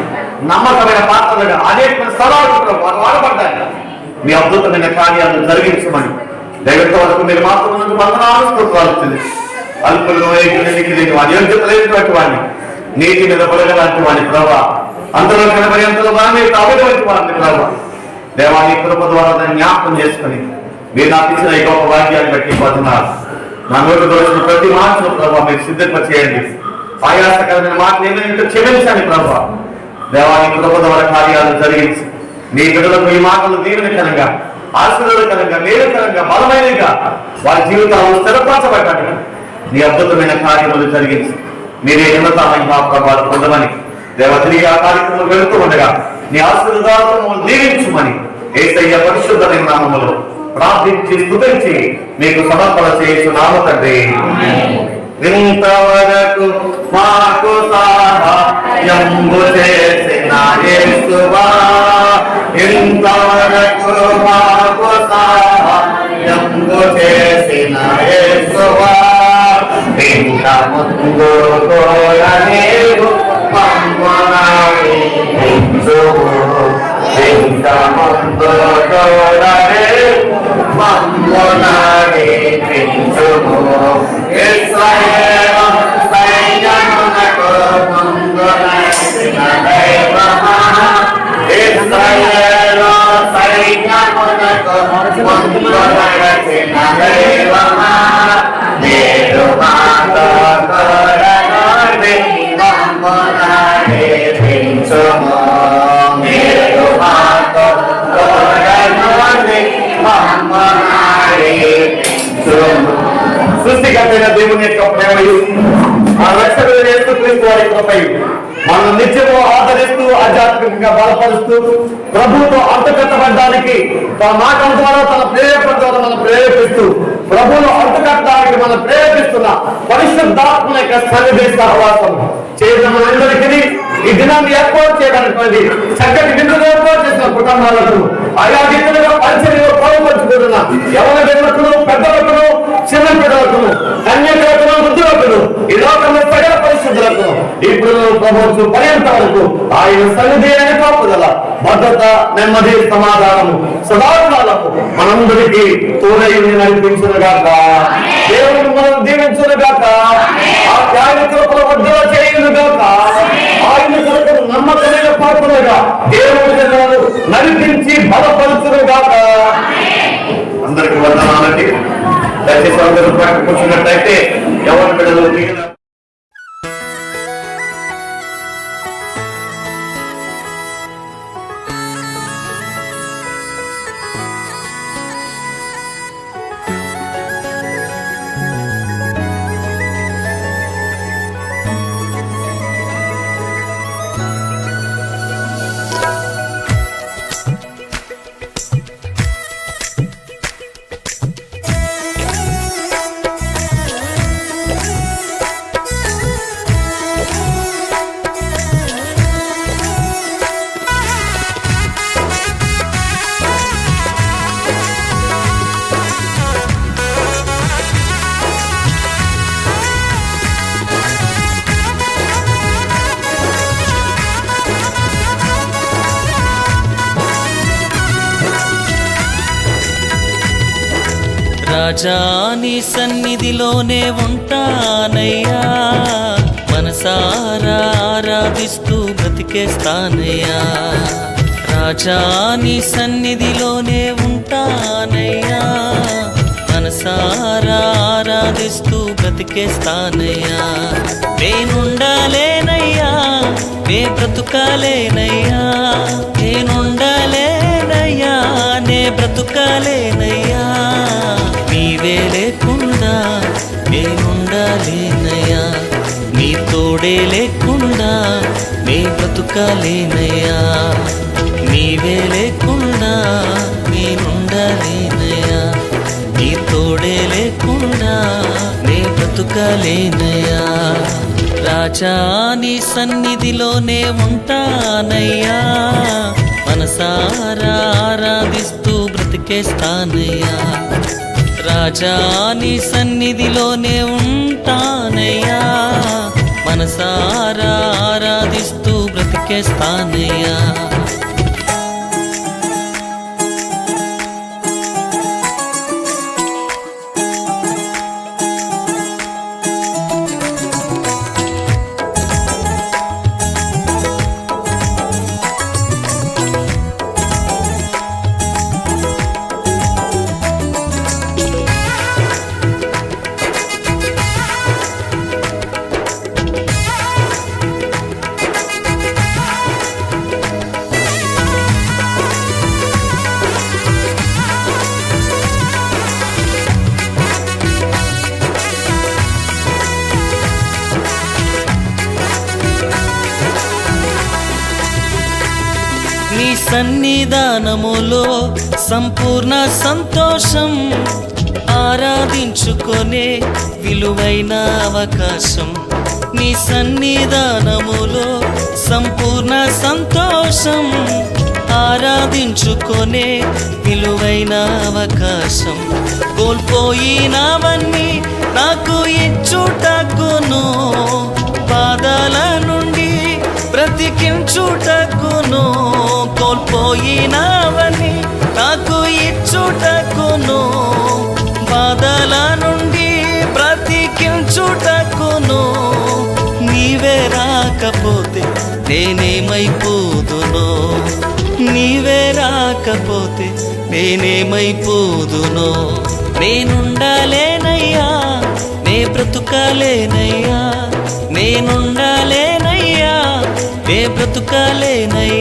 నమ్మకమైన పాత్రలుగా అనేకమైన సవాళ్ళు ప్రభావ వాడబడ్డాలి. మీ అద్భుతమైన కార్యాలను జరిగించమని దైవత వరకు మీరు మాత్రం వందనాలు స్తోత్రాలు తెలుసు. అల్పులు యోగ్యత లేనటువంటి వాడిని నీటి మీద పొలగలాంటి వాడిని ప్రభావ అంతలో కనబడి అంతలో మీరు అవినటువంటి వాడిని ప్రభావ దేవాన్ని కృప ద్వారా దాన్ని జ్ఞాపకం చేసుకుని మీరు నాకు ఇచ్చిన ఈ గొప్ప వాక్యాన్ని బట్టి పొందుతున్నారు. నా నోటి దోచిన ప్రతి మాటను ప్రభావ మీరు సిద్ధపరిచేయండి. ఆయాసకరమైన మాటలు ఏమైనా క్షమించండి ప్రభావ. దేవాన్ని కృప ద్వారా కార్యాలను జరిగించి నీ బిడ్డలకు ఈ మాటలు దీవెనకరంగా ఆశీర్వాదకరంగా మేలుకరంగా బలమైనగా వారి జీవితాలను స్థిరపరచబడ్డాడు. నీ అద్భుతమైన కార్యములు జరిగించి మీరే ఉన్నతమైన ప్రభావాలు పొందమని దేవ తిరిగి ఆ కార్యక్రమం వెళుతూ ఉండగా నీ ఆశీర్వాదాలను దీవించుమని యేసయ్య పరిశుద్ధమైన నామములో ప్రార్థించి స్తుతించి మీకు సమర్పణ చేయుచున్నాము తండ్రి. ఇంతవరకు మాకు సహాయం ఎంబు చేసిన యేసువా ఇంతవరకు మాకు సహాయంబు చేసిన యేసువా ఇంత ముందు కూడా నీవు మమ్మల్ని నడిపించుము. ఇంత ముందు కూడా నీవు మమ్మల్ని నడిపించుము. ఇశ్రాయేలు సైన్యమునకు ముందు నడిచిన దైవమా, ఇశ్రాయేలు సైన్యమునకు ముందు నడిచిన దైవమా, నేడు మాతో కూడా నడి మమ్మల్ని నడిపించుము. నేడు మాతో కూడా నడి మమ్మల్ని నడిపించుము. సృష్టికర్తైన దేవుని యొక్క ప్రేమయు ఆ రక్షకుడు యేసుక్రీస్తు వారి కృపయు మనం నిత్యము ఆదరిస్తూ ఆధ్యాత్మికంగా బలపరుస్తూ ప్రభుతో అంటుకట్టబడ్డానికి తన మాటల ద్వారా తన ప్రేరేపణ ద్వారా మనం ప్రేరేపిస్తూ ప్రభువును అంటుకట్టడానికి మనం ప్రేరేపిస్తున్న పరిశుద్ధాత్మ యొక్క సన్నిధి సహవాసం చేసిన మనందరికీ ఈ దినాన్ని ఏర్పాటు చేయడానికి చక్కటి విందులు ఏర్పాటు చేసిన కుటుంబాలకు ఆయా రీతిగా పరిచర్యలో పాల్పంచుకుంటున్న యవన బిడ్డలకును పెద్దలకును చిన్న బిడ్డలకును కన్యకలకును వృద్ధులకును ఈ లోకంలో సకల పరిశుద్ధులకు ఇప్పుడు ప్రభుత్వం పర్యంత వరకు ఆయన సన్నిధి అనే కాపుదల భద్రత నెమ్మది సమాధానము సదాకాలము మనందరికీ తోడై నడిపించునుగాక. దేవుడు మనం దీవించునుగాక. ఆ త్యాగ కృపల వడ్డల చేయునుగాక. ఆయన కొరకు నమ్మకమైన పాత్రలుగా దేవుడి జనాలు నడిపించి బలపరుచునుగాక. అందరికి వందనాలండి. దయచేసి అందరూ కూర్చున్నట్టయితే ఎవరి బిడ్డలు మిగిలిన రాజా నీ సన్నిధిలోనే ఉంటానయ్యా, మనసారా ఆరాధిస్తూ బ్రతికేస్తానయ్యా. రాజా నీ సన్నిధిలోనే ఉంటానయ్యా, మనసారా ఆరాధిస్తూ బ్రతికేస్తానయ్యా. నేనుండాలేనయ్యా, నే బ్రతుకాలేనయ్యా, నేనుండాలేనయ్యా, నే బ్రతుకాలేనయ్యా. నీవే లేకుండా నేనుండాలేనయ్యా, నీ తోడే లేకుండా నే బ్రతుకాలేనయ్యా. నీవే లేకుండా నేనుండాలేనయ్యా, నీ తోడే లేకుండా నే బ్రతుకాలేనయ్యా. రాజా నీ సన్నిధిలోనే ఉంటానయ్యా, మనసారా ఆరాధిస్తూ బ్రతికేస్తానయ్యా. రాజా నీ సన్నిధిలోనే ఉంటానయ్యా, మనసారా ఆరాధిస్తూ బ్రతికేస్తానయ్యా. నీ సన్నిధానములో సంపూర్ణ సంతోషం, ఆరాధించుకొనే విలువైన అవకాశం. నీ సన్నిధానములో సంపూర్ణ సంతోషం, ఆరాధించుకొనే విలువైన అవకాశం, కోల్పోయినవన్నీ నాకు ఇచ్చుటకును, బాధల నుండి బ్రతికించుటకును, కోల్పోయినవన్నీ నాకు ఇచ్చుటకును, బాధల నుండి బ్రతికించుటకును. నీవే రాకపోతే నేనేమైపోదునో, నీవే రాకపోతే నేనేమైపోదునో. నేనుండాలేనయ్యా, నే బ్రతుకాలేనయ్యా, నేనుండాలేనయ్యా, నే బ్రతుకాలేనయ్యా.